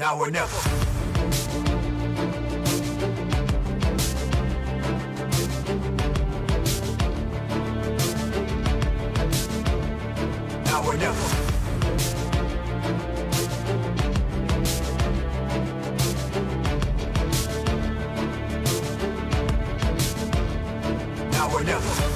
Now or never. Now or never. Now or never.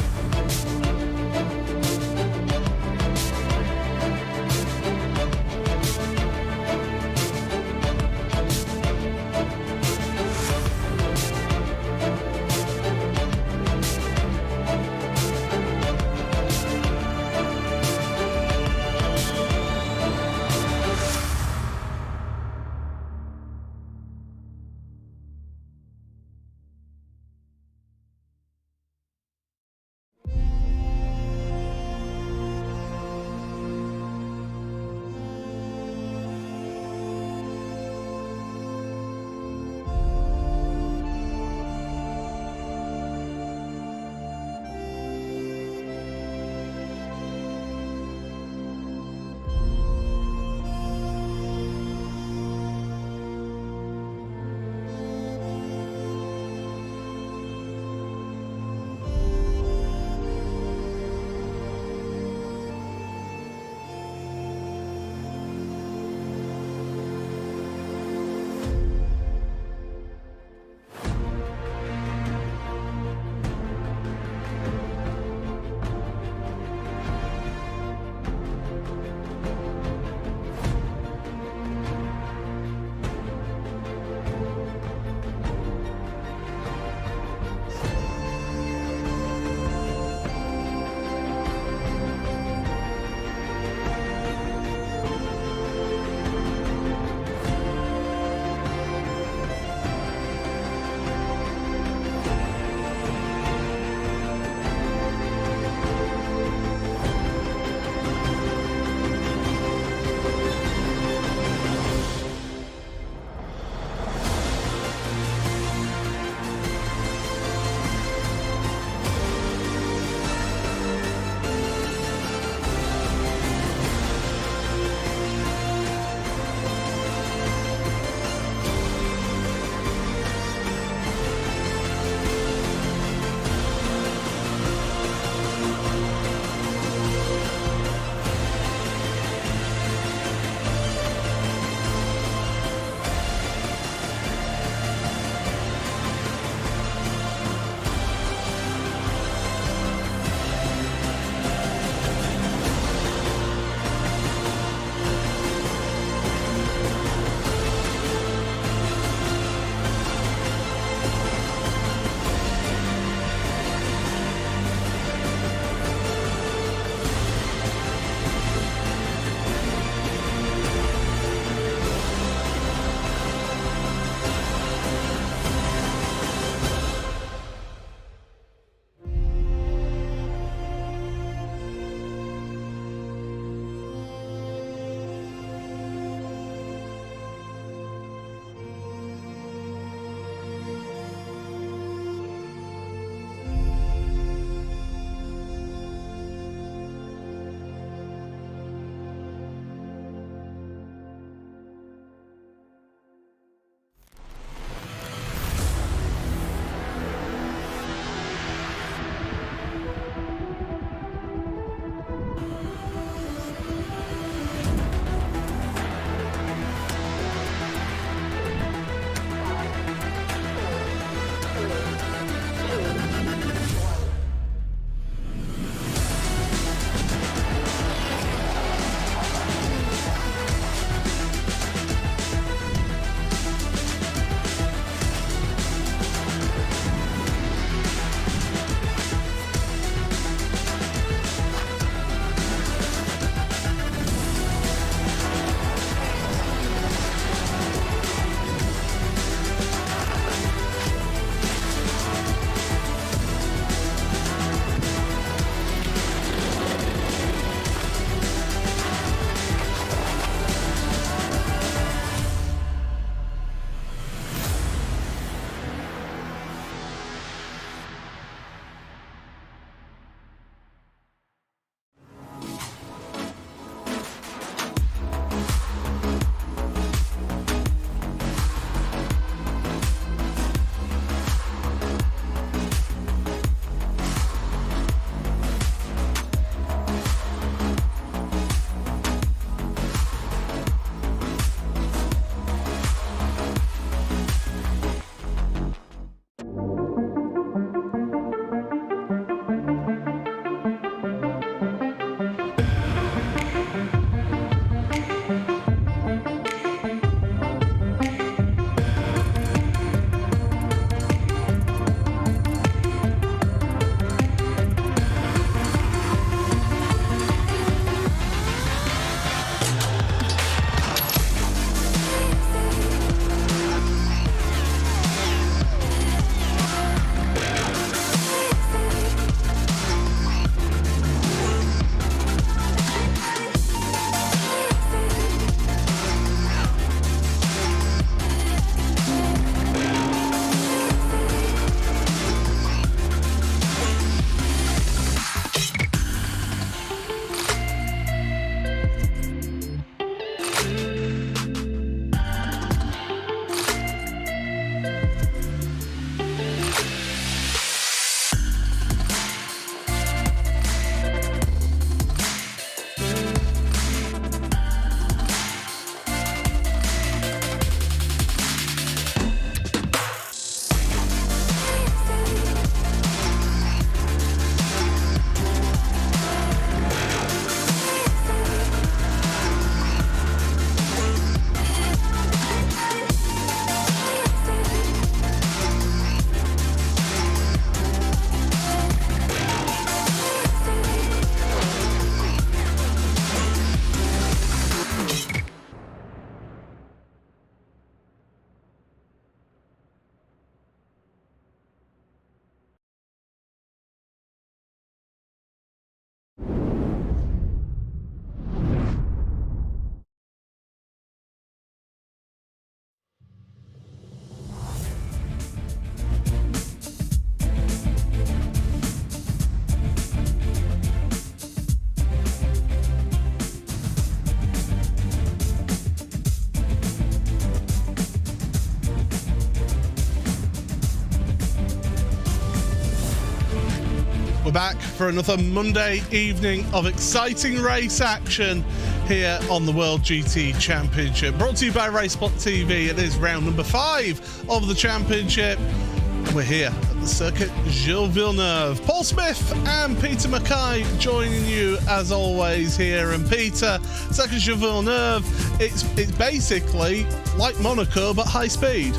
back for another Monday evening of exciting race action here on the World GT Championship. Brought to you by RaceSpotTV. It is round number 5 of the championship. And we're here at the circuit Gilles Villeneuve. Paul Smith and Peter Mackay joining you as always here. And Peter, circuit Gilles Villeneuve, it's basically like Monaco but high speed.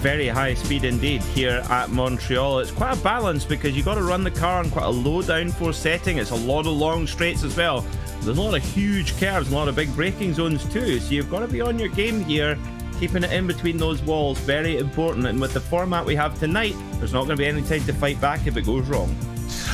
Very high speed indeed here at Montreal. It's quite a balance because you've got to run the car on quite a low downforce setting. It's a lot of long straights as well. There's a lot of huge curves, a lot of big braking zones too, so you've got to be on your game here, keeping it in between those walls. Very important. And with the format we have tonight, there's not going to be any time to fight back if it goes wrong.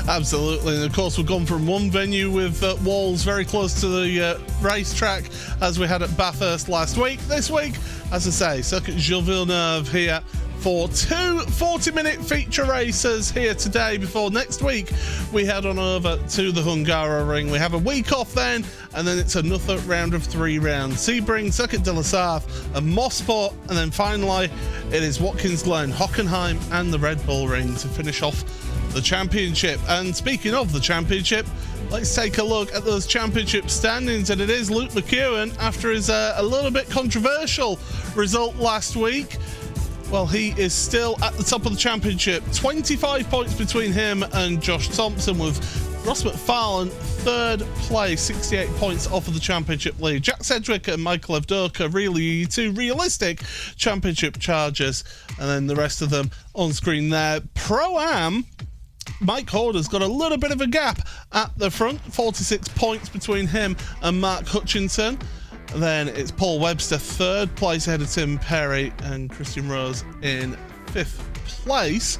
Absolutely, and of course we've gone from one venue with walls very close to the racetrack as we had at Bathurst last week. This week, as I say, circuit Gilles Villeneuve here for 2 40-minute feature races here today before next week we head on over to the Hungaroring. We have a week off then, and then it's another round of 3 rounds. Sebring, Circuit de la Sarthe and Mossport, and then finally it is Watkins Glen, Hockenheim and the Red Bull Ring to finish off the championship. And speaking of the championship, let's take a look at those championship standings, and it is Luke McEwen after his a little bit controversial result last week. Well, he is still at the top of the championship. 25 points between him and Josh Thompson, with Ross McFarlane third place, 68 points off of the championship lead. Jack Sedgwick and Michael Evdoka, really 2 realistic championship chargers, and then the rest of them on screen there. Pro-Am, Mike Horder's got a little bit of a gap at the front, 46 points between him and Mark Hutchinson. Then it's Paul Webster, third place ahead of Tim Perry, and Christian Rose in 5th place.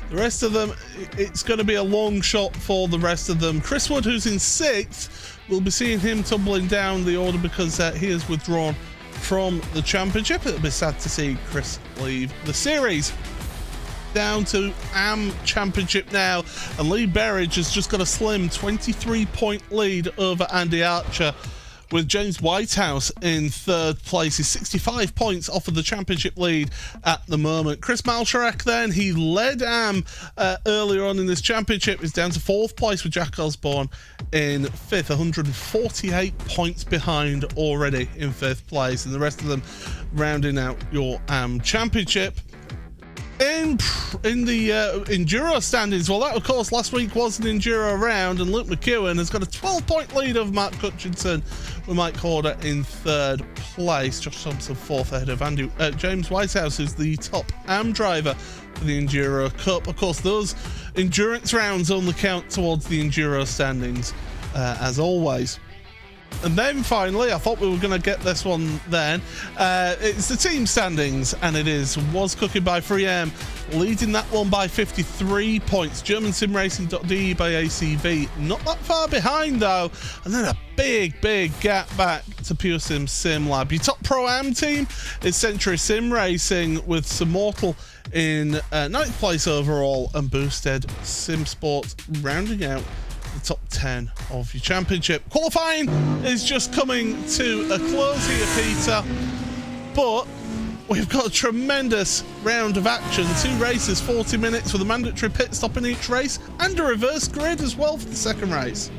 The rest of them, it's going to be a long shot for the rest of them. Chris Wood, who's in 6th, we'll be seeing him tumbling down the order because he has withdrawn from the championship. It'll be sad to see Chris leave the series. Down to AM Championship now, and Lee Berridge has just got a slim 23-point lead over Andy Archer, with James Whitehouse in 3rd place. He's 65 points off of the championship lead at the moment. Chris Malcharak then, he led AM earlier on in this championship, is down to 4th place with Jack Osborne in 5th, 148 points behind already in 5th place, and the rest of them rounding out your AM Championship. In the Enduro standings, well, that of course last week was an Enduro round, and Luke McEwen has got a 12-point lead over Mark Hutchinson, with Mike Horder in 3rd place. Josh Thompson 4th ahead of James Whitehouse, who's the top AM driver for the Enduro Cup. Of course, those endurance rounds only count towards the Enduro standings, as always. And then finally, I thought we were going to get this one then. It's the team standings, and it was Cooking by 3M, leading that one by 53 points. German SimRacing.de by ACV, not that far behind though. And then a big gap back to Pure Sim SimLab. Your top Pro-Am team is Century Sim Racing, with Mortal in 9th place overall, and Boosted Sim Sports rounding out the top 10 of your championship. Qualifying is just coming to a close here, Peter, but we've got a tremendous round of action. 2 races, 40 minutes, with a mandatory pit stop in each race, and a reverse grid as well for the second race.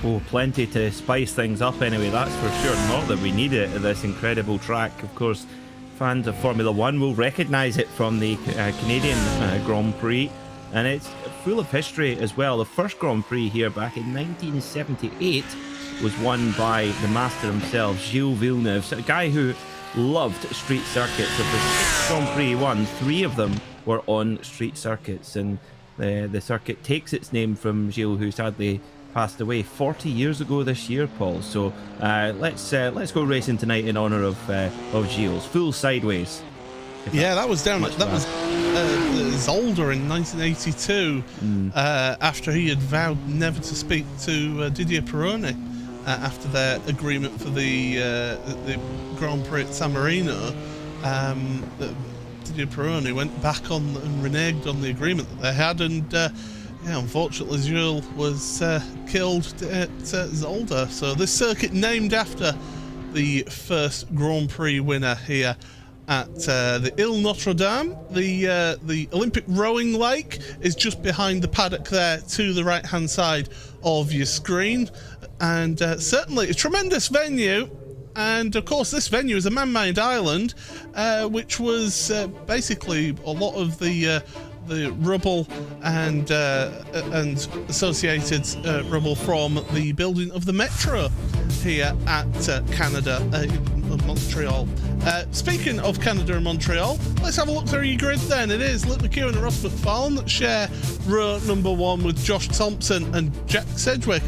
Oh, plenty to spice things up anyway, that's for sure. Not that we need it at this incredible track. Of course, fans of Formula 1 will recognise it from the Canadian Grand Prix, and it's full of history as well. The first Grand Prix here back in 1978 was won by the master himself, Gilles Villeneuve, a guy who loved street circuits. Of the 6 Grand Prix he won, 3 of them were on street circuits, and the circuit takes its name from Gilles, who sadly passed away 40 years ago this year, Paul. So let's go racing tonight in honour of Gilles. Full sideways. Yeah, that was down. That was Zolder in 1982, after he had vowed never to speak to Didier Pironi after their agreement for the Grand Prix at San Marino. Didier Pironi went back on and reneged on the agreement that they had, and unfortunately Jules was killed at Zolder. So this circuit named after the first Grand Prix winner here at the Ile Notre Dame. The Olympic rowing lake is just behind the paddock there to the right hand side of your screen, and certainly a tremendous venue. And of course this venue is a man-made island, which was basically a lot of the rubble and associated rubble from the building of the metro here at Canada in Montreal. Speaking of Canada and Montreal, let's have a look through your grid then. It is Luke McEwen and Ross McFarlane that share row number 1 with Josh Thompson and Jack Sedgwick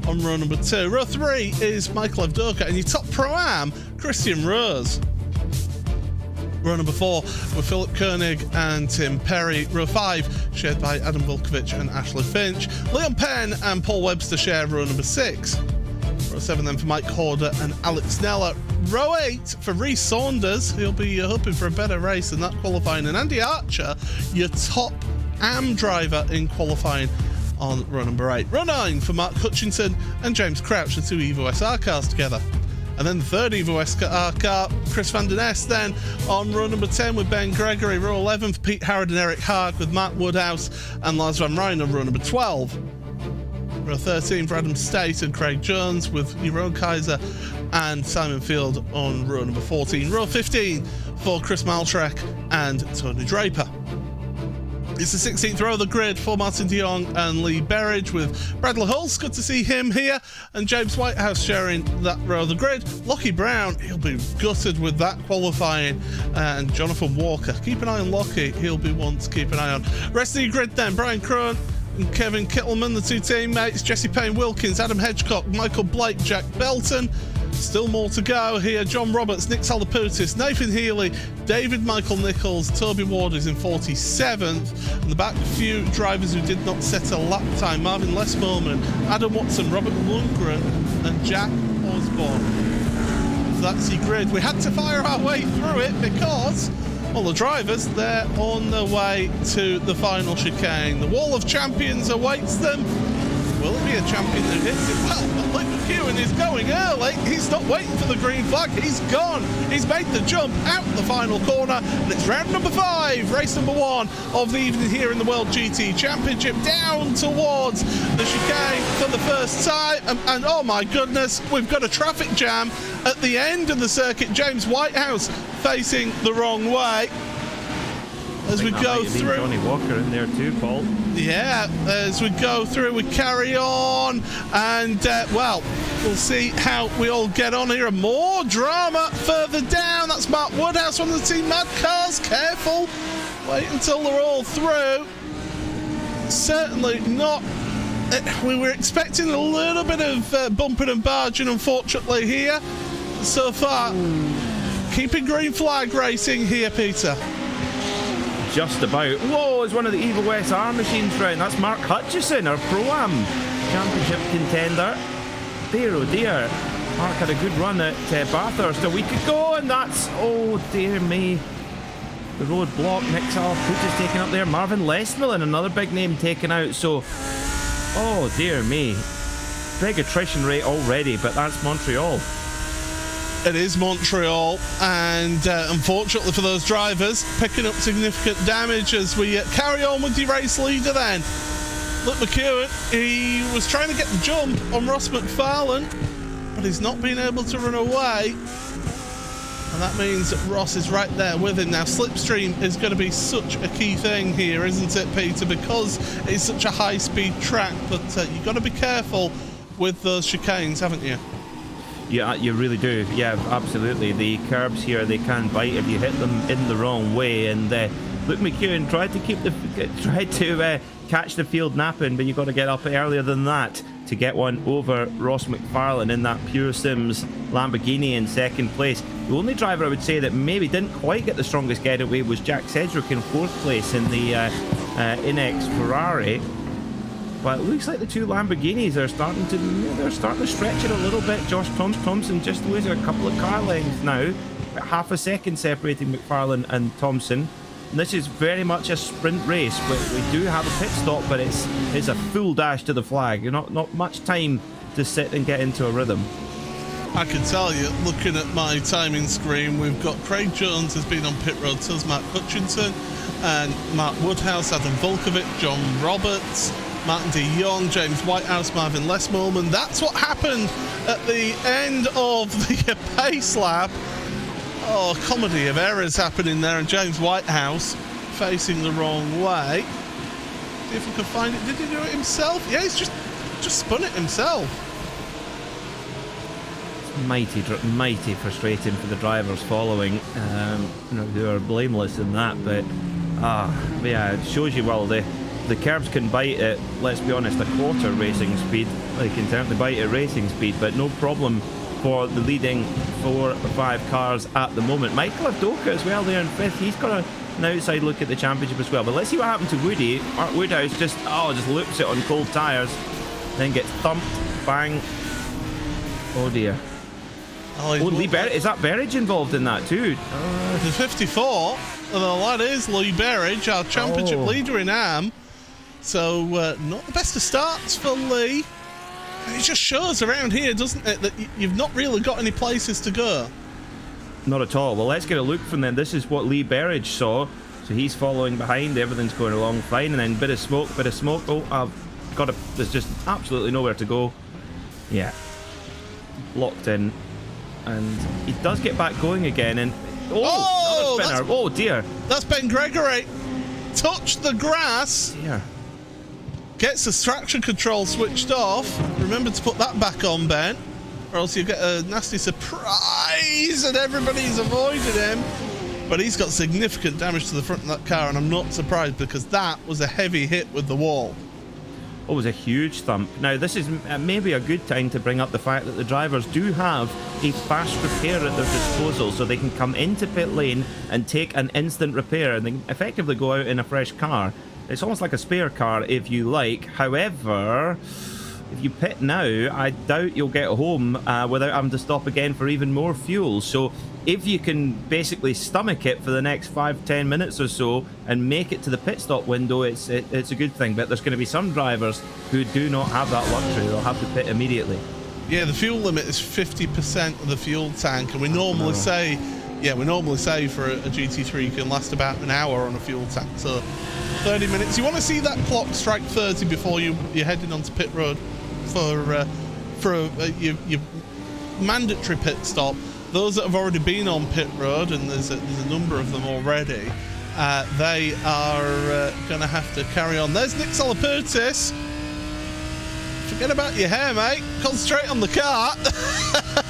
on row number 2. Row 3 is Michael Avdoka, and your top pro-am, Christian Rose. Row number 4 with Philip Koenig and Tim Perry. Row 5 shared by Adam Volkovich and Ashley Finch. Leon Penn and Paul Webster share row number 6. Row 7 then for Mike Horder and Alex Neller. Row 8 for Rhys Saunders. He'll be hoping for a better race than that qualifying. And Andy Archer, your top AM driver in qualifying, on row number 8. Row 9 for Mark Hutchinson and James Crouch, the two Evo SR cars together. And then the third Evo SR car, Chris Van Den Est, then on row number 10 with Ben Gregory. Row 11 for Pete Harrod and Eric Haag with Mark Woodhouse and Lars Van Ryn on row number 12. Row 13 for Adam State and Craig Jones with Jeroen Kaiser and Simon Field on row number 14. Row 15 for Chris Maltrek and Tony Draper. It's the 16th row of the grid for Martin de Jong and Lee Berridge with Bradley Hulse. Good to see him here. And James Whitehouse sharing that row of the grid. Lockie Brown, he'll be gutted with that qualifying. And Jonathan Walker. Keep an eye on Lockie. He'll be one to keep an eye on. Rest of the grid then. Brian Crone and Kevin Kittleman, the two teammates. Jesse Payne Wilkins, Adam Hedgecock, Michael Blake, Jack Belton. Still more to go here. John Roberts, Nick Salaputis, Nathan Healy, David Michael Nichols, Toby Ward is in 47th. And the back few drivers who did not set a lap time: Marvin Lesmoman, Adam Watson, Robert Lundgren and Jack Osborne. So that's your grid. We had to fire our way through it because all the drivers, they're on their way to the final chicane. The Wall of Champions awaits them. Will it be a champion that hits it? Well, Luke McEwen is going early. He's not waiting for the green flag. He's gone. He's made the jump out the final corner. And it's round number 5, race number 1 of the evening here in the World GT Championship, down towards the chicane for the first time. And oh my goodness, we've got a traffic jam at the end of the circuit. James Whitehouse facing the wrong way. As we go through, Johnny Walker in there too, Paul. Yeah, as we go through, we carry on, and well, we'll see how we all get on here. And more drama further down. That's Mark Woodhouse on the Team Mad Cars. Careful, wait until they're all through. Certainly not. We were expecting a little bit of bumping and barging, unfortunately, here. So far, keeping green flag racing here, Peter. Just about. Whoa, it's one of the Evo SR machines round. That's Mark Hutchison, our Pro-Am Championship contender. Dear, oh dear. Mark had a good run at Bathurst a week ago, and that's, oh dear me, the road block. Nick Salaputis taken up there. Marvin Lesmillan, another big name taken out. So, oh dear me. Big attrition rate already, but that's Montreal. It is Montreal, and unfortunately for those drivers, picking up significant damage as we carry on with the race leader then. Luke McEwen, he was trying to get the jump on Ross McFarlane, but he's not been able to run away. And that means that Ross is right there with him. Now, slipstream is going to be such a key thing here, isn't it, Peter? Because it's such a high-speed track, but you've got to be careful with those chicanes, haven't you? Yeah, you really do. Yeah, absolutely. The curbs here, they can bite if you hit them in the wrong way. And Luke McEwen tried to catch the field napping, but you've got to get up earlier than that to get one over Ross McFarlane in that Pure Sims Lamborghini in second place. The only driver I would say that maybe didn't quite get the strongest getaway was Jack Sedgwick in fourth place in the Inex Ferrari. But it looks like the two Lamborghinis are starting to stretch it a little bit. Josh Thompson just losing a couple of car lengths now. About half a second separating McFarlane and Thompson. And this is very much a sprint race. We do have a pit stop, but it's a full dash to the flag. Not much time to sit and get into a rhythm. I can tell you, looking at my timing screen, we've got Craig Jones has been on pit road, so has Matt Hutchinson, and Mark Woodhouse, Adam Volkovic, John Roberts, Martin de Jong, James Whitehouse, Marvin Lesmorman. That's what happened at the end of the pace lap. Oh, comedy of errors happening there, and James Whitehouse facing the wrong way. See if we can find it. Did he do it himself? Yeah, he's just spun it himself. It's mighty frustrating for the drivers following, who are blameless in that, but yeah, it shows you, well, the curbs can bite at, let's be honest, a quarter racing speed. They can certainly bite at racing speed, but no problem for the leading 4 or 5 cars at the moment. Michael Avdoka as well there in 5th. He's got an outside look at the championship as well. But let's see what happened to Woody. Mark Woodhouse just loops it on cold tyres, then gets thumped, bang. Oh dear. Lee Berridge, is that Berridge involved in that too? The 54, well, that is Lee Berridge, our championship leader in AM. So not the best of starts for Lee. And it just shows around here, doesn't it, that you've not really got any places to go. Not at all. Well, let's get a look from them. This is what Lee Berridge saw. So he's following behind. Everything's going along fine. And then bit of smoke. Oh, there's just absolutely nowhere to go. Yeah. Locked in. And he does get back going again. And another spinner. Oh, dear. That's Ben Gregory. Touched the grass. Yeah. Gets the traction control switched off. Remember to put that back on, Ben, or else you get a nasty surprise and everybody's avoided him. But he's got significant damage to the front of that car, and I'm not surprised because that was a heavy hit with the wall. Oh, it was a huge thump. Now, this is maybe a good time to bring up the fact that the drivers do have a fast repair at their disposal, so they can come into pit lane and take an instant repair and then effectively go out in a fresh car. It's almost like a spare car, if you like. However, if you pit now, I doubt you'll get home without having to stop again for even more fuel. So if you can basically stomach it for the next 5-10 minutes or so and make it to the pit stop window, it's a good thing. But there's going to be some drivers who do not have that luxury. They'll have to pit immediately. Yeah, the fuel limit is 50% of the fuel tank, and we normally say for a GT3 you can last about an hour on a fuel tank, so 30 minutes. You want to see that clock strike 30 before you're heading onto pit road for your mandatory pit stop. Those that have already been on pit road, and there's a number of them already, they are going to have to carry on. There's Nick Salapertis. Forget about your hair, mate. Concentrate on the car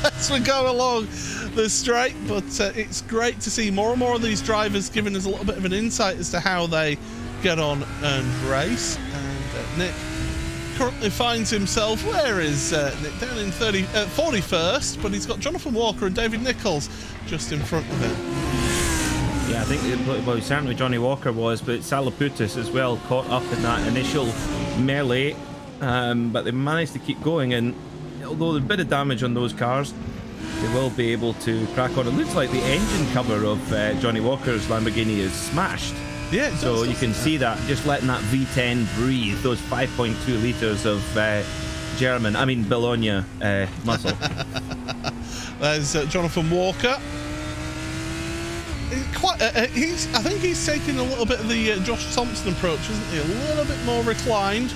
as we go along the straight. But it's great to see more and more of these drivers giving us a little bit of an insight as to how they get on and race. And Nick currently finds himself, where is Nick? Down in 41st, but he's got Jonathan Walker and David Nichols just in front of him. Yeah, I think, well, certainly Johnny Walker was, but Salaputis as well caught up in that initial melee. But they managed to keep going, and although there's a bit of damage on those cars, they will be able to crack on. It looks like the engine cover of Johnny Walker's Lamborghini is smashed. Yeah, so you can see that, just letting that V10 breathe, those 5.2 litres of Bologna muscle. There's Jonathan Walker. I think he's taking a little bit of the Josh Thompson approach, isn't he? A little bit more reclined.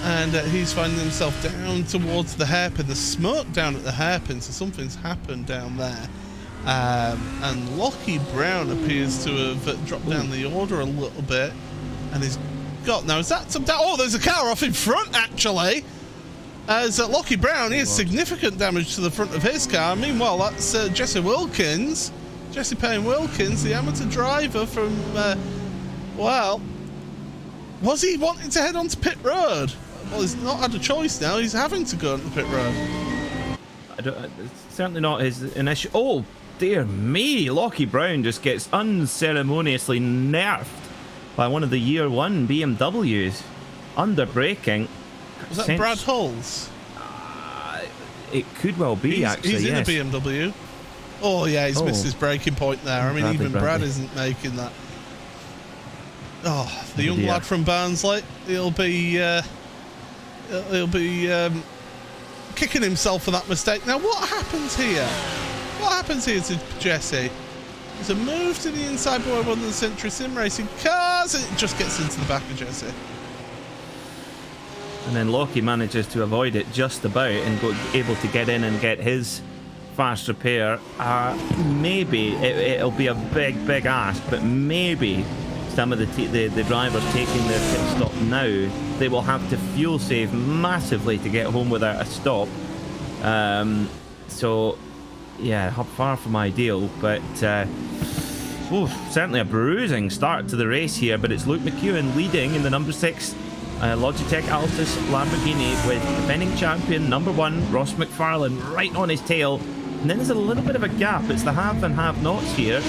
And he's finding himself down towards the hairpin. There's smoke down at the hairpin, so something's happened down there. And Lockie Brown appears to have dropped down the order a little bit. And he's got... Now, is that some... Oh, there's a car off in front, actually. As Lockie Brown, he has significant damage to the front of his car. Meanwhile, that's Jesse Payne Wilkins, the amateur driver from... was he wanting to head onto pit road? Well, he's not had a choice now. He's having to go onto pit road. It's certainly not his initial... Oh, dear me. Lockie Brown just gets unceremoniously nerfed by one of the year one BMWs. Under braking. Was that Brad Hulls? It could well be, actually, He's yes. in a BMW. Oh, yeah, he's missed his braking point there. I mean, even Brad isn't making that. Oh, the young lad from Barnsley, he'll be kicking himself for that mistake. Now, what happens here? What happens here to Jesse? There's a move to the inside by one of the Century Sim Racing cars. It just gets into the back of Jesse. And then Lockie manages to avoid it just about and able to get in and get his fast repair. Maybe it'll be a big ask, but maybe some of the drivers taking their pit stop now, they will have to fuel save massively to get home without a stop. So yeah, far from ideal, but certainly a bruising start to the race here. But it's Luke McEwen leading in the number 6 Logitech Altus Lamborghini, with defending champion number 1 Ross McFarlane right on his tail. And then there's a little bit of a gap. It's the have and have nots here.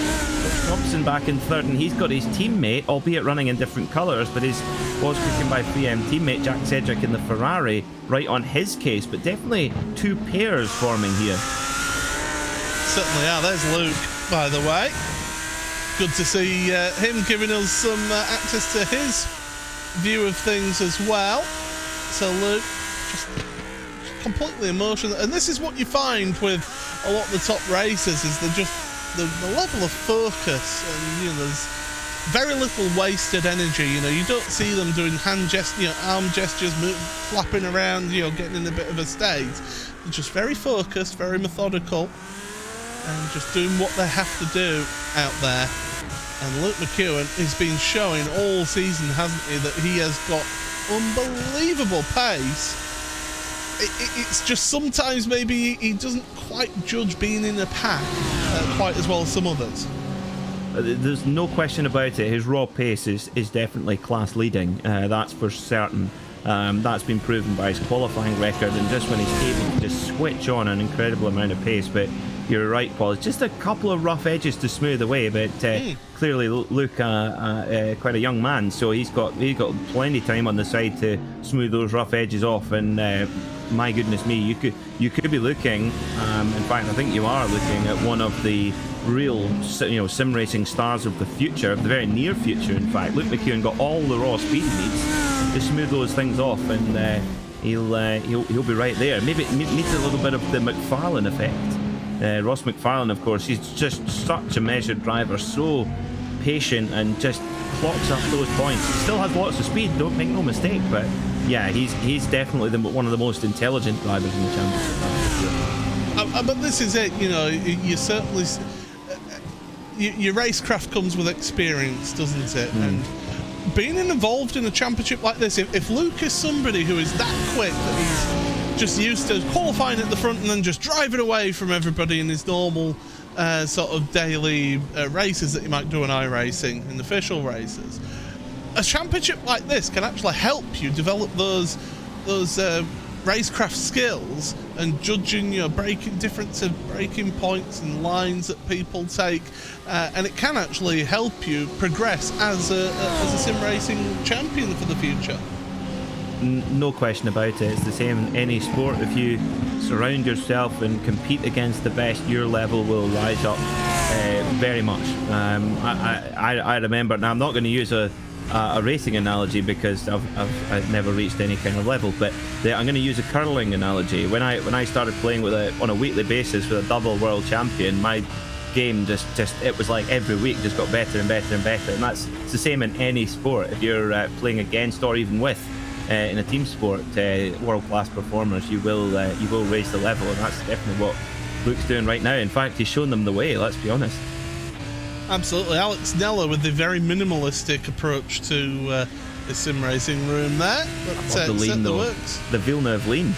Thompson back in 3rd, and he's got his teammate, albeit running in different colours, but his was cooking by 3M teammate Jack Cedric in the Ferrari right on his case. But definitely 2 pairs forming here. Certainly are. There's Luke, by the way. Good to see him giving us some access to his view of things as well. So Luke, just completely emotional. And this is what you find with a lot of the top racers, is they're just the level of focus, and there's very little wasted energy. You don't see them doing hand gestures, arm gestures, flapping around, getting in a bit of a state. They're just very focused, very methodical, and just doing what they have to do out there. And Luke McEwen has been showing all season, hasn't he, that he has got unbelievable pace. It's just sometimes maybe he doesn't quite judge being in a pack quite as well as some others. There's no question about it. His raw pace is definitely class leading. That's for certain. That's been proven by his qualifying record, and just when he's able to just switch on an incredible amount of pace. But you're right, Paul. It's just a couple of rough edges to smooth away. But clearly, Luke, quite a young man, so he's got plenty of time on the side to smooth those rough edges off. And my goodness me, you could be looking. In fact, I think you are looking at one of the real, sim racing stars of the future, of the very near future. In fact, Luke McEwen got all the raw speed he needs to smooth those things off, and he'll be right there. Maybe it needs a little bit of the McFarlane effect. Ross McFarlane, of course, he's just such a measured driver, so patient, and just clocks up those points. He still has lots of speed, don't make no mistake, but yeah, he's definitely one of the most intelligent drivers in the championship. But this is it, you certainly... Your racecraft comes with experience, doesn't it? And being involved in a championship like this, if Luke is somebody who is that quick that he's just used to qualifying at the front and then just driving away from everybody in his normal sort of daily races that you might do in iRacing, in the official races, a championship like this can actually help you develop those racecraft skills and judging your different braking points and lines that people take, and it can actually help you progress as a sim racing champion for the future. No question about it. It's the same in any sport. If you surround yourself and compete against the best, your level will rise up very much. I remember, now I'm not going to use a racing analogy because I've never reached any kind of level, but I'm going to use a curling analogy. When I started playing on a weekly basis with a double world champion, my game just it was like every week just got better and better and better. And it's the same in any sport. If you're playing against or even with in a team sport world-class performers, you will raise the level, and that's definitely what Luke's doing right now. In fact, he's shown them the way, let's be honest. Absolutely. Alex Nella with the very minimalistic approach to the sim racing room there. But the lean, though. Works. The Villeneuve lean.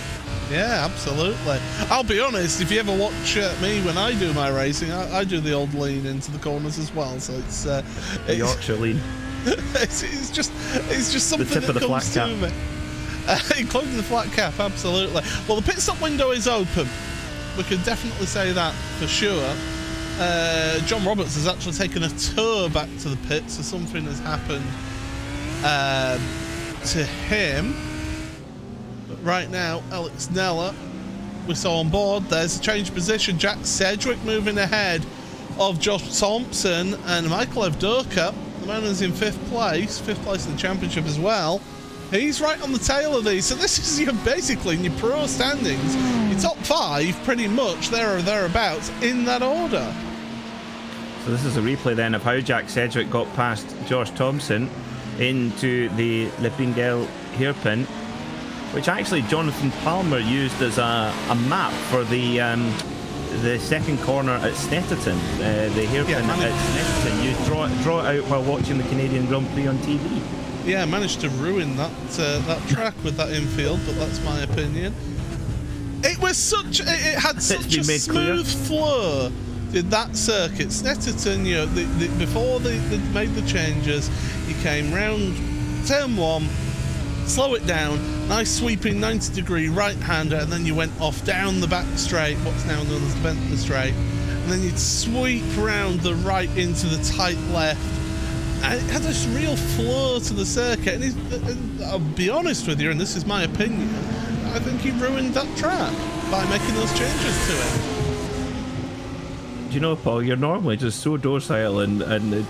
Yeah, absolutely. I'll be honest, if you ever watch me when I do my racing, I do the old lean into the corners as well. So it's the Yorkshire lean. it's just something the tip that of the comes flat to me. Including the flat cap, absolutely. Well, the pit stop window is open. We can definitely say that for sure. John Roberts has actually taken a tour back to the pit, so something has happened to him. But right now, Alex Nella, we saw on board, there's a change of position. Jack Sedgwick moving ahead of Josh Thompson, and Michael Evdoka, the man who's in fifth place in the championship as well, He's right on the tail of these. So this is your basically in your pro standings. Your top 5 pretty much there or thereabouts in that order. So this is a replay then of how Jack Sedgwick got past Josh Thompson into the Lippingale hairpin, which actually Jonathan Palmer used as a map for the second corner at Snetterton, the hairpin at Snetterton. You draw it out while watching the Canadian Grand Prix on TV. Yeah, managed to ruin that track with that infield, but that's my opinion. It was it had such a smooth flow. Did that circuit Snetterton? You know, before they made the changes, you came round turn 1, slow it down, nice sweeping 90-degree right-hander, and then you went off down the back straight, what's now known as the Bentley straight, and then you'd sweep round the right into the tight left. And it had this real flow to the circuit, and I'll be honest with you, and this is my opinion, I think he ruined that track by making those changes to it. Do you know, Paul, you're normally just so docile and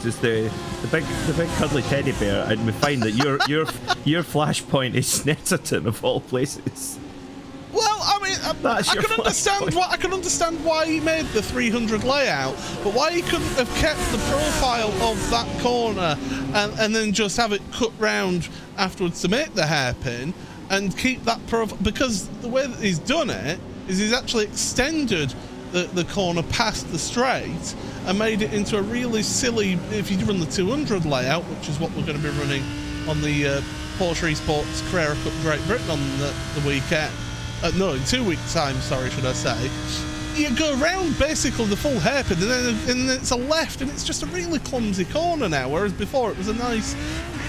just the big cuddly teddy bear, and we find that your flashpoint is Snetterton of all places. Well, I mean, I can understand why he made the 300 layout, but why he couldn't have kept the profile of that corner and then just have it cut round afterwards to make the hairpin and keep that profile, because the way that he's done it is he's actually extended the corner past the straight and made it into a really silly, if you run the 200 layout, which is what we're going to be running on the Porsche Esports Carrera Cup Great Britain on the weekend. No, in 2 weeks' time, should I say. You go around basically the full hairpin and then it's a left, and it's just a really clumsy corner now, whereas before it was a nice,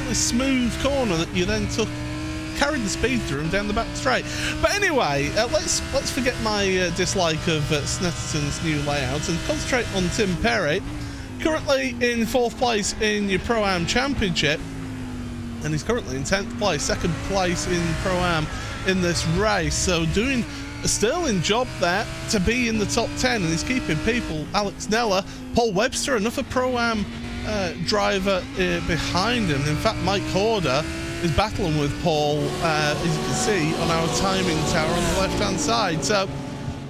really smooth corner that you then carried the speed through and down the back straight. But anyway, let's forget my dislike of Snetterton's new layout and concentrate on Tim Perry, currently in 4th place in your Pro-Am Championship, and he's currently in 10th place, 2nd place in Pro-Am in this race, so doing a sterling job there to be in the top 10, and he's keeping people, Alex Neller, Paul Webster, another Pro-Am driver behind him. In fact, Mike Horder is battling with Paul, as you can see on our timing tower on the left hand side, so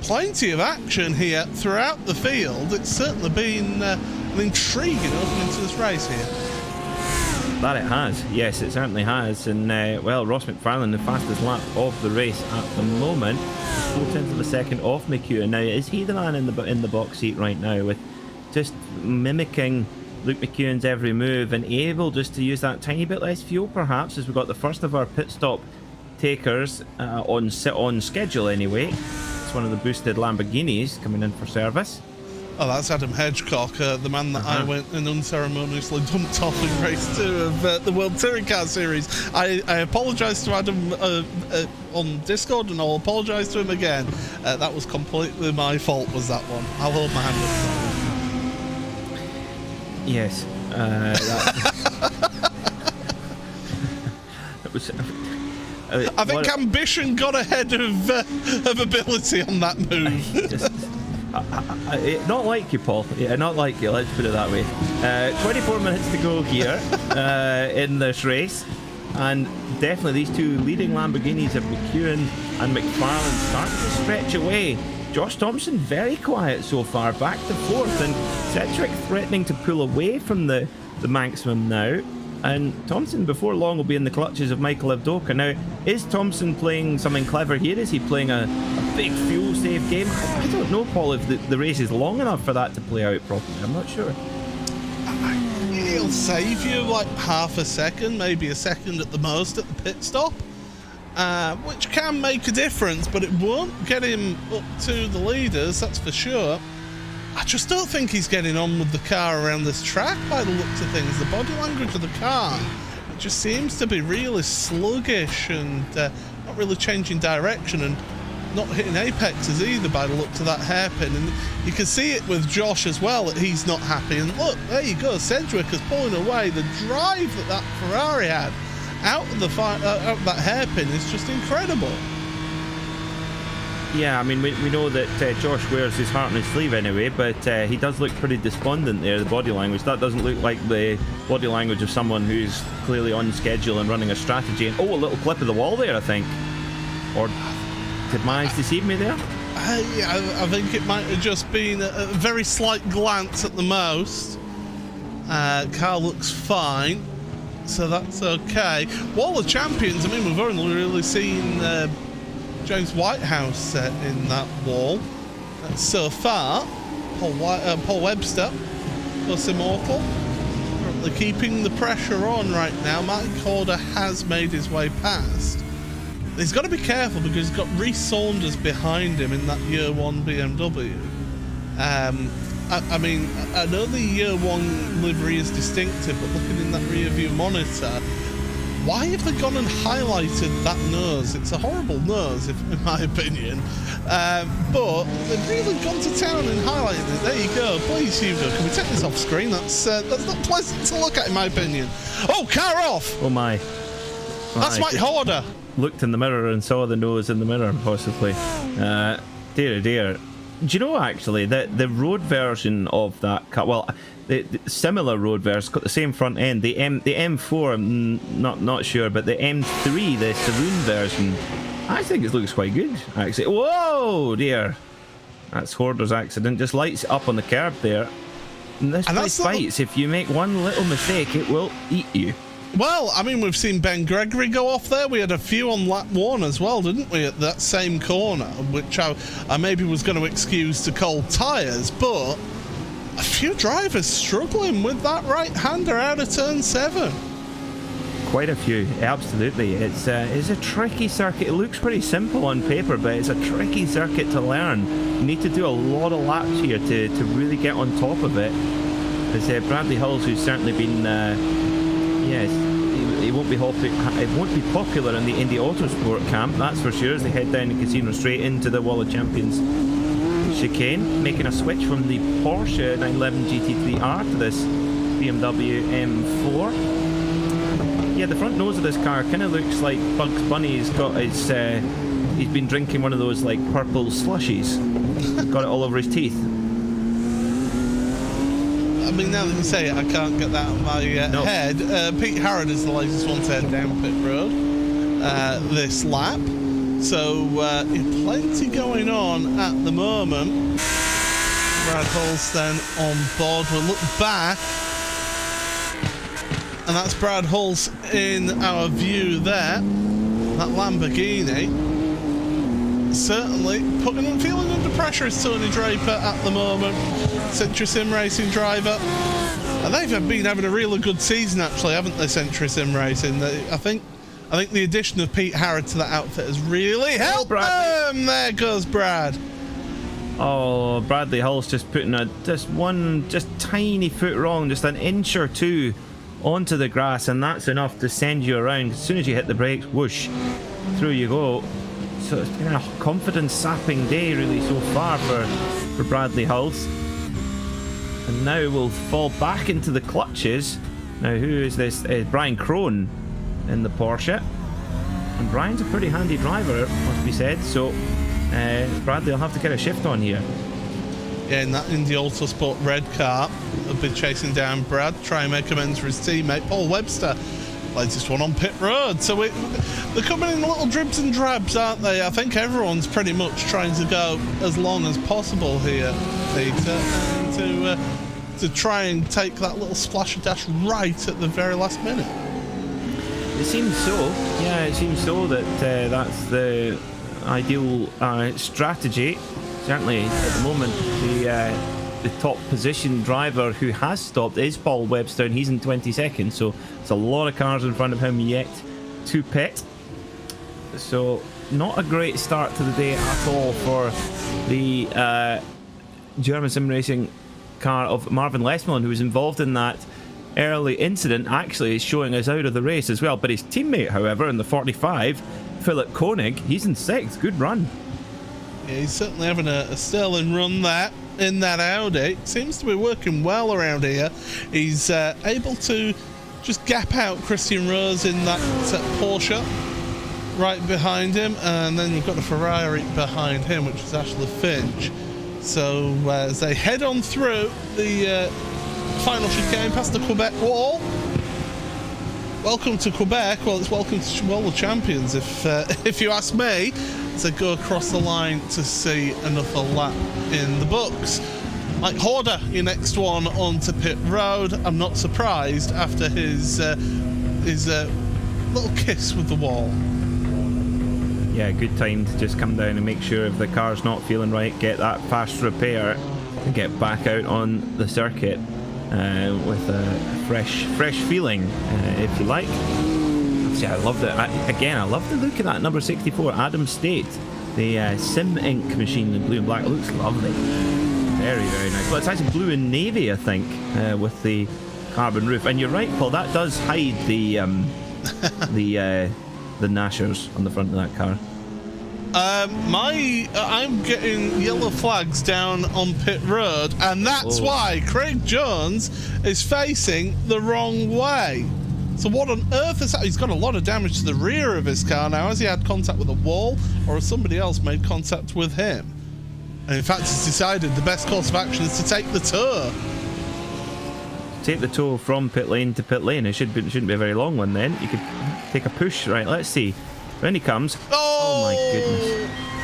plenty of action here throughout the field. It's certainly been an intriguing opening to this race here. That it has, yes, it certainly has. And well, Ross McFarlane, the fastest lap of the race at the moment, 4/10 of a second off McEwen. Now, is he the man in the box seat right now, with just mimicking Luke McEwen's every move and able just to use that tiny bit less fuel, perhaps, as we've got the first of our pit stop takers on schedule anyway. It's one of the boosted Lamborghinis coming in for service. Oh, that's Adam Hedgecock, the man that I went and unceremoniously dumped off in race 2 of the World Touring Car Series. I apologise to Adam on Discord, and I'll apologise to him again. That was completely my fault, was that one. I'll hold my hand up. Yes. That was... I think ambition got ahead of ability on that move. Not like you, Paul. Yeah, not like you, let's put it that way. 24 minutes to go here in this race, and definitely these two leading Lamborghinis of McEwen and McFarlane starting to stretch away. Josh Thompson very quiet so far, back to 4th, and Sedgwick threatening to pull away from the Manxman now. And Thompson before long will be in the clutches of Michael Avdoka. Now, is Thompson playing something clever here? Is he playing a big fuel save game? I don't know, Paul, if the race is long enough for that to play out properly. I'm not sure. He'll save you like half a second, maybe a second at the most at the pit stop, which can make a difference, but it won't get him up to the leaders, that's for sure. I just don't think he's getting on with the car around this track by the looks of things. The body language of the car, it just seems to be really sluggish and not really changing direction and not hitting apexes either by the looks of that hairpin. And you can see it with Josh as well, that he's not happy. And look, there you go, Sedgwick is pulling away. The drive that Ferrari had out of that hairpin is just incredible. Yeah, I mean, we know that Josh wears his heart on his sleeve anyway, but he does look pretty despondent there, the body language. That doesn't look like the body language of someone who's clearly on schedule and running a strategy. And, oh, a little clip of the wall there, I think. Or did my eyes deceive me there? I think it might have just been a very slight glance at the most. Car looks fine, so that's okay. Wall of Champions, I mean, we've only really seen James Whitehouse in that wall so far. Paul Webster, plus Immortal. Currently keeping the pressure on right now. Martin Corder has made his way past. He's got to be careful because he's got Rhys Saunders behind him in that Year 1 BMW. I mean, I know the Year 1 livery is distinctive, but looking in that rear view monitor, why have they gone and highlighted that nose? It's a horrible nose, in my opinion. But they've really gone to town and highlighted it. There you go. Please, Hugo, can we take this off screen? That's not pleasant to look at, in my opinion. Oh, car off! Oh, my. That's Mike Horder. Looked in the mirror and saw the nose in the mirror, possibly. Dear, dear. Do you know, actually, that the road version of that car, well, the similar road version, got the same front end. The M4, I'm not sure, but the M3, the saloon version, I think it looks quite good, actually. Whoa, dear. That's Horder's accident. Just lights up on the curb there. And this place bites. If you make one little mistake, it will eat you. Well, I mean, we've seen Ben Gregory go off there. We had a few on lap 1 as well, didn't we, at that same corner, which I maybe was going to excuse to cold tyres, but a few drivers struggling with that right-hander out of turn 7. Quite a few, absolutely. It's a tricky circuit. It looks pretty simple on paper, but it's a tricky circuit to learn. You need to do a lot of laps here to really get on top of it. There's Bradley Hulls, who's certainly been... yes, it won't be popular in the Indy Autosport camp, that's for sure, as they head down the casino straight into the Wall of Champions chicane, making a switch from the Porsche 911 GT3R to this BMW M4. Yeah, the front nose of this car kind of looks like Bugs Bunny's got his, he's been drinking one of those like purple slushies. Got it all over his teeth. I mean, now that you say it, I can't get that out of my head. Pete Harrod is the latest one to head down pit road this lap. So, plenty going on at the moment. Brad Hulls then on board. We'll look back. And that's Brad Hulls in our view there. That Lamborghini. Certainly putting and feeling under pressure is Tony Draper at the moment, Century Sim Racing driver, and they've been having a really good season actually, haven't they, Century Sim Racing? I think the addition of Pete Harrod to that outfit has really helped them. There goes Brad. Oh, Bradley Hull's just putting just tiny foot wrong, just an inch or two onto the grass, and that's enough to send you around. As soon as you hit the brakes, whoosh, through you go. So it's been a confidence-sapping day, really, so far for Bradley Hulls. And now we'll fall back into the clutches. Now, who is this? Brian Crone in the Porsche. And Brian's a pretty handy driver, must be said. So Bradley will have to get a shift on here. Yeah, in that Indy Autosport red car, they'll be chasing down Brad, try and make amends for his teammate Paul Webster. Latest one on pit road. So they're coming in little dribs and drabs, aren't they? I think everyone's pretty much trying to go as long as possible here, Peter, and to try and take that little splash of dash right at the very last minute. It seems so. Yeah, it seems so that that's the ideal strategy. Certainly, at the moment, the top position driver who has stopped is Paul Webster, and he's in 22nd, so it's a lot of cars in front of him yet to pit. So not a great start to the day at all for the German sim racing car of Marvin Lesmelin, who was involved in that early incident. Actually is showing us out of the race as well, but his teammate, however, in the 45, Philip Koenig, he's in 6th. Good run. Yeah, he's certainly having a sterling run there in that Audi. Seems to be working well around here. He's able to just gap out Christian Rose in that Porsche. right behind him, and then you've got the Ferrari behind him, which is Ashley Finch. So as they head on through the final chicane past the Quebec wall. Welcome to Quebec. Well, it's welcome to World Champions, if you ask me, as they go across the line to see another lap in the books. Mike Horder, your next one onto pit road. I'm not surprised after his little kiss with the wall. Yeah, good time to just come down and make sure if the car's not feeling right, get that fast repair and get back out on the circuit with a fresh feeling, if you like. See, I loved it. I love the look of that number 64 Adam State, the Sim Ink machine in blue and black. It looks lovely. Very, very nice. Well, it's actually blue and navy, I think, with the carbon roof. And you're right, Paul, that does hide the Nashers on the front of that car. I'm getting yellow flags down on pit road, and that's why Craig Jones is facing the wrong way. So what on earth is that? He's got a lot of damage to the rear of his car now. Has he had contact with a wall, or has somebody else made contact with him? And in fact, he's decided the best course of action is to take the tour. Take the tour from pit lane to pit lane. It shouldn't be a very long one then. You could take a push. Right, let's see. When he comes. Oh my goodness.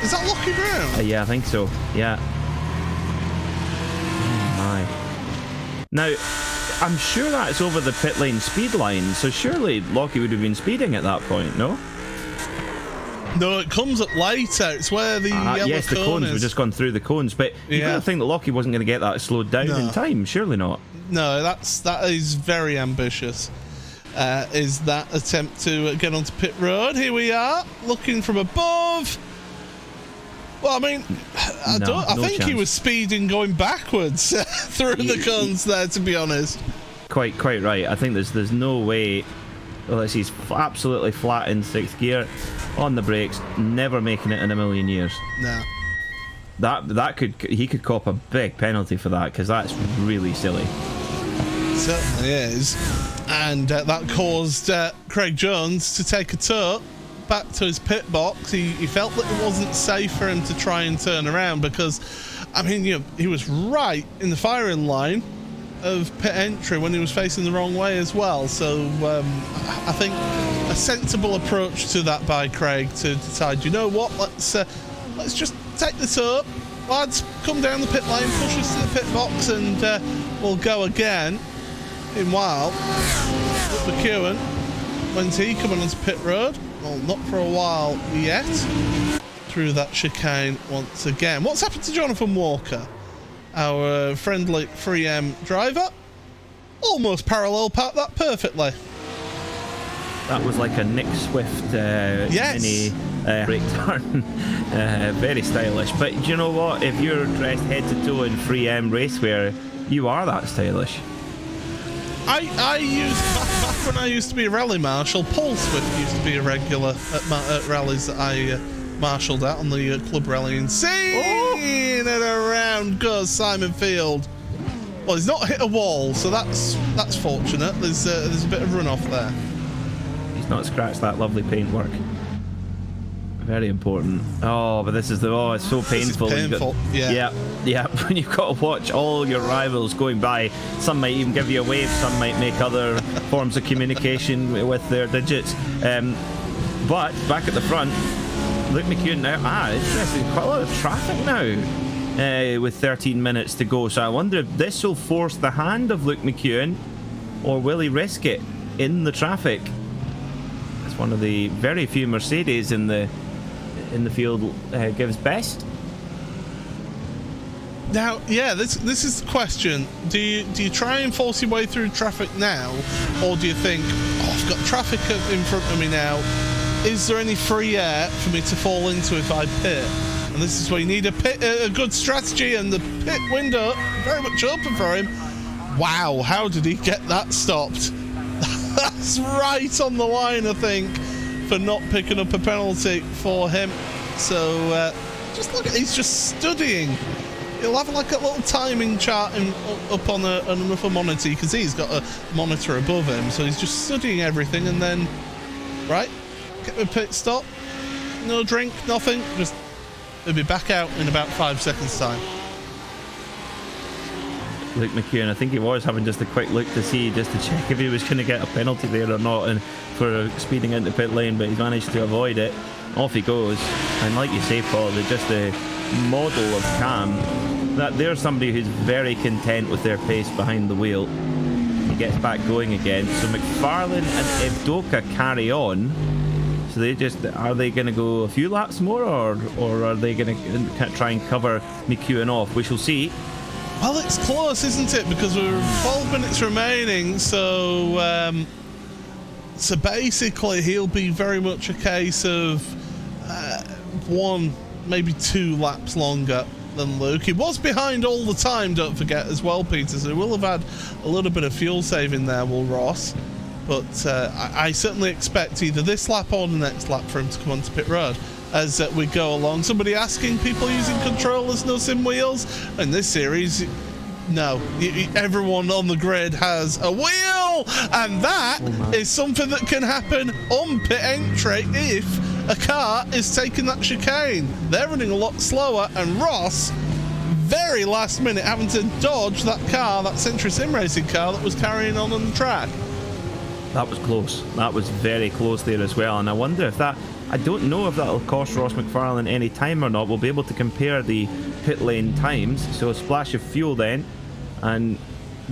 Is that Lockie Brown? Yeah, I think so. Yeah. Oh my. Now, I'm sure that's over the pit lane speed line, so surely Lockie would have been speeding at that point, no? No, it comes up later. It's where the yellow yes, the cones is. were just gone through the cones, but you got to think that Lockie wasn't going to get that slowed down in time. Surely not. No, that is very ambitious. Is that attempt to get onto pit road? Here we are, looking from above. Well, I mean, I think he was speeding going backwards through the cones there, to be honest. Quite right. I think there's no way. Well, he's absolutely flat in sixth gear, on the brakes, never making it in a million years. No. He could cop a big penalty for that, because that's really silly. It certainly is. And that caused Craig Jones to take a tour back to his pit box. He felt that it wasn't safe for him to try and turn around because, I mean, he was right in the firing line of pit entry when he was facing the wrong way as well. So I think a sensible approach to that by Craig to decide, you know what, let's just take the tour. Lads, come down the pit lane, push us to the pit box, and we'll go again. Meanwhile, McEwen, when's he coming onto pit road? Well, not for a while yet. Through that chicane once again. What's happened to Jonathan Walker? Our friendly 3M driver? Almost parallel parked that perfectly. That was like a Nick Swift mini brake turn. Very stylish. But do you know what? If you're dressed head to toe in 3M racewear, you are that stylish. I used back when I used to be a rally marshal. Paul Swift used to be a regular at rallies that I marshalled at on the club rallying scene. And around goes Simon Field. Well, he's not hit a wall, so that's fortunate. There's a bit of runoff there. He's not scratched that lovely paintwork. Very important. Oh, but this is it's so painful. This is painful. Yeah. When you've got to watch all your rivals going by, some might even give you a wave, some might make other forms of communication with their digits. But back at the front, Luke McEwen now. Interesting. Quite a lot of traffic now, with 13 minutes to go. So I wonder if this will force the hand of Luke McEwen, or will he risk it in the traffic? It's one of the very few Mercedes in the field gives best. Now, this is the question. Do you try and force your way through traffic now, or do you think, I've got traffic in front of me now, is there any free air for me to fall into if I pit? And this is where you need a good strategy, and the pit window very much open for him. Wow, how did he get that stopped? That's right on the line, I think, for not picking up a penalty for him. So just look at, he's just studying. He'll have like a little timing chart up on another monitor. You can see he's got a monitor above him, so he's just studying everything, and then, right, back at the pit stop. No drink, nothing. Just he'll be back out in about 5 seconds time. Luke McEwen, I think he was having just a quick look to see, just to check if he was going to get a penalty there or not, and for speeding into pit lane, but he's managed to avoid it. Off he goes, and like you say, Paul, they're just a model of calm. That there's somebody who's very content with their pace behind the wheel. He gets back going again. So McFarlane and Evdoka carry on. So are they going to go a few laps more, or are they going to try and cover McEwen off? We shall see. Well, it's close, isn't it? Because we're 12 minutes remaining, so basically he'll be very much a case of 1, maybe 2 laps longer than Luke. He was behind all the time, don't forget, as well, Peter, so he will have had a little bit of fuel saving there, will Ross. But I certainly expect either this lap or the next lap for him to come onto pit road as we go along. Somebody asking, people using controllers, no sim wheels? In this series, no. Everyone on the grid has a wheel, and that is something that can happen on pit entry if a car is taking that chicane. They're running a lot slower, and Ross, very last minute, having to dodge that car, that Century Sim Racing car that was carrying on the track. That was close. That was very close there as well, and I wonder if that... I don't know if that'll cost Ross McFarlane any time or not. We'll be able to compare the pit lane times. So a splash of fuel then. And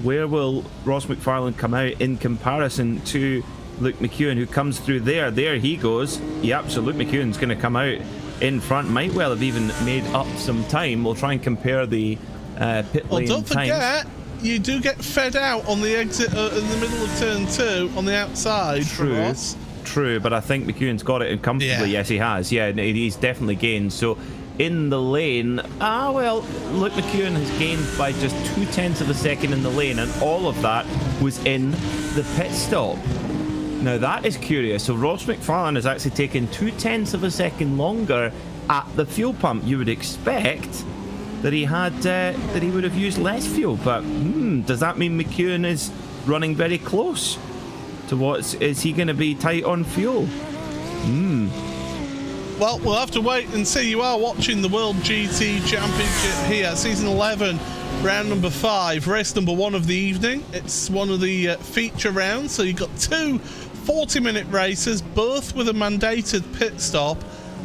where will Ross McFarlane come out in comparison to Luke McEwen, who comes through there? There he goes. Yep, so Luke McEwen's going to come out in front. Might well have even made up some time. We'll try and compare the pit lane times. Don't forget, you do get fed out on the exit in the middle of turn 2 on the outside. True, but I think McEwen's got it comfortably. Yeah. Yes, he has. Yeah, he's definitely gained. So in the lane, Luke McEwen has gained by just 0.2 of a second in the lane, and all of that was in the pit stop. Now that is curious. So Ross McFarlane has actually taken 0.2 of a second longer at the fuel pump. You would expect that he would have used less fuel, but does that mean McEwen is running very close to is he going to be tight on fuel? Well, we'll have to wait and see. You are watching the World GT Championship here, season 11, round number 5, race number 1 of the evening. It's one of the feature rounds, so you've got 2 40-minute races, both with a mandated pit stop.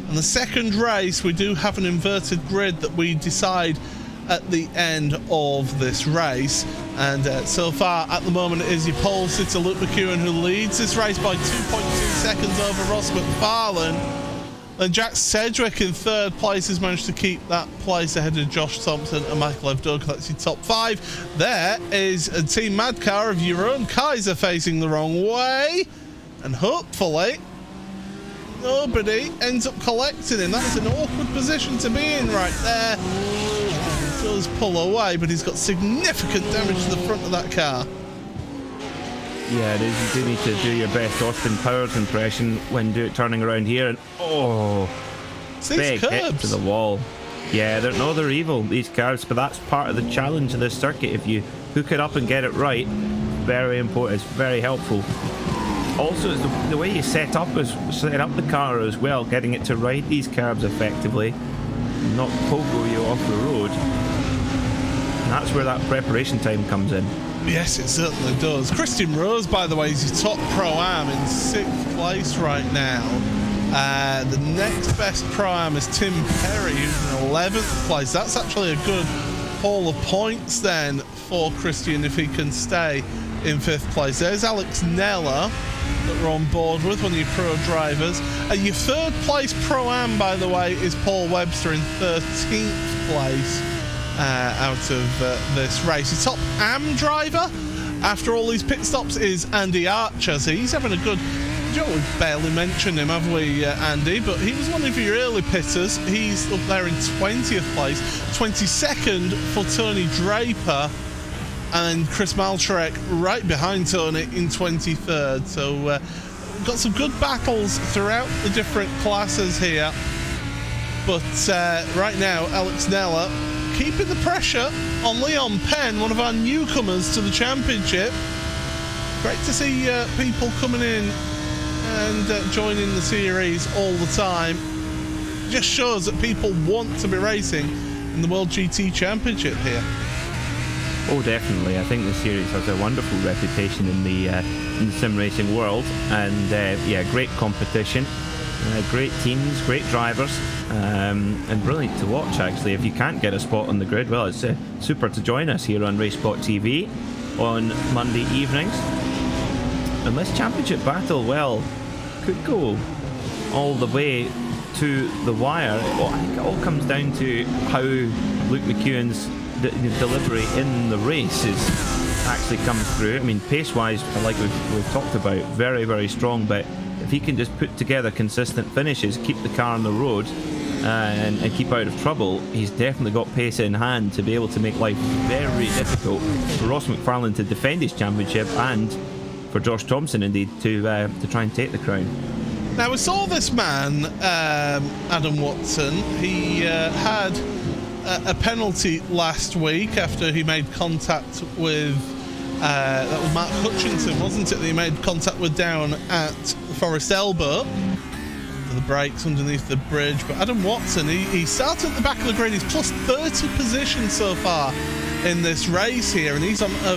And the second race, we do have an inverted grid that we decide at the end of this race. And so far at the moment it is your pole sitter Luke McEwen who leads this race by 2.2 seconds over Ross McFarlane, and Jack Sedgwick in 3rd place has managed to keep that place ahead of Josh Thompson and Michael Evdoka. That's your top 5. There is a Team Madcar of Jeroen Kaiser facing the wrong way, and hopefully nobody ends up collecting him. That's an awkward position to be in right there. He does pull away, but he's got significant damage to the front of that car. Yeah, it is. You do need to do your best Austin Powers impression when turning around here, and big hit to the wall. Yeah, they're evil, these cars, but that's part of the challenge of this circuit. If you hook it up and get it right, very important. It's very helpful. Also, it's the way you set up the car as well, getting it to ride these curbs effectively, not pogo you off the road. And that's where that preparation time comes in. Yes, it certainly does. Christian Rose, by the way, is your top Pro-Am in 6th place right now. The next best Pro-Am is Tim Perry, who's in 11th place. That's actually a good haul of points then for Christian if he can stay in 5th place. There's Alex Nella that we're on board with, one of your pro drivers. Your 3rd place Pro-Am, by the way, is Paul Webster in 13th place out of this race. Your top AM driver after all these pit stops is Andy Archer. So he's having a good... We've barely mentioned him, have we, Andy? But he was one of your early pitters. He's up there in 20th place. 22nd for Tony Draper. And Chris Malcharek right behind Tony in 23rd. So we've got some good battles throughout the different classes here. But right now, Alex Nella keeping the pressure on Leon Penn, one of our newcomers to the championship. Great to see people coming in and joining the series all the time. Just shows that people want to be racing in the World GT Championship here. Oh, definitely. I think the series has a wonderful reputation in the sim racing world, and yeah, great competition, great teams, great drivers, and brilliant to watch. Actually, if you can't get a spot on the grid, well, it's super to join us here on RaceSpotTV on Monday evenings. And this championship battle, well, could go all the way to the wire. Well, I think it all comes down to how Luke McEwen's delivery in the race actually comes through. I mean, pace-wise, like we've talked about, very, very strong, but if he can just put together consistent finishes, keep the car on the road, and keep out of trouble, he's definitely got pace in hand to be able to make life very difficult for Ross McFarlane to defend his championship, and for Josh Thompson, indeed, to try and take the crown. Now, we saw this man, Adam Watson. He had a penalty last week after he made contact with that was Mark Hutchinson, wasn't it, that he made contact with down at Forest Elbow. The brakes underneath the bridge. But Adam Watson, he started at the back of the grid. He's plus 30 positions so far in this race here, and he's on a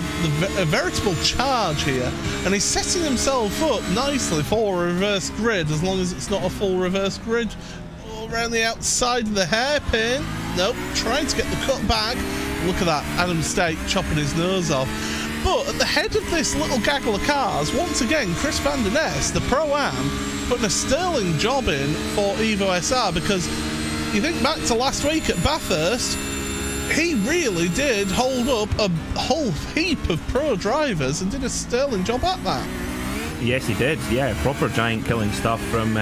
veritable charge here, and he's setting himself up nicely for a reverse grid, as long as it's not a full reverse grid. Around the outside of the hairpin. Nope, trying to get the cut back. Look at that, Adam State chopping his nose off. But at the head of this little gaggle of cars, once again, Chris van der Nest, the Pro-Am, putting a sterling job in for Evo SR, because you think back to last week at Bathurst, he really did hold up a whole heap of pro drivers and did a sterling job at that. Yes, he did. Yeah, proper giant killing stuff from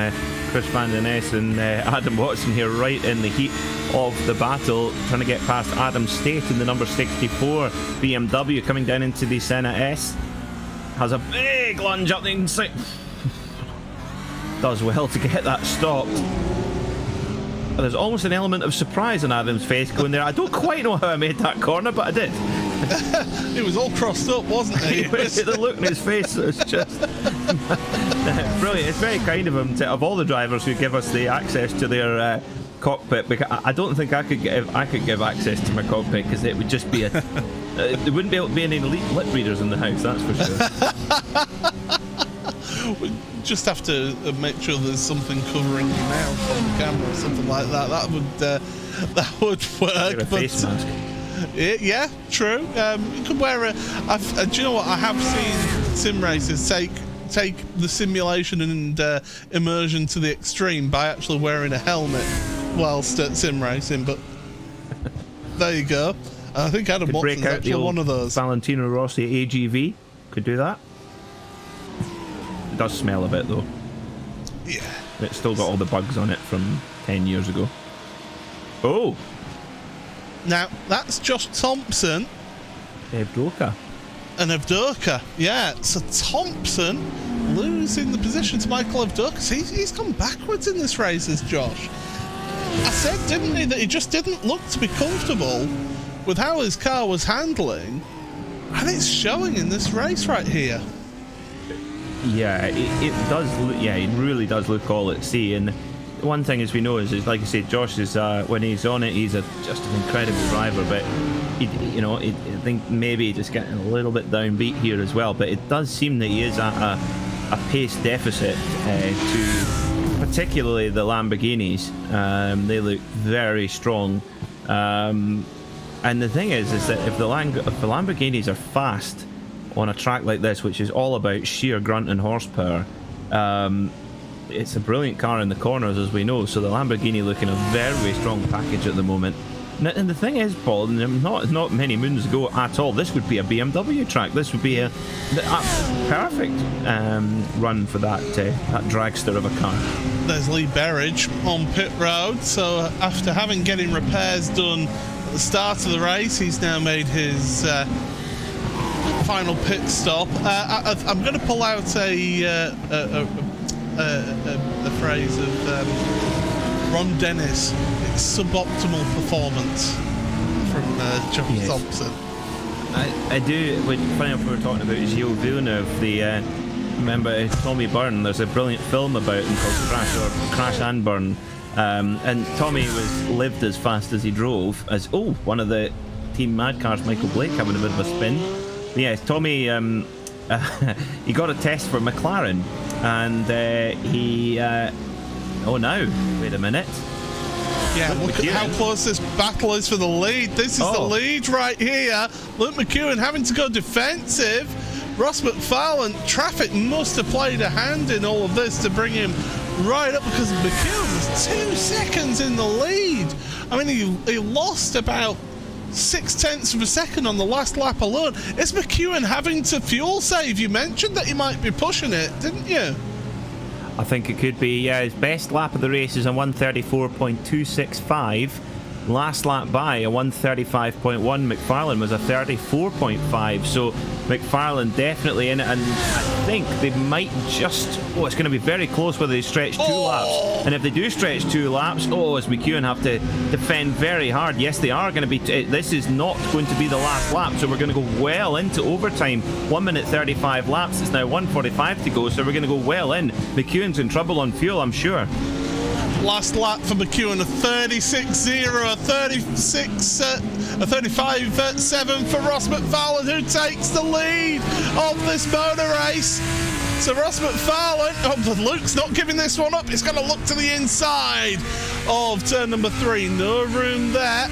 Chris van der Nest and Adam Watson here, right in the heat of the battle, trying to get past Adam State in the number 64 BMW, coming down into the Senna S. Has a big lunge up the inside. Does well to get that stopped. There's almost an element of surprise on Adam's face going there. I don't quite know how I made that corner, but I did. It was all crossed up, wasn't it? The look in his face was just brilliant. It's very kind of him, of all the drivers who give us the access to their cockpit, because I don't think I could give access to my cockpit, because it would just be there wouldn't be able to be any lip readers in the house, that's for sure. We just have to make sure there's something covering your mouth on the camera or something like that. That would work. A face mask. Yeah, true. You could wear do you know what? I have seen sim racers take the simulation and immersion to the extreme by actually wearing a helmet whilst at sim racing. But there you go. I think Adam Watson's actually one of those. Valentino Rossi AGV could do that. It does smell a bit though. Yeah. It's still got all the bugs on it from 10 years ago. Oh! Now, that's Josh Thompson. Evdoka. And Evdoka, yeah. So Thompson losing the position to Michael Evdoka. So he's gone backwards in this race, as Josh. I said, didn't he, that he just didn't look to be comfortable with how his car was handling. And it's showing in this race right here. Yeah, it does. Yeah, it really does look all at sea. And one thing, as we know, is like I said, Josh is when he's on it, he's just an incredible driver. But I think maybe just getting a little bit downbeat here as well. But it does seem that he is at a pace deficit to particularly the Lamborghinis. They look very strong. And the thing is that if the Lamborghinis are fast on a track like this, which is all about sheer grunt and horsepower, it's a brilliant car in the corners, as we know. So the Lamborghini looking a very strong package at the moment. And the thing is, Paul, not many moons ago at all, this would be a BMW track. This would be a perfect run for that dragster of a car. There's Lee Berridge on pit road. So after getting repairs done at the start of the race, he's now made his final pit stop. I'm going to pull out a phrase of Ron Dennis. It's suboptimal performance from Josh Thompson. I do. Funny enough, we were talking about Gilles Villeneuve, the remember Tommy Byrne. There's a brilliant film about him called Crash and Burn. And Tommy lived as fast as he drove, as one of the Team Mad Cars, Michael Blake, having a bit of a spin. But yes, Tommy, he got a test for McLaren, and no, wait a minute. Yeah, look at how close this battle is for the lead. This is the lead right here. Luke McEwen having to go defensive. Ross McFarlane, traffic must have played a hand in all of this to bring him right up, because McEwen was 2 seconds in the lead. I mean, he lost about 0.6 of a second on the last lap alone. Is McEwen having to fuel save? You mentioned that he might be pushing it, didn't you? I think it could be, yeah. His best lap of the race is a 1:34.265. Last lap by a 1:35.1. McFarlane was a 34.5. So McFarlane definitely in it, and I think they might just. It's going to be very close whether they stretch 2 laps. And if they do stretch 2 laps, as McEwen have to defend very hard. Yes, they are going to be. This is not going to be the last lap, so we're going to go well into overtime. 1 minute 35 laps. It's now 1:45 to go, so we're going to go well in. McEwen's in trouble on fuel, I'm sure. Last lap for McEwen, a 36.0, a 35.7 for Ross McFarlane, who takes the lead of this motor race. So Ross McFarlane, but Luke's not giving this one up. He's going to look to the inside of turn number 3. No room there.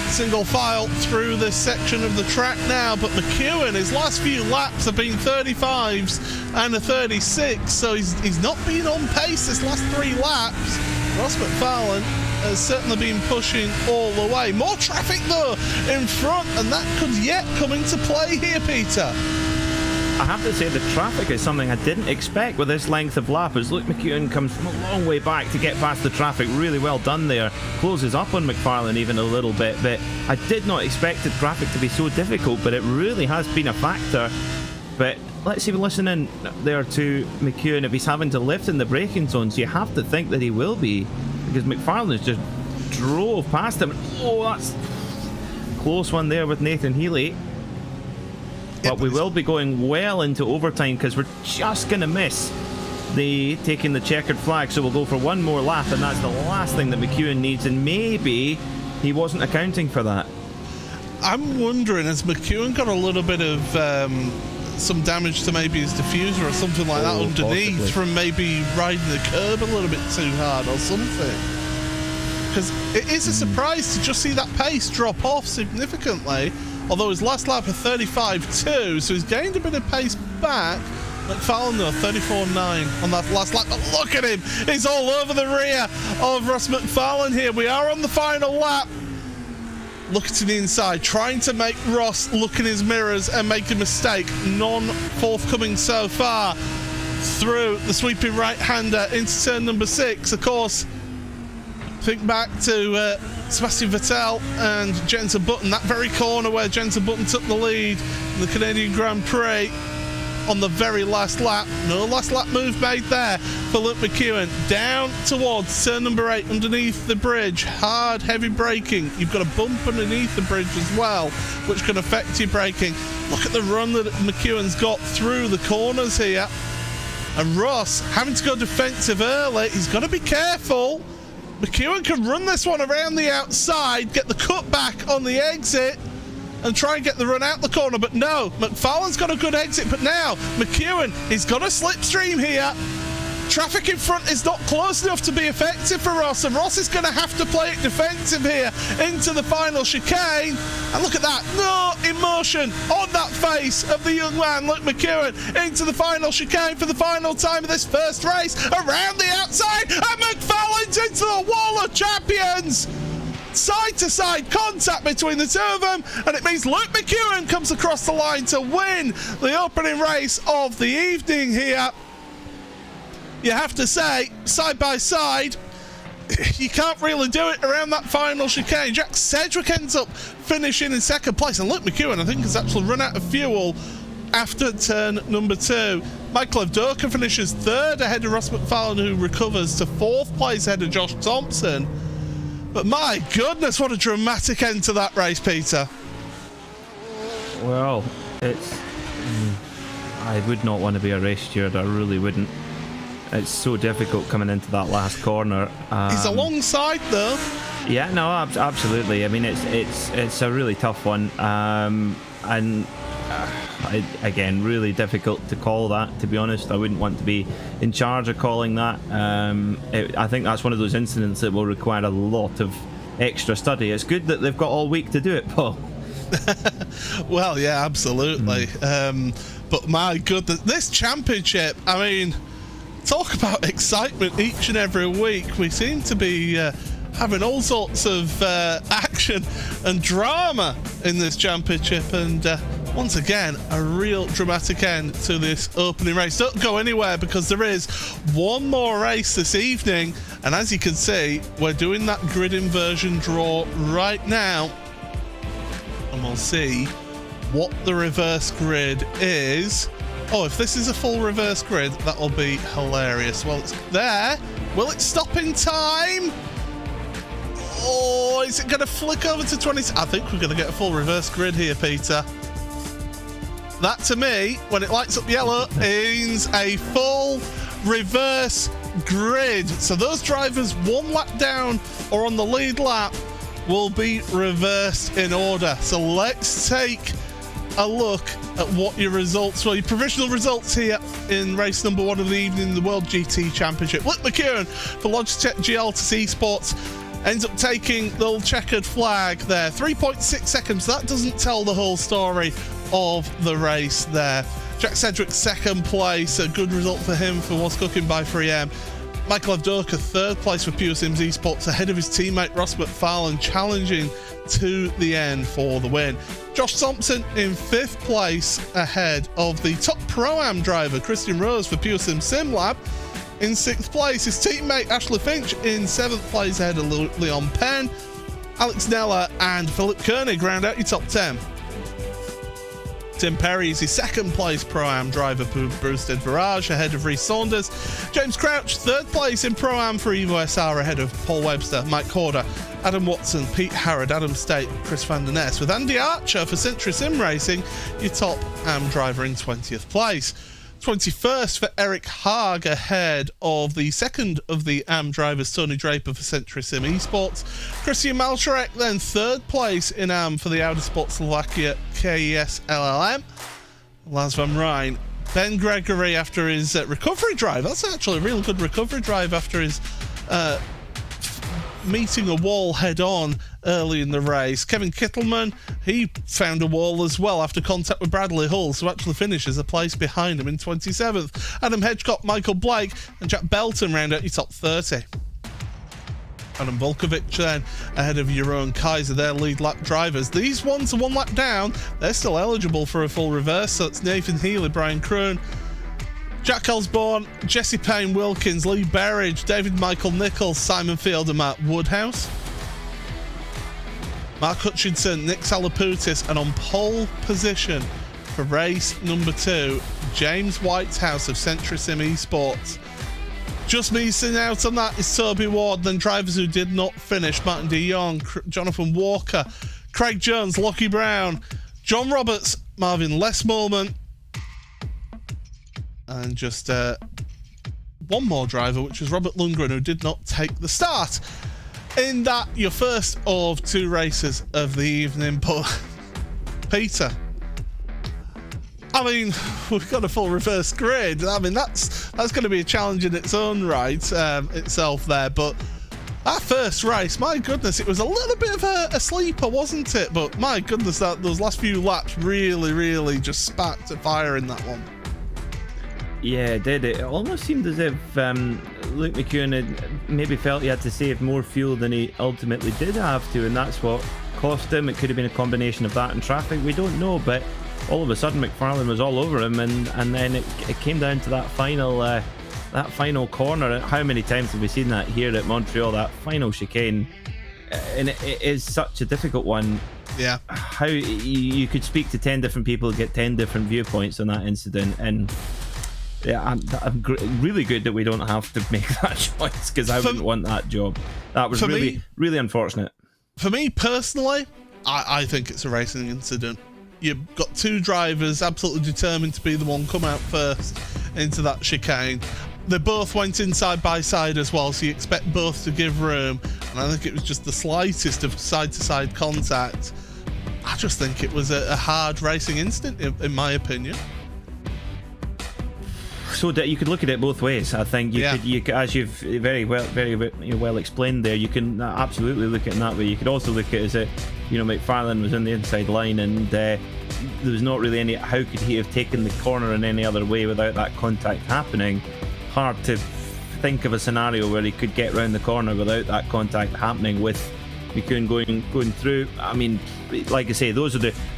Single file through this section of the track now, but McEwen, his last few laps have been 35s and a 36, so he's not been on pace this last 3 laps. Ross McFarlane has certainly been pushing all the way. More traffic though in front, and that could yet come into play here, Peter. I have to say the traffic is something I didn't expect with this length of lap, as Luke McEwen comes from a long way back to get past the traffic. Really well done there. Closes up on McFarlane even a little bit, but I did not expect the traffic to be so difficult, but it really has been a factor. But let's see, listening there to McEwen, if he's having to lift in the braking zones, you have to think that he will be, because McFarlane just drove past him. That's close one there with Nathan Healy. But we will be going well into overtime, because we're just going to miss taking the checkered flag. So we'll go for one more lap, and that's the last thing that McEwen needs, and maybe he wasn't accounting for that. I'm wondering, has McEwen got a little bit of some damage to maybe his diffuser or something like that underneath, possibly, from maybe riding the curb a little bit too hard or something? Because it is a surprise to just see that pace drop off significantly. Although his last lap of 35.2, so he's gained a bit of pace back. McFarlane though, 34.9 on that last lap. But look at him, he's all over the rear of Ross McFarlane here. We are on the final lap. Looking to the inside, trying to make Ross look in his mirrors and make a mistake. None forthcoming so far. Through the sweeping right-hander into turn number 6. Of course, think back to Sebastian Vettel and Jenson Button, that very corner where Jenson Button took the lead in the Canadian Grand Prix on the very last lap. No last lap move made there for Luke McEwen. Down towards turn number 8 underneath the bridge. Hard, heavy braking. You've got a bump underneath the bridge as well, which can affect your braking. Look at the run that McEwen's got through the corners here. And Ross having to go defensive early. He's got to be careful. McEwen can run this one around the outside, get the cut back on the exit, and try and get the run out the corner. But no, McFarlane's got a good exit. But now, McEwen, he's got a slipstream here. Traffic in front is not close enough to be effective for Ross, and Ross is going to have to play it defensive here into the final chicane. And look at that, no emotion on that face of the young man, Luke McEwen, into the final chicane for the final time of this first race, around the outside, and McFarlane's into the wall of champions. Side-to-side contact between the two of them, and it means Luke McEwen comes across the line to win the opening race of the evening here. You have to say, side by side, you can't really do it around that final chicane. Jack Sedgwick ends up finishing in second place, and Luke McEwen, I think, has actually run out of fuel after turn number 2. Michael Evdoka finishes third ahead of Ross McFarlane, who recovers to fourth place ahead of Josh Thompson. But my goodness, what a dramatic end to that race, Peter. Well, it's... I would not want to be a race steward. I really wouldn't. It's so difficult coming into that last corner. He's alongside though. Yeah, no, absolutely. I mean, it's a really tough one, again, really difficult to call that. To be honest, I wouldn't want to be in charge of calling that. I think that's one of those incidents that will require a lot of extra study. It's good that they've got all week to do it, Paul. Well, yeah, absolutely. But my goodness, this championship, I mean, talk about excitement each and every week. We seem to be having all sorts of action and drama in this championship, and once again, a real dramatic end to this opening race. Don't go anywhere, because there is one more race this evening, and as you can see, we're doing that grid inversion draw right now, and we'll see what the reverse grid is. Oh, if this is a full reverse grid, that'll be hilarious. Well, it's there. Will it stop in time? Oh, is it going to flick over to 20? I think we're going to get a full reverse grid here, Peter. That, to me, when it lights up yellow, means a full reverse grid. So those drivers 1 lap down or on the lead lap will be reversed in order. So let's take a look at what your results were, your provisional results here in race number 1 of the evening, the World GT Championship. Luke McEwen for Logitech GL Esports ends up taking the little checkered flag there. 3.6 seconds. That doesn't tell the whole story of the race there. Jack Sedgwick, second place. A good result for him for What's Cooking by 3M. Michael Avdoka, third place for Pure Sims Esports, ahead of his teammate Ross McFarlane, challenging to the end for the win. Josh Thompson in 5th place, ahead of the top Pro-Am driver Christian Rose for Pure Sim SimLab. In 6th place, his teammate Ashley Finch in 7th place, ahead of Leon Penn. Alex Nella and Philip Koenig round out your top 10. Tim Perry is his 2nd place Pro-Am driver for Brewstead Virage, ahead of Reece Saunders. James Crouch, 3rd place in Pro-Am for Evo SR, ahead of Paul Webster, Mike Corder, Adam Watson, Pete Harrod, Adam State, Chris van der Ness, with Andy Archer for Century Sim Racing, your top AM driver in 20th place. 21st for Eric Haag, ahead of the 2nd of the AM drivers, Tony Draper for Century Sim Esports. Christian Malcharek then 3rd place in AM for the Audi Sport Slovakia KES LLM. Lars van Rijn, Ben Gregory after his recovery drive. That's actually a really good recovery drive after his meeting a wall head-on early in the race. Kevin Kittleman, he found a wall as well after contact with Bradley Hull, so actually finishes a place behind him in 27th. Adam Hedgecott, Michael Blake and Jack Belton round out your top 30. Adam Volkovic then ahead of Jeroen Kaiser, their lead lap drivers. These ones are 1 lap down, they're still eligible for a full reverse, so it's Nathan Healy, Brian Kroon, Jack Osborne, Jesse Payne Wilkins, Lee Berridge, David Michael Nichols, Simon Field and Matt Woodhouse. Mark Hutchinson, Nick Salaputis, and on pole position for race number 2, James Whitehouse of Century Sim Esports. Just missing out on that is Toby Ward. Then drivers who did not finish: Martin de Jong, Jonathan Walker, Craig Jones, Lockie Brown, John Roberts, Marvin Lesmorman, and just one more driver, which was Robert Lundgren, who did not take the start. In that, your first of 2 races of the evening. But Peter, I mean, we've got a full reverse grid. I mean, that's going to be a challenge in its own right, itself there. But that first race, my goodness, it was a little bit of a sleeper, wasn't it? But my goodness, those last few laps really just sparked a fire in that one. Yeah, it did. It almost seemed as if Luke McEwen had maybe felt he had to save more fuel than he ultimately did have to, and that's what cost him. It could have been a combination of that and traffic, we don't know, but all of a sudden McFarlane was all over him, and then it came down to that final corner. How many times have we seen that here at Montreal, that final chicane? And it is such a difficult one. Yeah. How you could speak to 10 different people, get 10 different viewpoints on that incident, and yeah, I'm really good that we don't have to make that choice, because I wouldn't want that job. That was really unfortunate. For me personally, I think it's a racing incident. You've got two drivers absolutely determined to be the one come out first into that chicane. They both went in side by side as well, so you expect both to give room. And I think it was just the slightest of side-to-side contact. I just think it was a hard racing incident, in my opinion. So that you could look at it both ways. I think you could, as you've very well explained there, you can absolutely look at it in that way. You could also look at it as a, McFarlane was in the inside line, and there was not really any. How could he have taken the corner in any other way without that contact happening? Hard to think of a scenario where he could get round the corner without that contact happening with McEwen going through. I mean, like I say,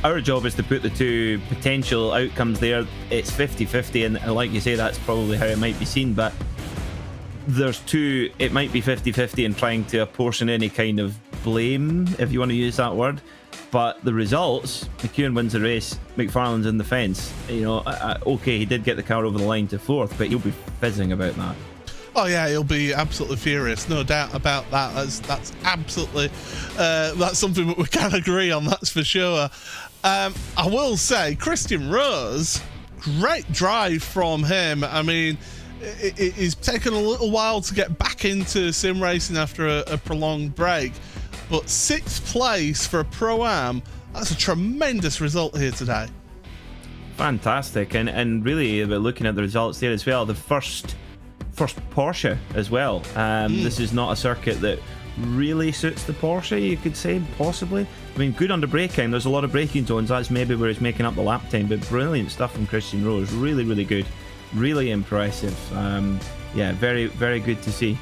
our job is to put the two potential outcomes there. It's 50-50, and like you say, that's probably how it might be seen, but it might be 50-50 in trying to apportion any kind of blame, if you want to use that word. But the results, McEwen wins the race, McFarlane's in the fence. Okay, he did get the car over the line to fourth, but he'll be fizzing about that. Oh yeah, he'll be absolutely furious, no doubt about that. That's absolutely that's something that we can agree on, that's for sure. I will say, Christian Rose, great drive from him. I mean, it's taken a little while to get back into sim racing after a prolonged break, but 6th place for a Pro-Am, that's a tremendous result here today. Fantastic, and really looking at the results there as well, the first Porsche as well. This is not a circuit that really suits the Porsche, you could say, possibly. I mean, good under braking. There's a lot of braking zones. That's maybe where he's making up the lap time, but brilliant stuff from Christian Rose. Really, really good. Really impressive. Very, very good to see.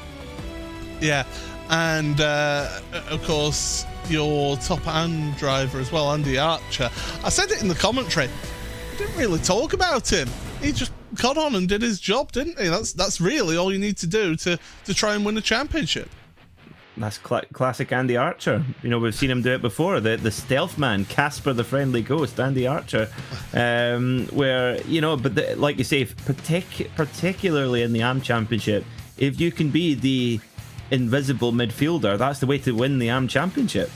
Yeah, and of course, your top end driver as well, Andy Archer. I said it in the commentary. I didn't really talk about him. He just got on and did his job, didn't he? That's really all you need to do to try and win a championship. That's classic Andy Archer. We've seen him do it before. The stealth man, Casper the Friendly Ghost, Andy Archer. Like you say, particularly in the AM Championship, if you can be the invisible midfielder, that's the way to win the AM Championship.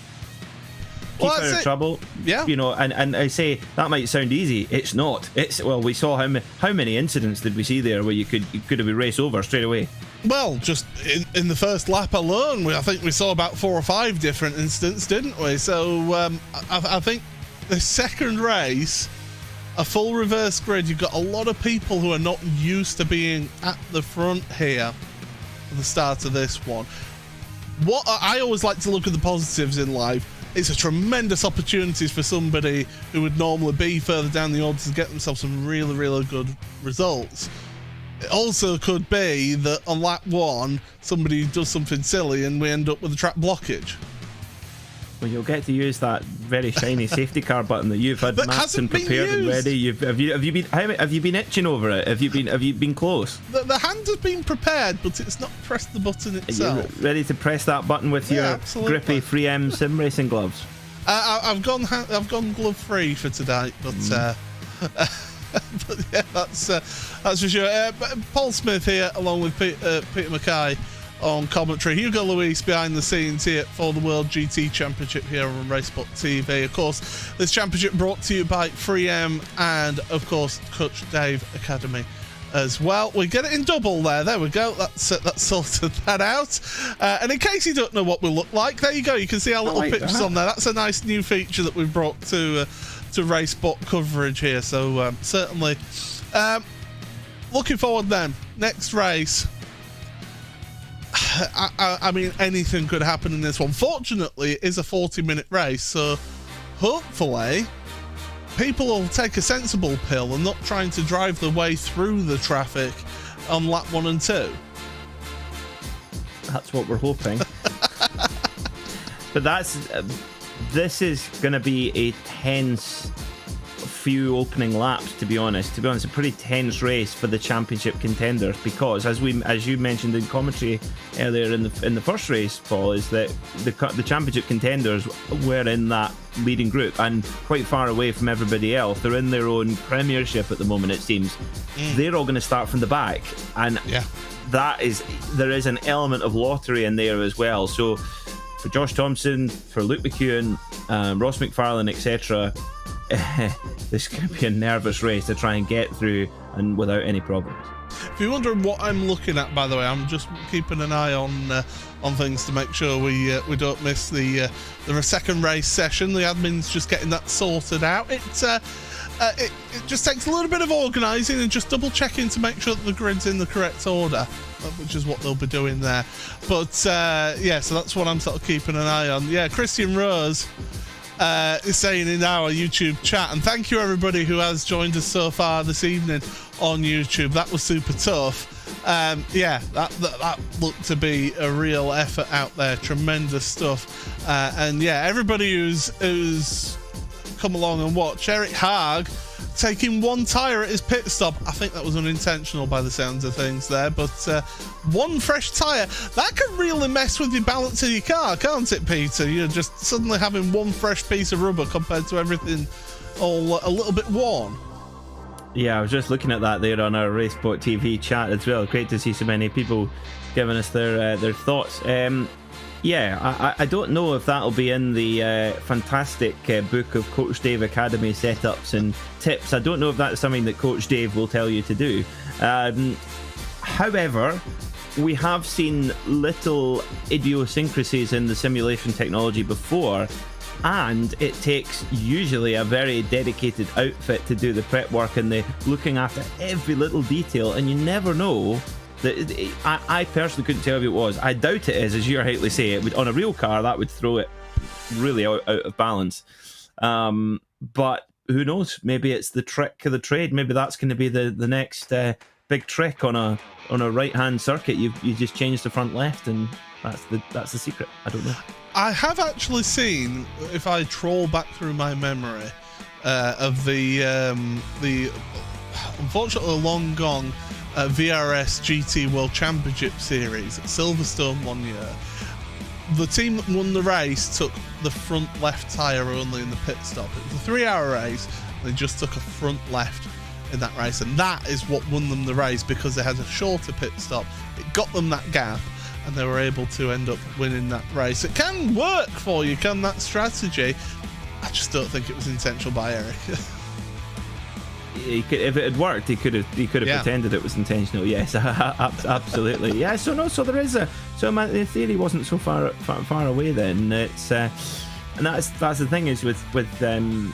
Keep out of trouble. Yeah. And I say that might sound easy. It's not. We saw how many incidents did we see there where you could have been raced over straight away? Well, just in the first lap alone, I think we saw about 4 or 5 different incidents, didn't we? So I think the second race, a full reverse grid, you've got a lot of people who are not used to being at the front here at the start of this one. What I always like to look at the positives in life. It's a tremendous opportunity for somebody who would normally be further down the order to get themselves some really, really good results. It also could be that on lap 1, somebody does something silly and we end up with a track blockage. Well, you'll get to use that very shiny safety car button that you've had mapped and prepared and ready. Have you been itching over it? Have you been close? The hand has been prepared, but it's not pressed the button itself. Are you ready to press that button with your grippy 3M sim racing gloves? I've gone glove free for today, but but yeah, that's for sure. Paul Smith here, along with Peter Mackay on commentary. Hugo Luis behind the scenes here for the World GT Championship here on RaceSpotTV. Of course, this championship brought to you by 3M and, of course, Coach Dave Academy as well. We get it in double there. There we go. That's sorted that out. And in case you don't know what we look like, there you go. You can see our little pictures on there. That's a nice new feature that we've brought to RaceSpot coverage here. So certainly looking forward then. Next race. I mean, anything could happen in this one. Fortunately, it is a 40-minute race, so hopefully people will take a sensible pill and not trying to drive their way through the traffic on lap 1 and 2. That's what we're hoping. But this is going to be a tense few opening laps, to be honest. A pretty tense race for the championship contenders, because as you mentioned in commentary earlier in the first race, Paul, is that the championship contenders were in that leading group and quite far away from everybody else. They're in their own premiership at the moment, it seems. They're all going to start from the back, and there is an element of lottery in there as well. So for Josh Thompson, for Luke McEwen, Ross McFarlane, etc., this could be a nervous race to try and get through and without any problems. If you're wondering what I'm looking at, by the way, I'm just keeping an eye on things to make sure we don't miss the second race session. The admin's just getting that sorted out. It just takes a little bit of organising and just double checking to make sure that the grid's in the correct order, which is what they'll be doing there. But yeah, so that's what I'm sort of keeping an eye on. Yeah, Christian Rose is saying in our YouTube chat, and thank you everybody who has joined us so far this evening on YouTube. That was super tough. Yeah, that looked to be a real effort out there. Tremendous stuff. And yeah, everybody who's come along and watch. Eric Haag taking one tyre at his pit stop. I think that was unintentional by the sounds of things there, but one fresh tyre, that can really mess with your balance of your car, can't it, Peter? You're just suddenly having one fresh piece of rubber compared to everything all a little bit worn. Yeah, I was just looking at that there on our RaceSpotTV chat as well. Great to see so many people giving us their thoughts. Yeah, I don't know if that'll be in the fantastic book of Coach Dave Academy setups and tips. I don't know if that's something that Coach Dave will tell you to do. However, we have seen little idiosyncrasies in the simulation technology before, and it takes usually a very dedicated outfit to do the prep work and the looking after every little detail, and you never know. I personally couldn't tell if it was. I doubt it is, as you rightly say. It would, on a real car, that would throw it really out of balance. But who knows? Maybe it's the trick of the trade. Maybe that's going to be the next big trick on a right-hand circuit. You just change the front left, and that's the secret. I don't know. I have actually seen, if I troll back through my memory, of the unfortunately long gone VRS GT World Championship Series at Silverstone one year. The team that won the race took the front left tyre only in the pit stop. It was a 3-hour race. They just took a front left in that race, and that is what won them the race, because they had a shorter pit stop. It got them that gap, and they were able to end up winning that race. It can work for you, can that strategy? I just don't think it was intentional by Eric. If it had worked, he could have pretended it was intentional. Yes, absolutely. Yeah. So there is the theory wasn't so far away. Then it's and that's the thing is with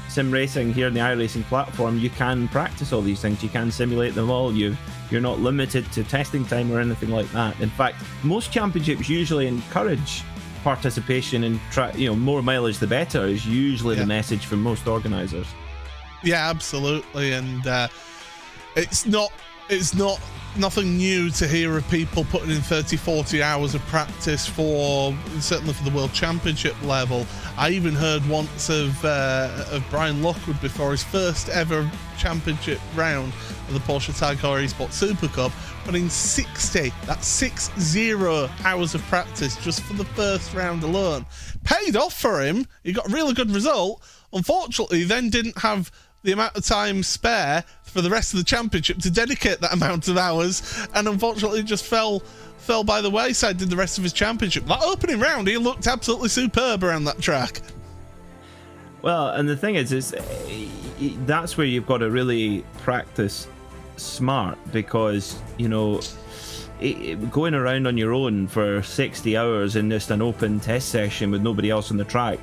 sim racing here in the iRacing platform, you can practice all these things. You can simulate them all. You're not limited to testing time or anything like that. In fact, most championships usually encourage participation and more mileage the better is usually the message from most organisers. Yeah, absolutely, and it's not nothing new to hear of people putting in 30-40 hours of practice certainly for the World Championship level. I even heard once of Brian Lockwood before his first ever championship round of the Porsche Taycan Esports Super Cup, putting 60 hours of practice just for the first round alone. Paid off for him. He got a really good result. Unfortunately, he then didn't have the amount of time spare for the rest of the championship to dedicate that amount of hours, and unfortunately just fell by the wayside, did the rest of his championship. That opening round, he looked absolutely superb around that track. Well, and the thing is that's where you've got to really practice smart, because going around on your own for 60 hours in just an open test session with nobody else on the track,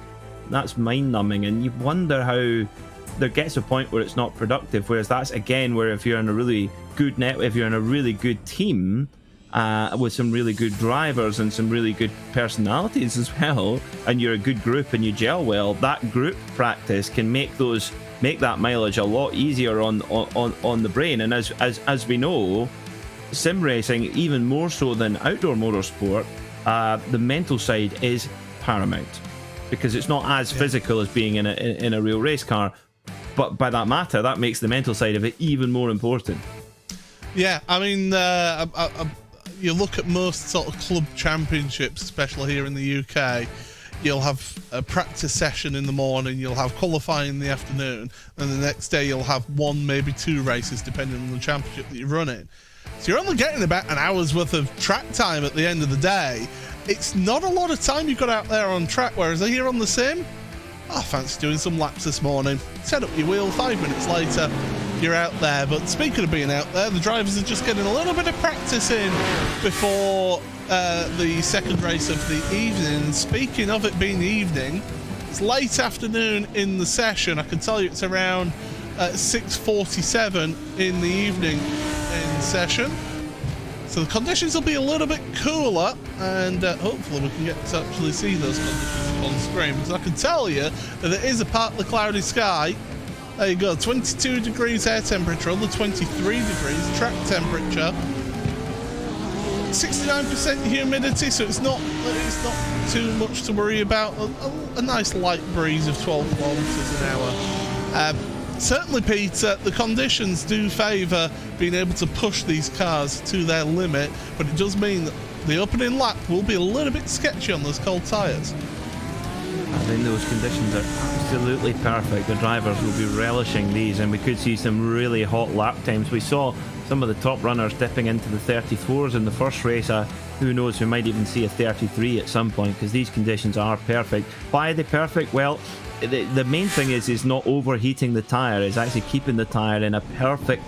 that's mind-numbing, and you wonder how there gets a point where it's not productive. Whereas that's again where if you're in a really good if you're in a really good team with some really good drivers and some really good personalities as well, and you're a good group and you gel well, that group practice can make that mileage a lot easier on the brain. And as we know, sim racing, even more so than outdoor motorsport, the mental side is paramount, because it's not as physical as being in a real race car, but by that matter, that makes the mental side of it even more important. Yeah, I mean, you look at most sort of club championships, especially here in the UK, you'll have a practice session in the morning, you'll have qualifying in the afternoon, and the next day you'll have one, maybe two races, depending on the championship that you're running. So you're only getting about an hour's worth of track time at the end of the day. It's not a lot of time you've got out there on track, whereas here on the sim, I fancy doing some laps this morning. Set up your wheel, 5 minutes later, you're out there. But speaking of being out there, the drivers are just getting a little bit of practice in before the second race of the evening. Speaking of it being the evening, it's late afternoon in the session. I can tell you it's around 6:47 in the evening in session. So the conditions will be a little bit cooler, and hopefully we can get to actually see those conditions on screen, because I can tell you that it is a partly cloudy sky. There you go, 22 degrees air temperature, other 23 degrees track temperature, 69% humidity, so it's not too much to worry about. A nice light breeze of 12 kilometers an hour. Certainly, Peter, the conditions do favour being able to push these cars to their limit, but it does mean that the opening lap will be a little bit sketchy on those cold tyres. I think those conditions are absolutely perfect. The drivers will be relishing these, and we could see some really hot lap times. We saw some of the top runners dipping into the 34s in the first race. Who knows, we might even see a 33 at some point, because these conditions are perfect. Why are they perfect? Well, the main thing is not overheating the tyre, is actually keeping the tyre in a perfect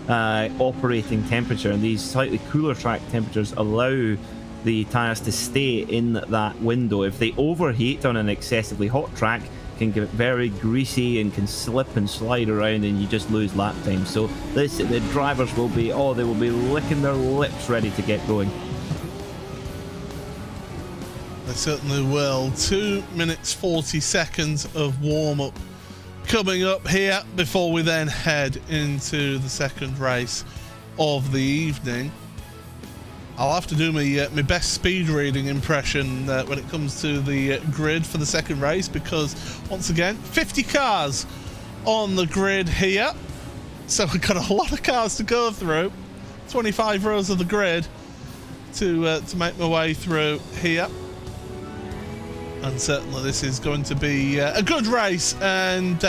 operating temperature, and these slightly cooler track temperatures allow the tyres to stay in that window. If they overheat on an excessively hot track, it can get very greasy and can slip and slide around, and you just lose lap time. So the drivers will be, they will be licking their lips ready to get going. They certainly will. 2 minutes 40 seconds of warm-up coming up here before we then head into the second race of the evening. I'll have to do my best speed reading impression when it comes to the grid for the second race, because once again 50 cars on the grid here, so we've got a lot of cars to go through. 25 rows of the grid to make my way through here. And certainly this is going to be a good race, and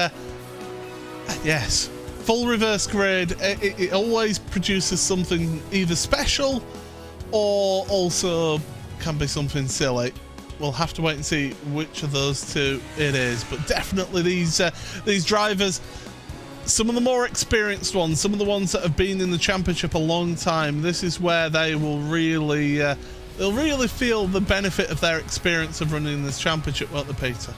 yes, full reverse grid, it always produces something either special or also can be something silly. We'll have to wait and see which of those two it is, but definitely these drivers, some of the more experienced ones, some of the ones that have been in the championship a long time, this is where they will really they'll really feel the benefit of their experience of running this championship, won't they, Peter?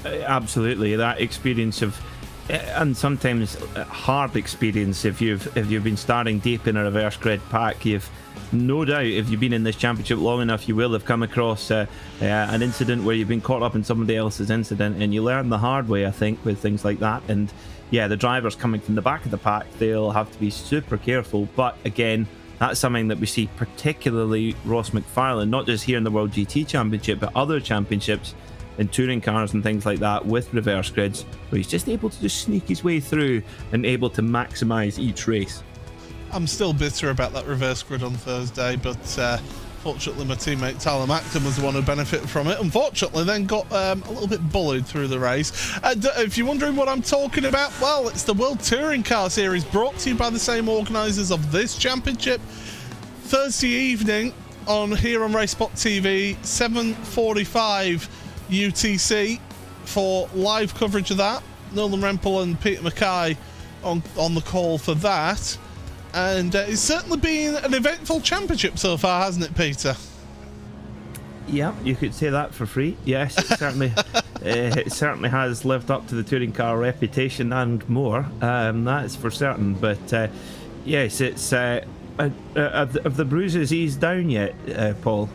Absolutely, that experience of, and sometimes hard experience. If you've been starting deep in a reverse grid pack, you've no doubt, if you've been in this championship long enough, you will have come across an incident where you've been caught up in somebody else's incident, and you learn the hard way, I think, with things like that. And yeah, the drivers coming from the back of the pack, they'll have to be super careful. But again, that's something that we see, particularly Ross McFarlane, not just here in the World GT Championship, but other championships in touring cars and things like that with reverse grids, where he's just able to just sneak his way through and able to maximise each race. I'm still bitter about that reverse grid on Thursday, but fortunately my teammate Tyler Macton was the one who benefited from it. Unfortunately then got a little bit bullied through the race. If you're wondering what I'm talking about, well, it's the World Touring Car Series, brought to you by the same organisers of this championship. Thursday evening here on RaceSpotTV, 7:45 UTC for live coverage of that. Nolan Rempel and Peter Mackay on the call for that. And it's certainly been an eventful championship so far, hasn't it, Peter? Yeah, you could say that for free. Yes, it certainly has lived up to the touring car reputation and more. That's for certain. But yes, it's have the bruises eased down yet, Paul?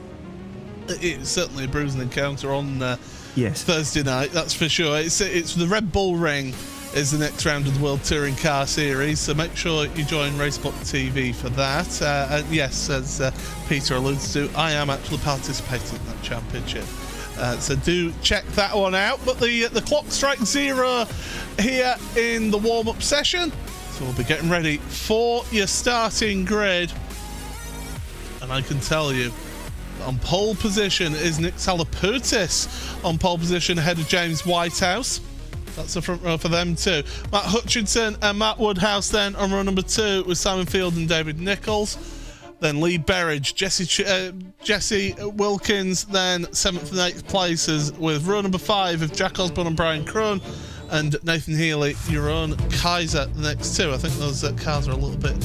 It's certainly a bruising encounter on yes, Thursday night, that's for sure. It's the Red Bull Ring is the next round of the World Touring Car Series, so make sure you join RaceSpotTV for that. And yes, as Peter alludes to, I am actually participating in that championship, so do check that one out. But the clock strikes 0 here in the warm-up session, so we'll be getting ready for your starting grid. And I can tell you, on pole position is Nick Salaputis on pole position ahead of James Whitehouse. That's the front row for them too. Matt Hutchinson and Matt Woodhouse then on row number 2 with Simon Field and David Nichols. then Lee Berridge, Jesse Wilkins, then 7th and 8th places with row number 5 of Jack Osborne and Brian Crone, and Nathan Healy, your own Kaiser, the next two. I think those cars are a little bit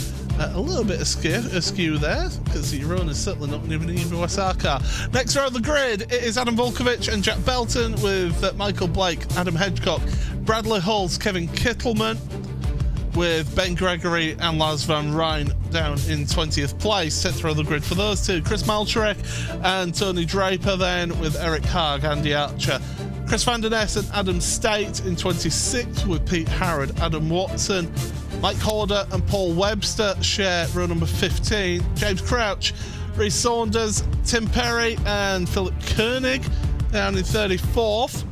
askew there, because your own is certainly not even an EVSR car. Next row of the grid, it is Adam Volkovich and Jack Belton, with Michael Blake, Adam Hedgecock, Bradley Hulse, Kevin Kittleman, with Ben Gregory and Lars Van Rijn down in 20th place. 10th row of the grid for those two. Chris Malcharek and Tony Draper then, with Eric Haag, Andy Archer, Chris Van Den Ness and Adam State in 26th, with Pete Harrod, Adam Watson, Mike Horder and Paul Webster share row number 15. James Crouch, Rhys Saunders, Tim Perry and Philip Koenig down in 34th.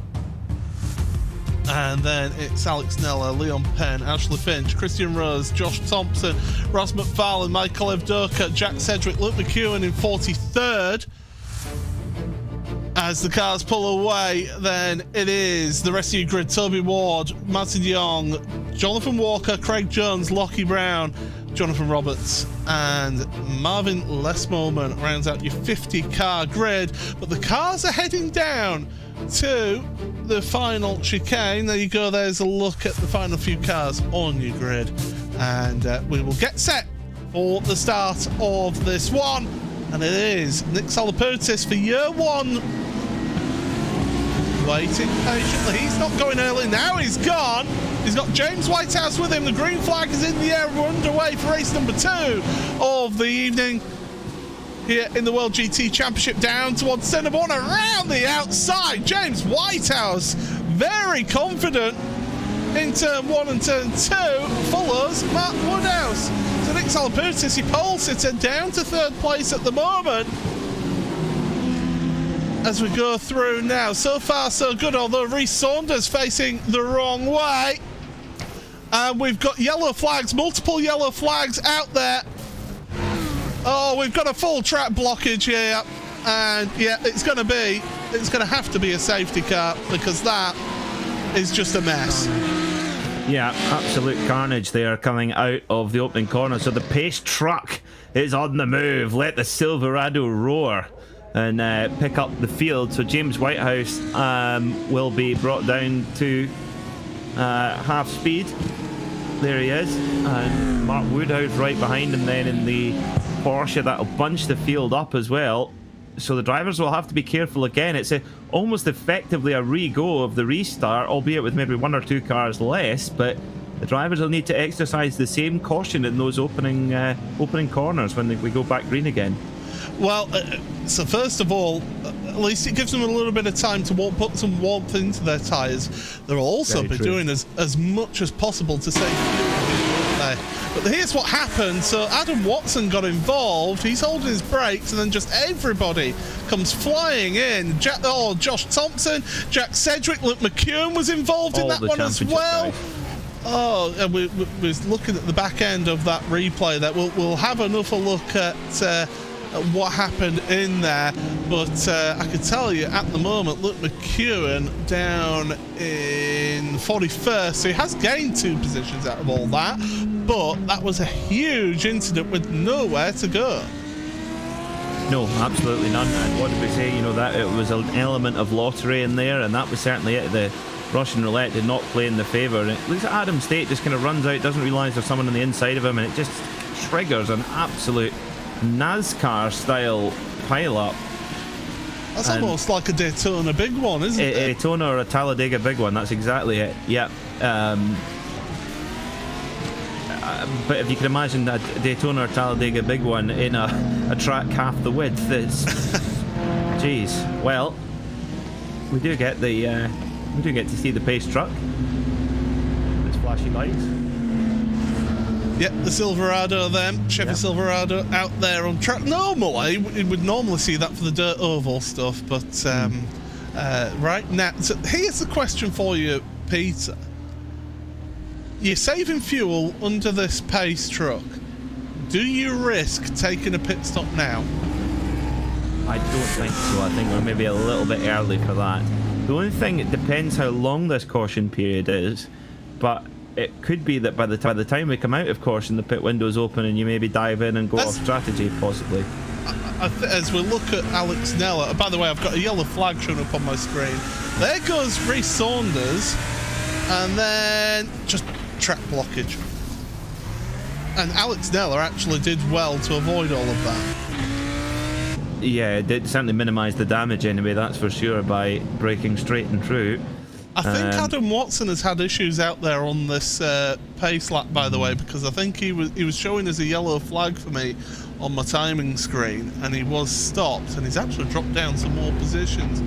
And then it's Alex Nella, Leon Penn, Ashley Finch, Christian Rose, Josh Thompson, Ross McFarlane, Michael Evdoka, Jack Sedgwick, Luke McEwen in 43rd. As the cars pull away, then it is the rest of your grid: Toby Ward, Martin Young, Jonathan Walker, Craig Jones, Lockie Brown, Jonathan Roberts and Marvin Lesmorman rounds out your 50-car grid. But the cars are heading down to the final chicane. There you go, there's a look at the final few cars on your grid, and we will get set for the start of this one, and it is Nick Salaputis for year one, waiting patiently. He's not going early now, he's gone. He's got James Whitehouse with him. The green flag is in the air. We're underway for race number 2 of the evening here in the World GT Championship. Down towards Cinnabon, around the outside. James Whitehouse, very confident in turn 1 and turn 2, follows Matt Woodhouse. So Nick Salaputis, your pole sitter, down to 3rd place at the moment. As we go through now, so far so good, although Rhys Saunders facing the wrong way. And we've got yellow flags, multiple yellow flags out there. Oh, we've got a full track blockage here, and yeah, it's going to have to be a safety car, because that is just a mess. Yeah, absolute carnage there coming out of the opening corner. So the pace truck is on the move. Let the Silverado roar and pick up the field. So James Whitehouse will be brought down to half speed. There he is, and Mark Woodhouse right behind him then in the Porsche. That'll bunch the field up as well, so the drivers will have to be careful again. It's almost effectively a re-go of the restart, albeit with maybe 1 or 2 cars less, but the drivers will need to exercise the same caution in those opening corners when we go back green again. Well, so first of all, at least it gives them a little bit of time to put some warmth into their tyres. They'll also be doing as much as possible to save fuel. But here's what happened. So Adam Watson got involved. He's holding his brakes, and then just everybody comes flying in. Josh Thompson, Jack Sedgwick, Luke McEwen was involved in that one as well. Guys. Oh, and we're looking at the back end of that replay. That we'll have another look at what happened in there, but I can tell you at the moment, Luke McEwen down in 41st, so he has gained 2 positions out of all that, but that was a huge incident with nowhere to go. No, absolutely none. And what did we say? You know, that it was an element of lottery in there, and that was certainly it. The Russian roulette did not play in the favour. And it looks like Adam State just kind of runs out, doesn't realise there's someone on the inside of him, and it just triggers an absolute NASCAR style pile up. That's almost like a Daytona big one, isn't it? A Daytona or a Talladega big one, that's exactly it. Yeah. But if you can imagine a Daytona or Talladega big one in a track half the width, it's jeez. Well, we do get to see the pace truck. Its flashy lights. Yep, the Silverado then, Chevy Silverado out there on track. Normally, we would normally see that for the dirt oval stuff, but right now, so here's the question for you, Peter. You're saving fuel under this pace truck. Do you risk taking a pit stop now? I don't think so. I think we're maybe a little bit early for that. The only thing, it depends how long this caution period is, but it could be that by the time we come out of caution, the pit window's open and you maybe dive in and go off strategy, possibly. As we look at Alex Nella, by the way, I've got a yellow flag showing up on my screen. There goes Reece Saunders, and then just track blockage. And Alex Nella actually did well to avoid all of that. Yeah, it did certainly minimise the damage anyway, that's for sure, by breaking straight and true. I think Adam Watson has had issues out there on this pace lap, by the way, because I think he was showing as a yellow flag for me on my timing screen, and he was stopped, and he's actually dropped down some more positions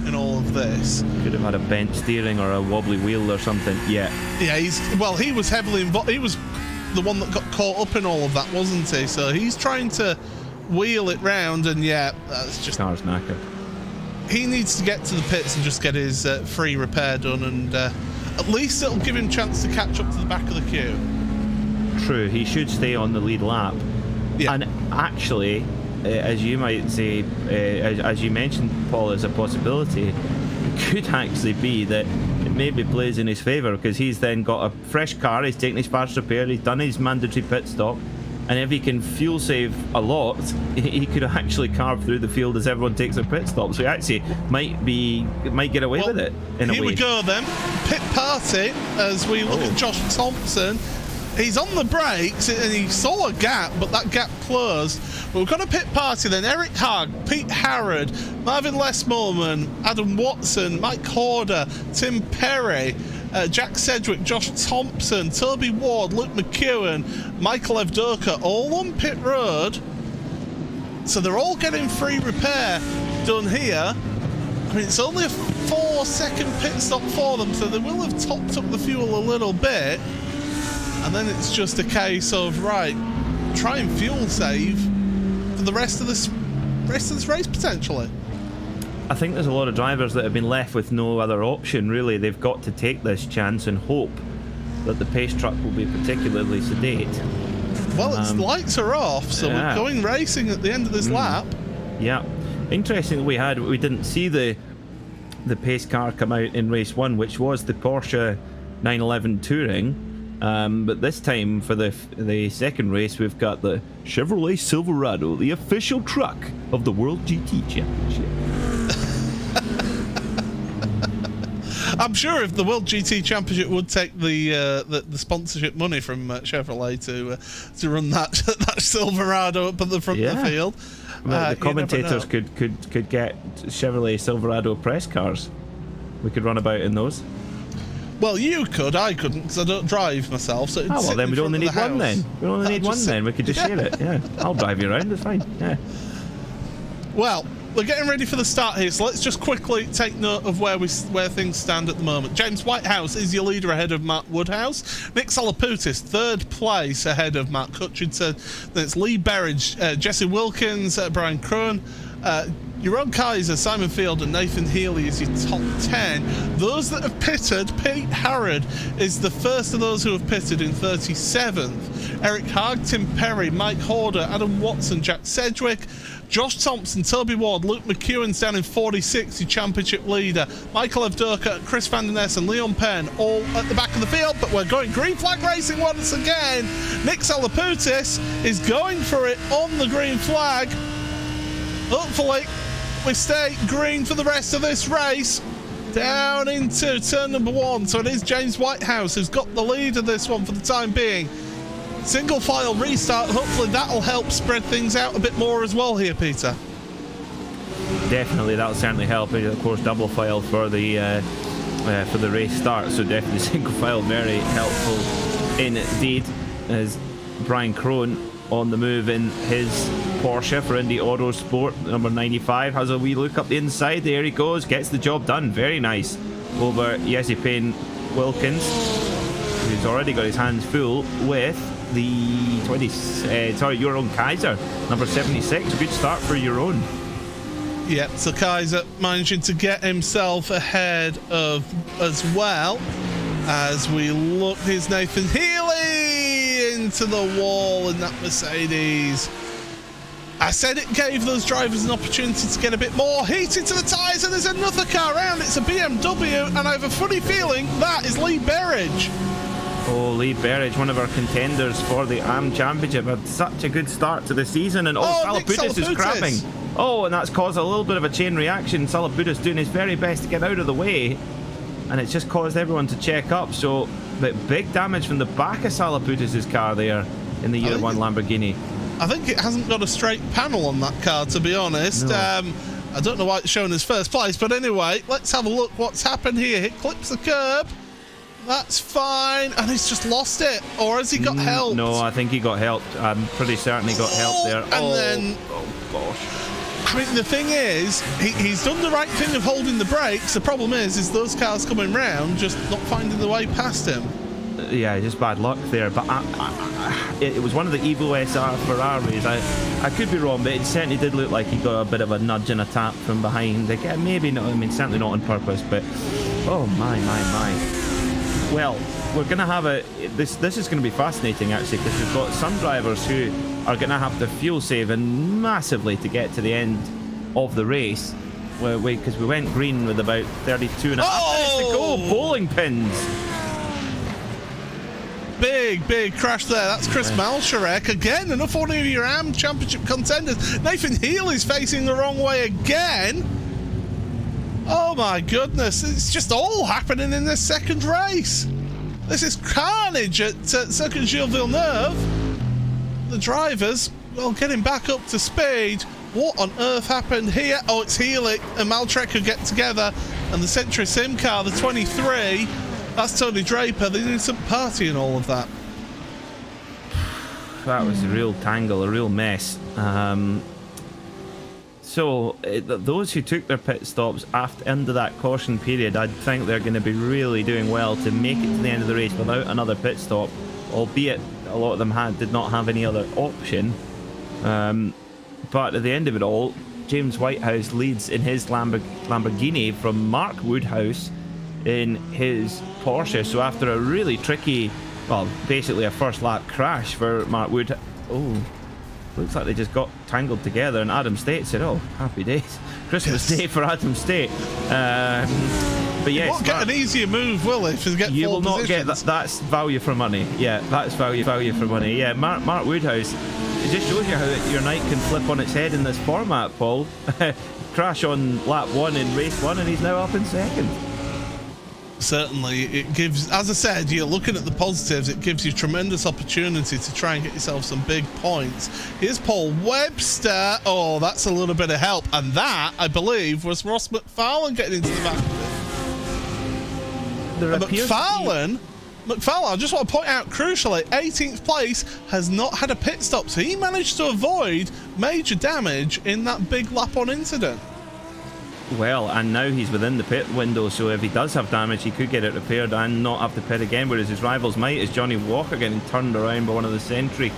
in all of this. Could have had a bent steering or a wobbly wheel or something. Yeah, he was heavily involved. He was the one that got caught up in all of that, wasn't he? So he's trying to wheel it round, and that's just... Car's knackered. He needs to get to the pits and just get his free repair done, and at least it'll give him a chance to catch up to the back of the queue. True, he should stay on the lead lap. Yeah. And actually, as you might say, as you mentioned, Paul, as a possibility, it could actually be that it maybe plays in his favour, because he's then got a fresh car, he's taken his fast repair, he's done his mandatory pit stop, and if he can fuel save a lot, he could actually carve through the field as everyone takes their pit stop. So he actually might get away with it in a way. Here we go then, pit party, as we look at Josh Thompson. He's on the brakes and he saw a gap, but that gap closed. But we've got a pit party then. Eric Hagg, Pete Harrod, Marvin Lesmorman, Adam Watson, Mike Horder, Tim Perry, Jack Sedgwick, Josh Thompson, Toby Ward, Luke McEwen, Michael Evdoka, all on pit road. So they're all getting free repair done here. I mean, it's only a 4-second pit stop for them, so they will have topped up the fuel a little bit. And then it's just a case of, right, try and fuel save for the rest of this race, potentially. I think there's a lot of drivers that have been left with no other option, really. They've got to take this chance and hope that the pace truck will be particularly sedate. Well, its lights are off, so we're going racing at the end of this lap. Yeah. Interesting, we didn't see the pace car come out in race 1, which was the Porsche 911 Touring. But this time, for the second race, we've got the Chevrolet Silverado, the official truck of the World GT Championship. I'm sure if the World GT Championship would take the sponsorship money from Chevrolet to run that Silverado up at the front of the field. Well, the commentators could get Chevrolet Silverado press cars. We could run about in those. Well, you could, I couldn't, because I don't drive myself. So well, then we'd only need one then. We only need one then. We could just share it. Yeah, I'll drive you around. It's fine. Yeah. Well, we're getting ready for the start here, so let's just quickly take note of where things stand at the moment. James Whitehouse is your leader ahead of Matt Woodhouse. Nick Salapoutis, third place ahead of Matt Cutchinson. Then it's Lee Berridge, Jesse Wilkins, Brian Crone, Jeroen Kaiser, Simon Field and Nathan Healy is your top 10. Those that have pitted, Pete Harrod is the first of those who have pitted in 37th. Eric Hagg, Tim Perry, Mike Horder, Adam Watson, Jack Sedgwick, Josh Thompson, Toby Ward, Luke McEwen's down in 46th, your championship leader. Michael Evdoka, Chris Van Den Ness and Leon Penn all at the back of the field, but we're going green flag racing once again. Nick Salapoutis is going for it on the green flag. Hopefully we stay green for the rest of this race. Down into turn number 1. So it is James Whitehouse who's got the lead of this one for the time being. Single file restart. Hopefully that'll help spread things out a bit more as well here, Peter. Definitely, that'll certainly help. Of course, double file for the race start. So definitely single file, very helpful indeed. As Brian Crone on the move in his Porsche for Indy Autosport, number 95, has a wee look up the inside. There he goes, gets the job done. Very nice over Jesse Payne Wilkins, who's already got his hands full with the Jeroen Kaiser, number 76. Good start for Jeroen. Yep, so Kaiser managing to get himself ahead of as well. As we look, here's Nathan Healy into the wall in that Mercedes. I said it gave those drivers an opportunity to get a bit more heat into the tyres, and there's another car around. It's a BMW, and I have a funny feeling that is Lee Berridge. Oh, Lee Berridge, one of our contenders for the AM Championship, had such a good start to the season, and Salapudis is crapping. Oh, and that's caused a little bit of a chain reaction. Salapudis doing his very best to get out of the way, and it's just caused everyone to check up. So, but big damage from the back of Salapudis' car there in the Year 1 Lamborghini. I think it hasn't got a straight panel on that car, to be honest. No. I don't know why it's showing as first place, but anyway, let's have a look what's happened here. It clips the curb. That's fine. And he's just lost it. Or has he got help? No, I think he got helped. I'm pretty certain he got help there. And then... Oh, gosh. I mean, the thing is, he's done the right thing of holding the brakes. The problem is those cars coming round just not finding the way past him. Yeah, just bad luck there. But it was one of the Evo SR Ferraris. I could be wrong, but it certainly did look like he got a bit of a nudge and a tap from behind. Like, maybe not. I mean, certainly not on purpose. But oh my. Well, we're going to have this is going to be fascinating, actually, because we've got some drivers who are going to have to fuel saving massively to get to the end of the race, because we went green with about 32 and a half minutes to go. Bowling pins. Big crash there. That's Chris Malsharek again. Enough one of your AM Championship contenders. Nathan Healy's facing the wrong way again. Oh my goodness, it's just all happening in this second race. This is carnage at Circuit Gilles Villeneuve. The drivers, well, getting back up to speed. What on earth happened here? Oh, it's Healy and Maltrek who get together, and the Century Sim car, the 23, that's Tony Draper. They need some party and all of that. That was a real tangle, a real mess. So those who took their pit stops after into that caution period, I think they're going to be really doing well to make it to the end of the race without another pit stop, albeit a lot of them did not have any other option. But at the end of it all, James Whitehouse leads in his Lamborghini from Mark Woodhouse in his Porsche. So after a really tricky, well, basically a first lap crash for Mark Woodhouse. Oh, looks like they just got tangled together, and Adam State said, oh, happy days. Christmas Day for Adam State. But yes, you won't get an easier move, will it? If you get you will not positions. get that. That's value for money. Yeah, that's value for money. Yeah, Mark Woodhouse. It just shows you how your night can flip on its head in this format, Paul. Crash on lap 1 in race 1, and he's now up in second. Certainly, it gives, as I said, you're looking at the positives, it gives you tremendous opportunity to try and get yourself some big points. Here's Paul Webster. Oh, that's a little bit of help. And that, I believe, was Ross McFarlane getting into the back of it. McFarlane, I just want to point out, crucially, 18th place, has not had a pit stop, so he managed to avoid major damage in that big lap-on incident. Well, and now he's within the pit window, so if he does have damage, he could get it repaired and not have to pit again, whereas his rivals might, as Johnny Walker getting turned around by one of the Century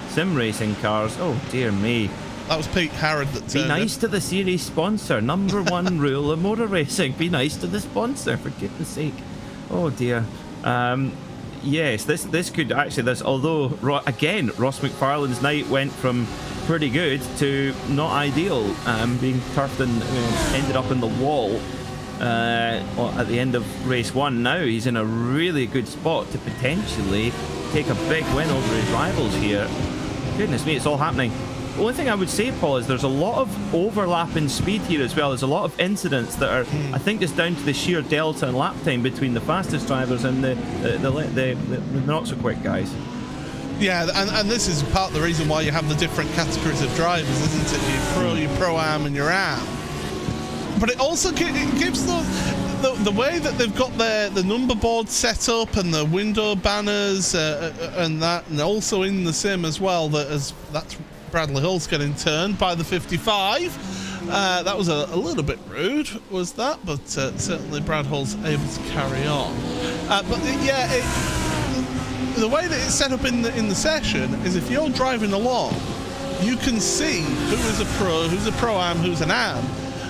sim racing cars. Oh, dear me. That was Pete Harrod that turned Be nice to the series sponsor. Number 1 rule of motor racing. Be nice to the sponsor, for goodness sake. Oh, dear. Yes, this could actually, although, again, Ross McFarlane's night went from pretty good to not ideal, being turfed and ended up in the wall at the end of race 1. Now he's in a really good spot to potentially take a big win over his rivals here. Goodness me, it's all happening. The only thing I would say, Paul, is there's a lot of overlap in speed here as well. There's a lot of incidents that are, I think, just down to the sheer delta in lap time between the fastest drivers and the not so quick guys. Yeah, and this is part of the reason why you have the different categories of drivers, isn't it? Your Pro-Am and your Am. But it also gives the way that they've got the number board set up and the window banners and that, and also in the sim as well. That's Bradley Hull's getting turned by the 55. That was a little bit rude, was that? But certainly Brad Hull's able to carry on. The way that it's set up in the session is if you're driving along, you can see who is a pro, who's a Pro-Am, who's an Am.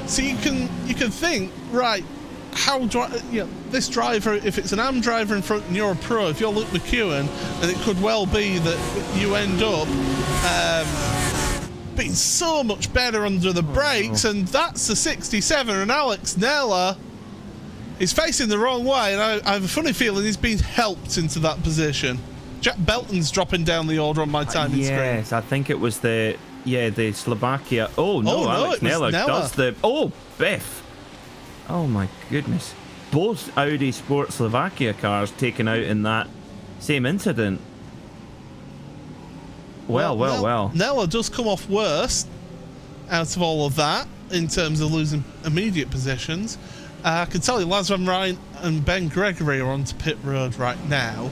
So you can think, right, how do this driver, if it's an Am driver in front and you're a pro, if you're Luke McEwen, then it could well be that you end up being so much better under the brakes, and that's the 67, and Alex Nella He's facing the wrong way, and I have a funny feeling he's been helped into that position. Jack Belton's dropping down the order on my timing screen. Yes, I think it was the Slovakia. Oh no, Alex Neller does the. Oh, Biff. Oh my goodness. Both Audi Sport Slovakia cars taken out in that same incident. Well. Neller does come off worst out of all of that in terms of losing immediate positions. I can tell you Laz Van Rijn and Ben Gregory are onto pit road right now.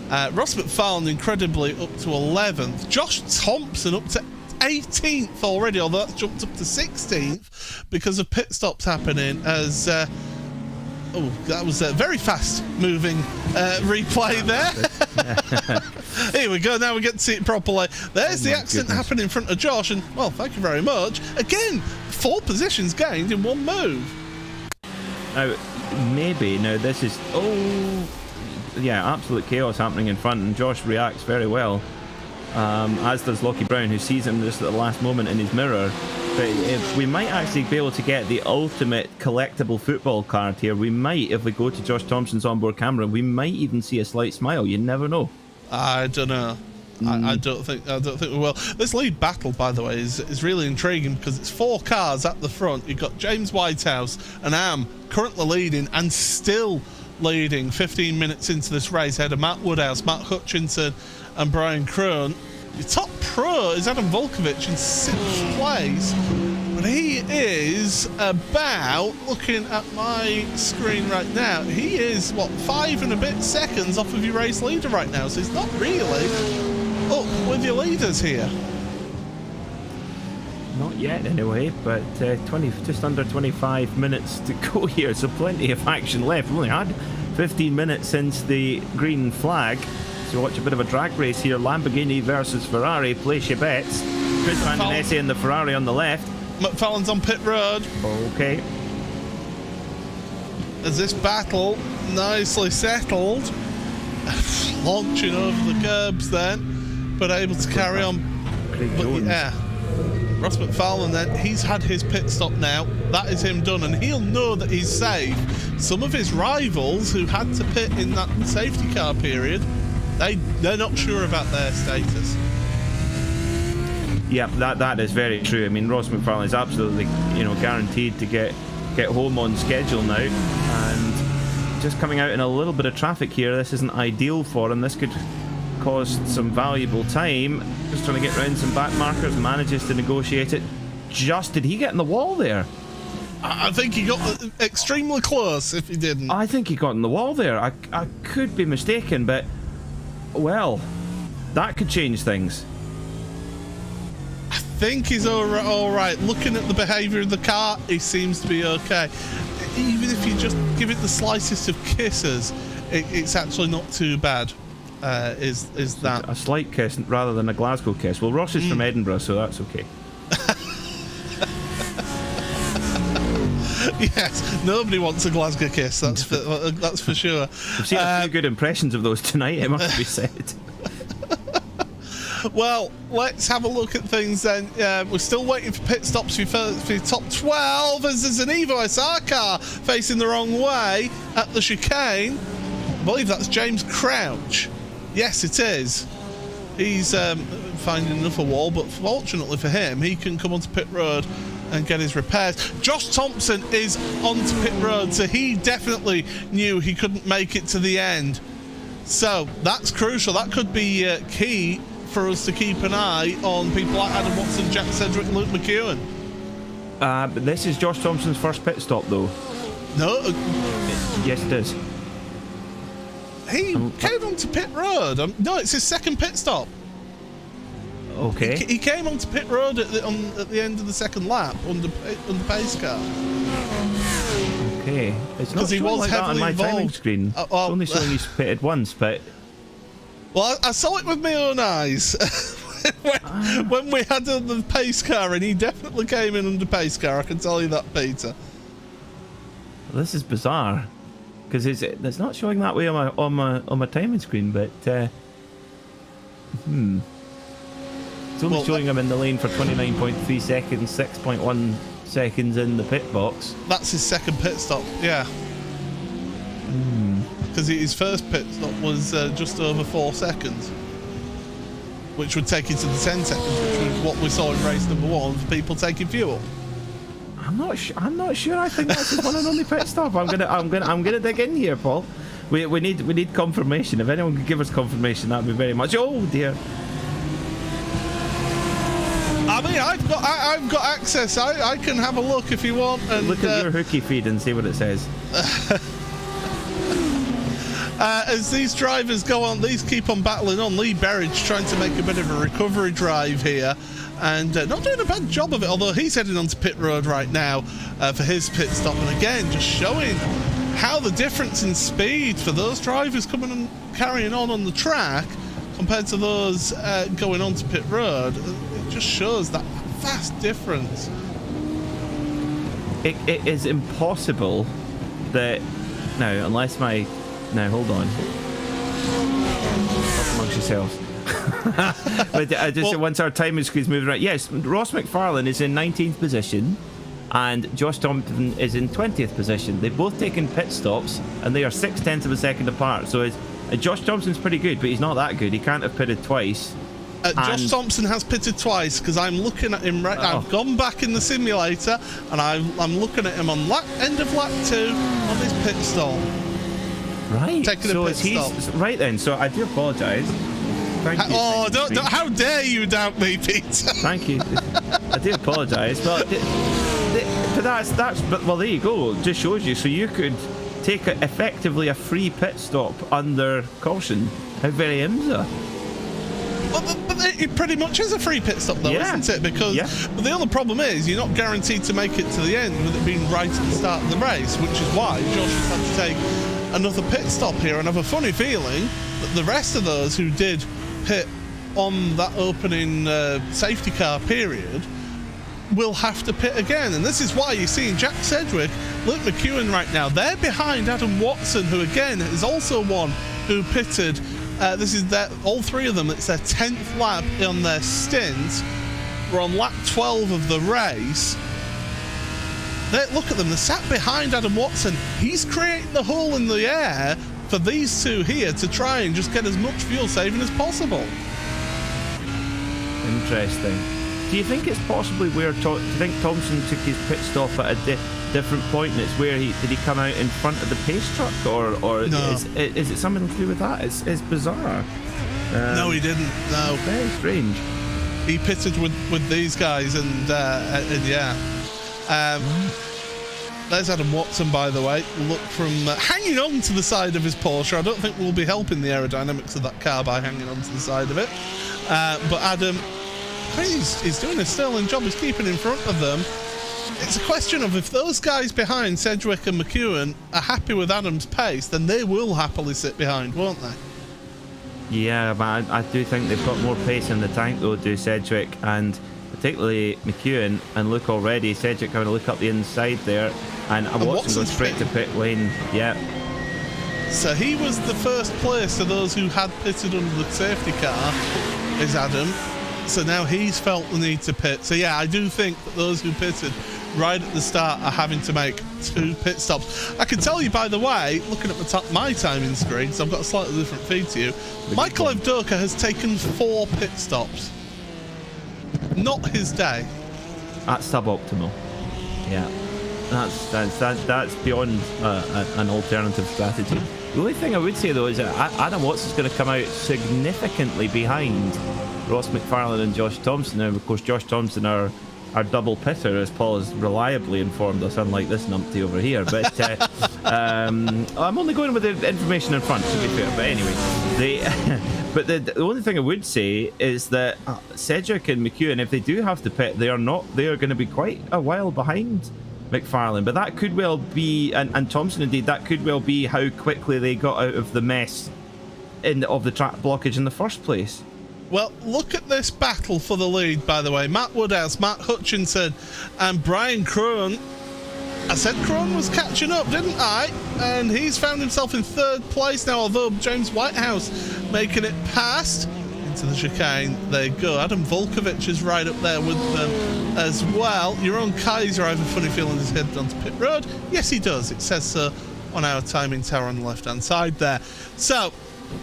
Ross McFarlane incredibly up to 11th. Josh Thompson up to 18th already, although that's jumped up to 16th because of pit stops happening as... that was a very fast moving replay there. Here we go, now we get to see it properly. There's the accident happening in front of Josh, and well, thank you very much. Again, 4 positions gained in one move. Now, this is... yeah, absolute chaos happening in front, and Josh reacts very well. As does Lockie Brown, who sees him just at the last moment in his mirror. But if we might actually be able to get the ultimate collectible football card here. We might, if we go to Josh Thompson's onboard camera, we might even see a slight smile. You never know. I don't know. I don't think we will. This lead battle, by the way, is really intriguing because it's 4 cars at the front. You've got James Whitehouse and Am currently leading and still leading 15 minutes into this race ahead of Matt Woodhouse, Matt Hutchinson and Brian Krohn. Your top pro is Adam Volkovich in 6th place, but he is about, looking at my screen right now, he is, 5 and a bit seconds off of your race leader right now, so he's not really up with your leaders here. Not yet anyway, but just under 25 minutes to go here, so plenty of action left. We've only had 15 minutes since the green flag. So watch a bit of a drag race here. Lamborghini versus Ferrari. Place your bets. Chris Van Den Esse and the Ferrari on the left. McFarlane's on pit road. Okay. As this battle nicely settled, launching over the curbs then, but able to carry on. But yeah, Ross McFarlane then, he's had his pit stop now. That is him done, and he'll know that he's safe. Some of his rivals who had to pit in that safety car period, they're not sure about their status. Yeah, that is very true. I mean, Ross McFarlane is absolutely, guaranteed to get home on schedule now, and just coming out in a little bit of traffic here. This isn't ideal for him. This could cause some valuable time. Just trying to get around some back markers. Manages to negotiate it. Did he get in the wall there? I think he got extremely close. If he didn't, I think he got in the wall there. I could be mistaken, but. Well, that could change things. I think he's all right. Looking at the behaviour of the car, he seems to be okay. Even if you just give it the slightest of kisses, it's actually not too bad. Is that a slight kiss rather than a Glasgow kiss? Well, Ross is from Edinburgh, so that's okay. Yes, nobody wants a Glasgow kiss. That's for sure. We've seen a few good impressions of those tonight, it must be said. Well, let's have a look at things then. We're still waiting for pit stops for your top 12 as there's an Evo SR car facing the wrong way at the chicane. I believe that's James Crouch. Yes, it is. He's finding another wall, but fortunately for him, he can come onto pit road and get his repairs. Josh Thompson is onto pit road, so he definitely knew he couldn't make it to the end. So that's crucial. That could be key for us to keep an eye on people like Adam Watson, Jack Sedgwick, Luke McEwen. But this is Josh Thompson's first pit stop, though. No. Yes, it is. He came onto pit road. No, it's his second pit stop. Okay. He came onto pit road at the end of the second lap on the pace car. Okay. It's not showing like that on my timing screen. It's only showing he's pitted once, but... Well, I saw it with my own eyes when we had the pace car, and he definitely came in under pace car. I can tell you that, Peter. Well, this is bizarre because it's not showing that way on my timing screen, but it's only showing him in the lane for 29.3 seconds, 6.1 seconds in the pit box. That's his second pit stop. Yeah. because his first pit stop was just over 4 seconds, which would take you to the 10 seconds, which was what we saw in race number 1 for people taking fuel. I'm not sure. I think that's his one and only pit stop. I'm gonna dig in here, Paul. We need confirmation. If anyone could give us confirmation, that'd be very much. Oh dear. I mean, I've got access. I can have a look if you want. And look at your hooky feed and see what it says. As these drivers go on, these keep on battling on. Lee Berridge trying to make a bit of a recovery drive here, and not doing a bad job of it, although he's heading onto pit road right now for his pit stop. And again, just showing how the difference in speed for those drivers coming and carrying on the track compared to those going onto pit road, it just shows that vast difference. It is impossible that now, unless my now hold on, talk amongst yourselves. But I just once our timing screen's moving right. Yes, Ross McFarlane is in 19th position, and Josh Thompson is in 20th position. They've both taken pit stops, and they are 0.6 of a second apart. So Josh Thompson's pretty good, but he's not that good. He can't have pitted twice. Josh Thompson has pitted twice, because I'm looking at him right now. I've gone back in the simulator, and I'm looking at him on end of lap 2 on his pit stop. Right. Taking a pit stop. Right then. So I do apologise. Thank you. Oh, don't, how dare you doubt me, Peter? Thank you. I do apologise, but well, there you go. It just shows you. So you could take effectively a free pit stop under caution. How very IMSA. But it pretty much is a free pit stop, though, isn't it? Because but the other problem is you're not guaranteed to make it to the end with it being right at the start of the race, which is why Josh has had to take another pit stop here. And I have a funny feeling that the rest of those who did pit on that opening safety car period will have to pit again. And this is why you're seeing Jack Sedgwick, Luke McEwen right now. They're behind Adam Watson, who again is also one who pitted. This is all three of them. It's their 10th lap on their stint. We're on lap 12 of the race. Look at them. They're sat behind Adam Watson. He's creating the hole in the air for these two here to try and just get as much fuel saving as possible. Interesting. Do you think it's possibly where do you think Thompson took his pit stop at a different point, and it's where did he come out in front of the pace truck, or no. is it something to do with that? It's bizarre. No, he didn't. No, very strange. He pitted with these guys, and yeah. There's Adam Watson, by the way. Look from hanging on to the side of his Porsche. I don't think we'll be helping the aerodynamics of that car by hanging on to the side of it. But Adam, he's doing a sterling job. He's keeping in front of them. It's a question of if those guys behind, Sedgwick and McEwen, are happy with Adam's pace, then they will happily sit behind, won't they? Yeah, but I do think they've got more pace in the tank, though, do Sedgwick, and particularly McEwen, and look already, Sedgwick having a look up the inside there, and Watson going straight to pit lane. Yeah. So he was the first place to those who had pitted under the safety car, is Adam. So now he's felt the need to pit. So yeah, I do think that those who pitted right at the start are having to make 2 pit stops. I can tell you, by the way, looking at my timing screen, so I've got a slightly different feed to you, Michael Evdoka has taken 4 pit stops. Not his day. That's suboptimal. Yeah, that's beyond an alternative strategy. The only thing I would say, though, is that Adam Watson's going to come out significantly behind Ross McFarlane and Josh Thompson. Now, of course, Josh Thompson are double pitter, as Paul has reliably informed us, unlike this numpty over here. But I'm only going with the information in front, to be fair. But anyway, the only thing I would say is that Sedgwick and McEwen, if they do have to pit, they are going to be quite a while behind McFarlane. But that could well be, and Thompson indeed, that could well be how quickly they got out of the mess of the track blockage in the first place. Well, look at this battle for the lead, by the way. Matt Woodhouse, Matt Hutchinson, and Brian Crone. I said Crone was catching up, didn't I? And he's found himself in 3rd place now, although James Whitehouse making it past into the chicane. There you go. Adam Volkovich is right up there with them as well. Your own Kaiser, I have a funny feeling, he's headed onto pit road. Yes, he does. It says so on our timing tower on the left-hand side there. So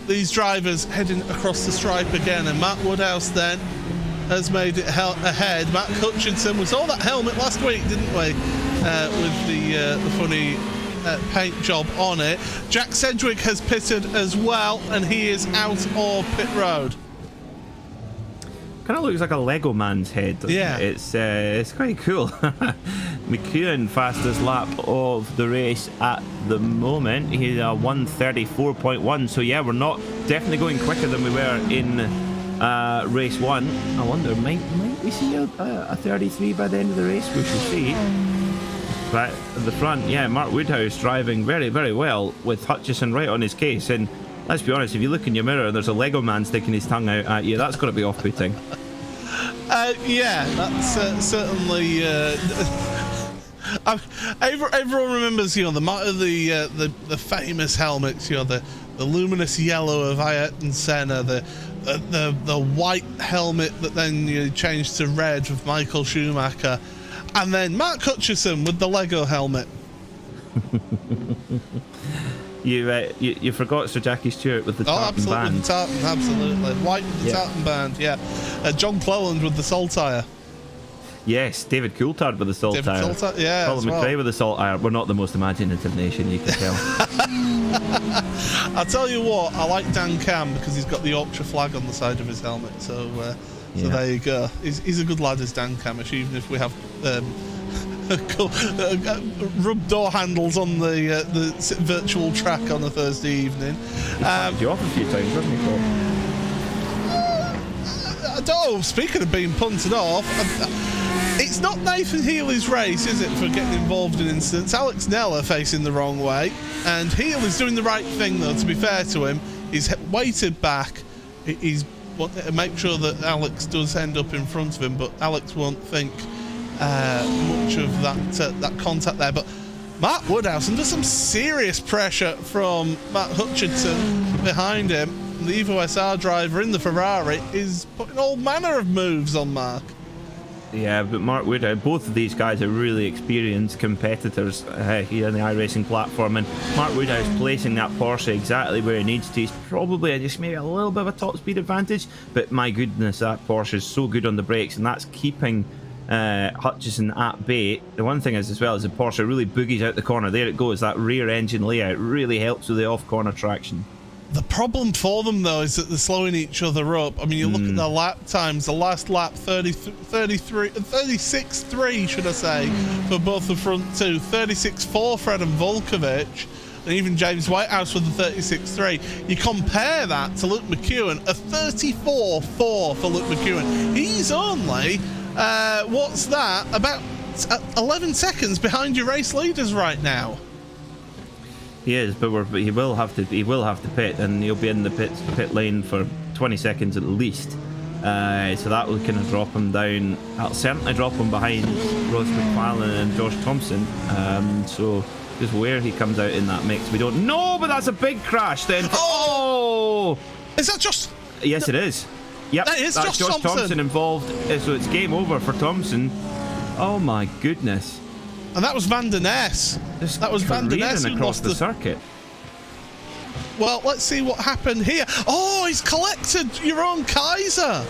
these drivers heading across the stripe again, and Matt Woodhouse then has made it ahead. Matt Hutchinson, we saw that helmet last week, didn't we? With the funny paint job on it. Jack Sedgwick has pitted as well, and he is out of pit road. Kind of looks like a Lego man's head, doesn't it? It's quite cool. McEwen fastest lap of the race at the moment. He's a 1:34.1. So yeah, we're not definitely going quicker than we were in race 1. I wonder, might we see a 33 by the end of the race? We shall see. But at the front, yeah, Mark Woodhouse driving very, very well with Hutchison right on his case. And let's be honest, if you look in your mirror and there's a Lego man sticking his tongue out at you, that's got to be off-putting. Yeah, that's certainly. Everyone remembers, the famous helmets, the luminous yellow of Ayrton Senna, the white helmet that then changed to red with Michael Schumacher, and then Mark Hutchison with the Lego helmet. You forgot Sir Jackie Stewart with the tartan band. Absolutely. White with the tartan band, yeah. John Cleland with the Saltire. Yes, David Coulthard with the Saltire. Yeah. Colin McRae with the Saltire. We're not the most imaginative nation, you can tell. I'll tell you what, I like Dan Cam because he's got the Yorkshire flag on the side of his helmet. So there you go. He's a good lad as Dan Camish, even if we have rub door handles on the virtual track on a Thursday evening. You off a few times, haven't you, Paul? I don't. Speaking of being punted off, it's not Nathan Healy's race, is it, for getting involved in incidents? Alex Neller facing the wrong way, and Healy's doing the right thing, though, to be fair to him. He's waited back. He's wanted to make sure that Alex does end up in front of him, but Alex won't think much of that contact there. But Matt Woodhouse under some serious pressure from Matt Hutchinson behind him. The Evo SR driver in the Ferrari is putting all manner of moves on Mark. Yeah, but Mark Woodhouse, both of these guys are really experienced competitors here on the iRacing platform, and Mark Woodhouse placing that Porsche exactly where he needs to. He's probably just maybe a little bit of a top speed advantage, but my goodness, that Porsche is so good on the brakes, and that's keeping Hutchison at bay. The one thing is as well is the Porsche really boogies out the corner. There it goes. That rear engine layout really helps with the off corner traction. The problem for them, though, is that they're slowing each other up. I mean, you look at the lap times. The last lap, 36.3, should I say, for both the front two. 36.4, Fred and Volkovich, and even James Whitehouse with the 36.3. You compare that to Luke McEwen, a 34.4 for Luke McEwen. He's only, what's that, about 11 seconds behind your race leaders right now. He is, but he will have to pit, and he'll be in the pit lane for 20 seconds at least. So that will kind of drop him down. That'll certainly drop him behind Ross McFarlane and Josh Thompson. So just where he comes out in that mix, we don't know. But that's a big crash then. Oh! Is that just? Yes, it is. Yep, that is that's Josh Thompson involved. So it's game over for Thompson. Oh my goodness. And that was Van der Ness. That was Van der Ness who across lost the circuit. Well, let's see what happened here. Oh, he's collected your own Kaiser.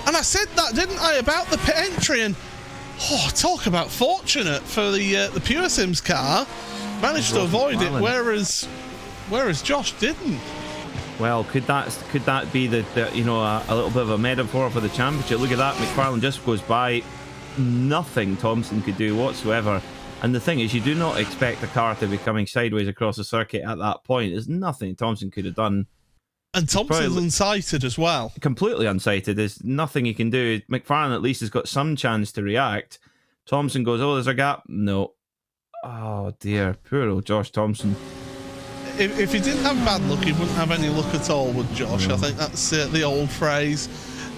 And I said that, didn't I, about the pit entry? And talk about fortunate for the Pure Sims car. Managed to avoid it, whereas Josh didn't. Well, could that be a little bit of a metaphor for the championship? Look at that, McFarlane just goes by. Nothing Thompson could do whatsoever. And the thing is, you do not expect a car to be coming sideways across the circuit at that point. There's nothing Thompson could have done. And Thompson's unsighted as well. Completely unsighted. There's nothing he can do. McFarlane at least has got some chance to react. Thompson goes, oh, there's a gap. No. Oh, dear. Poor old Josh Thompson. If he didn't have bad luck, he wouldn't have any luck at all with Josh. I think that's the old phrase.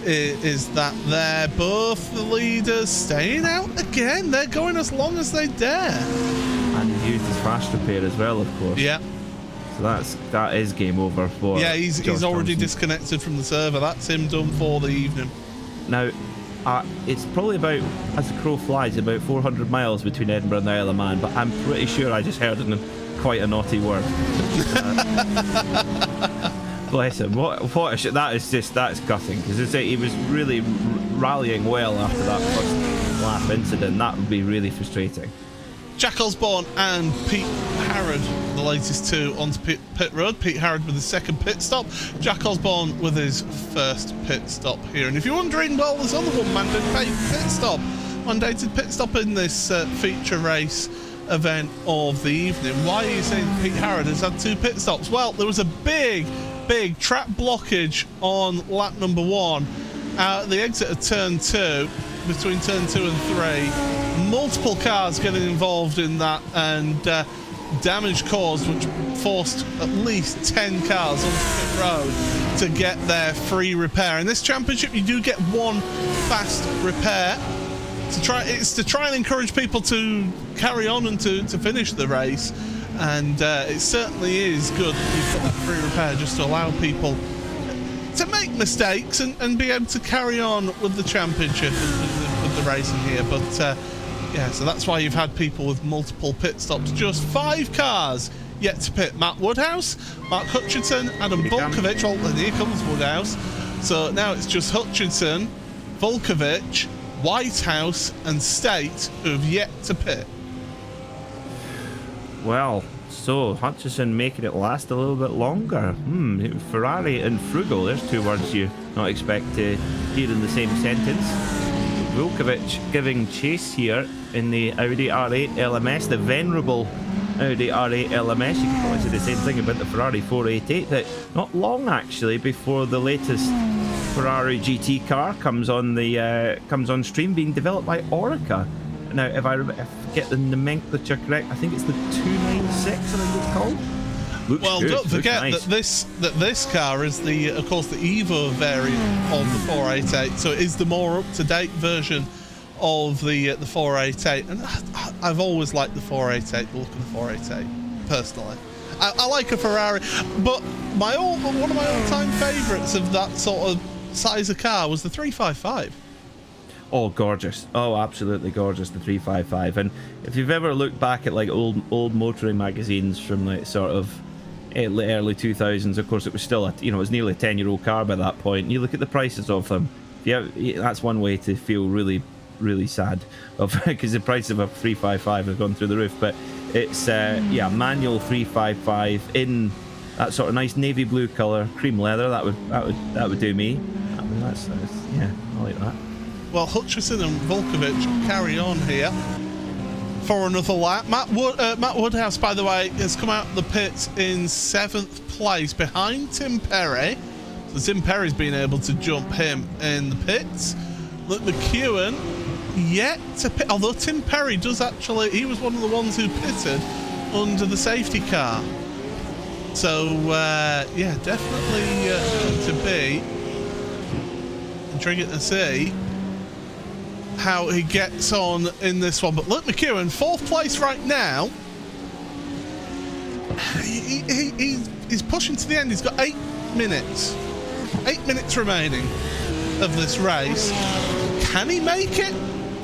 Is that they're both the leaders staying out again. They're going as long as they dare. And he's used his fast repair as well, of course. Yeah. So that is game over for. Yeah, he's already disconnected from the server. That's him done for the evening. Now, it's probably about, as the crow flies, about 400 miles between Edinburgh and the Isle of Man. But I'm pretty sure I just heard an quite a naughty word. Bless him. That's gutting, because he was really rallying well after that first lap incident. That would be really frustrating. Jack Osborne and Pete Harrod, the latest two onto pit road. Pete Harrod with his second pit stop. Jack Osborne with his first pit stop here. And if you're wondering, well, there's only one mandated pit stop in this feature race event of the evening. Why are you saying Pete Harrod has had two pit stops? Well, there was a big track blockage on lap number 1 at the exit of turn 2, between turn 2 and 3. Multiple cars getting involved in that, and damage caused, which forced at least 10 cars onto pit road to get their free repair. In this championship, you do get one fast repair to try and encourage people to carry on and to finish the race. And it certainly is good that you've got that free repair just to allow people to make mistakes and be able to carry on with the championship and with the racing here. But yeah, so that's why you've had people with multiple pit stops. Just 5 cars yet to pit. Matt Woodhouse, Mark Hutchinson, Adam Volkovich. Oh, and here comes Woodhouse. So now it's just Hutchinson, Volkovich, Whitehouse and State who have yet to pit. Well, so Hutchison making it last a little bit longer. Ferrari and frugal, there's two words you not expect to hear in the same sentence. Volkovich giving chase here in the Audi R8 LMS, the venerable Audi R8 LMS. You can probably say the same thing about the Ferrari 488, that not long actually before the latest Ferrari GT car comes on stream, being developed by Orica. Now, if I get the nomenclature correct, I think it's the 296, I think it's called. Looks well, good. don't forget Nice. that this car is of course, the Evo variant of the 488, so it is the more up-to-date version of the 488. And I've always liked the 488, the look of the 488, personally. I like a Ferrari, but one of my all-time favourites of that sort of size of car was the 355. Oh, gorgeous. Oh, absolutely gorgeous, the 355. And if you've ever looked back at like old motoring magazines from like sort of early 2000s, of course it was still it was nearly a 10-year-old car by that point. And you look at the prices of them. Yeah, that's one way to feel really, really sad, because the price of a 355 has gone through the roof. But it's manual 355 in that sort of nice navy blue color, cream leather. That would do me. I mean, that's yeah, I like that. Well, Hutchison and Volkovich carry on here for another lap. Matt Woodhouse, by the way, has come out of the pits in 7th place behind Tim Perry. So Tim Perry's been able to jump him in the pits. Luke McEwen yet to pit, although Tim Perry does actually, he was one of the ones who pitted under the safety car. So, yeah, definitely going to be intriguing to see how he gets on in this one. But look, McEwen, 4th place right now. He's pushing to the end. He's got 8 minutes. 8 minutes remaining of this race. Can he make it?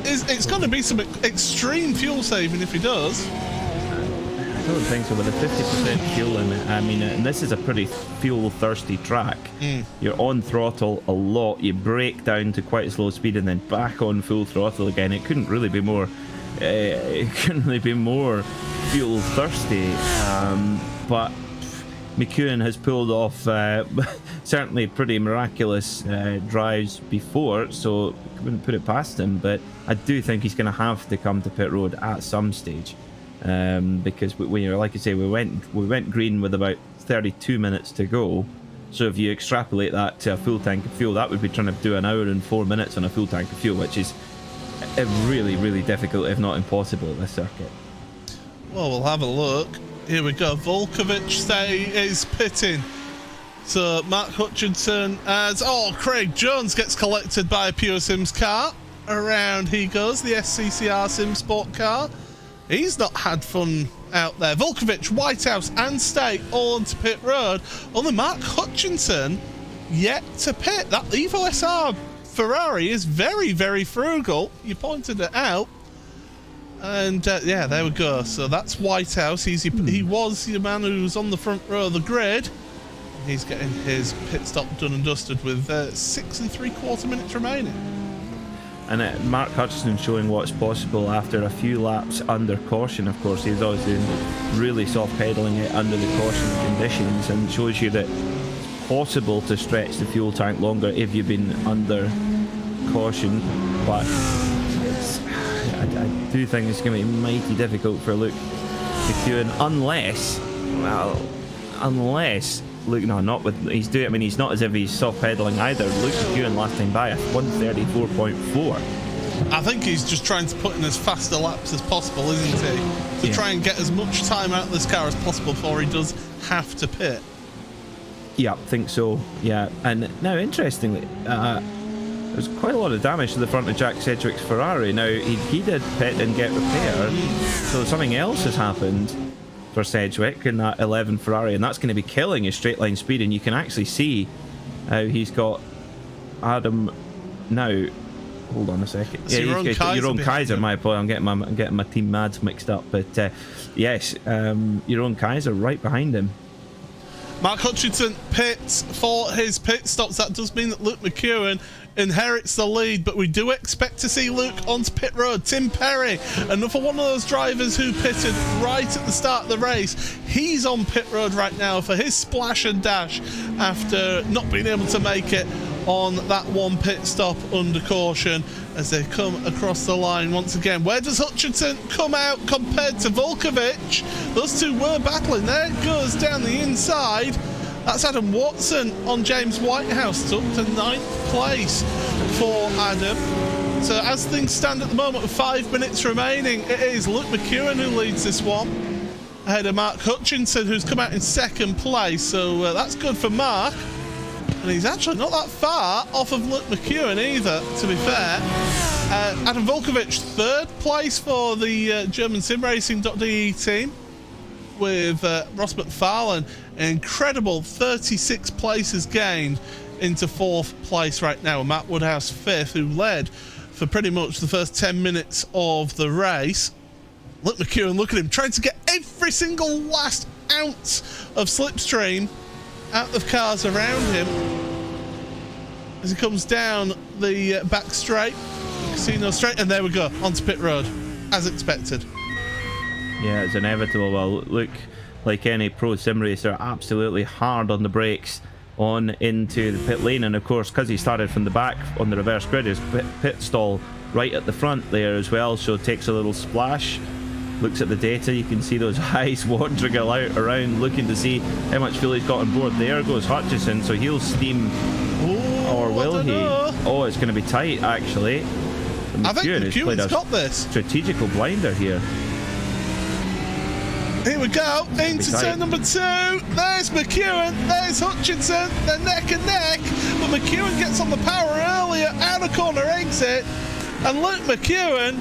It's going to be some extreme fuel saving if he does. I don't think so. With a 50% fuel limit, I mean, and this is a pretty fuel-thirsty track. You're on throttle a lot. You brake down to quite a slow speed and then back on full throttle again. It couldn't really be more. Fuel-thirsty. But McEwen has pulled off certainly pretty miraculous drives before, so I wouldn't put it past him. But I do think he's going to have to come to pit road at some stage. Because like you say, we went green with about 32 minutes to go. So if you extrapolate that to a full tank of fuel, that would be trying to do an hour and 4 minutes on a full tank of fuel, which is really, really difficult, if not impossible, at this circuit. Well, we'll have a look. Here we go. Volkovich is pitting. So Mark Hutchinson Craig Jones gets collected by a Pure Sims car. Around he goes, the SCCR Sim Sport car. He's not had fun out there. Volkovich, Whitehouse and State all onto pit road. Only Mark Hutchinson yet to pit. That Evo SR Ferrari is very, very frugal. You pointed it out. And yeah, there we go. So that's Whitehouse. He was the man who was on the front row of the grid. He's getting his pit stop done and dusted with 6 3/4 minutes remaining. And Mark Hutchinson showing what's possible after a few laps under caution. Of course, he's always doing really soft pedaling it under the caution conditions, and shows you that it's possible to stretch the fuel tank longer if you've been under caution. But I do think it's going to be mighty difficult for Luke McEwen, unless Luke, no, not with he's doing. I mean, he's not as if he's soft pedaling either. Luke McEwen last time by 1:34.4. I think he's just trying to put in as fast a laps as possible, isn't he? To try and get as much time out of this car as possible before he does have to pit. Yeah, I think so. Yeah, and now interestingly, there's quite a lot of damage to the front of Jack Sedgwick's Ferrari. Now he did pit and get repaired, so something else has happened for Sedgwick in that 11 Ferrari, and that's going to be killing his straight line speed. And you can actually see how he's got Adam now. Hold on a second. Yeah, he's got Jeroen Kaiser. My apologies, I'm getting my team mads mixed up. But yes, Jeroen Kaiser right behind him. Mark Hutchinson pits for his pit stops. That does mean that Luke McEwen inherits the lead, but we do expect to see Luke onto pit road. Tim Perry, another one of those drivers who pitted right at the start of the race, he's on pit road right now for his splash and dash after not being able to make it on that one pit stop under caution as they come across the line once again. Where does Hutchinson come out compared to Volkovich? Those two were battling. There it goes down the inside. That's Adam Watson on James Whitehouse, up to 9th place for Adam. So as things stand at the moment with 5 minutes remaining, it is Luke McEwen who leads this one, ahead of Mark Hutchinson, who's come out in 2nd place. So that's good for Mark. And he's actually not that far off of Luke McEwen either, to be fair. Adam Volkovich, 3rd place for the German SimRacing.de team, with Ross McFarlane, an incredible 36 places gained into 4th place right now. Matt Woodhouse 5th, who led for pretty much the first 10 minutes of the race. Luke McEwen, look at him, trying to get every single last ounce of slipstream out of cars around him as he comes down the back straight, Casino Straight, and there we go, onto pit road, as expected. Yeah, it's inevitable. Well, look, like any pro sim racer, absolutely hard on the brakes on into the pit lane, and of course, because he started from the back on the reverse grid, his pit stall right at the front there as well, so it takes a little splash. Looks at the data, you can see those eyes wandering around looking to see how much fuel he's got on board. There goes Hutchison, so he'll steam. Or will he? Oh, it's going to be tight actually. I think McEwen's got this. Strategical blinder here. Here we go, into turn number 2. There's McEwen, there's Hutchinson, they're neck and neck, but McEwen gets on the power earlier, out of corner exit, and Luke McEwen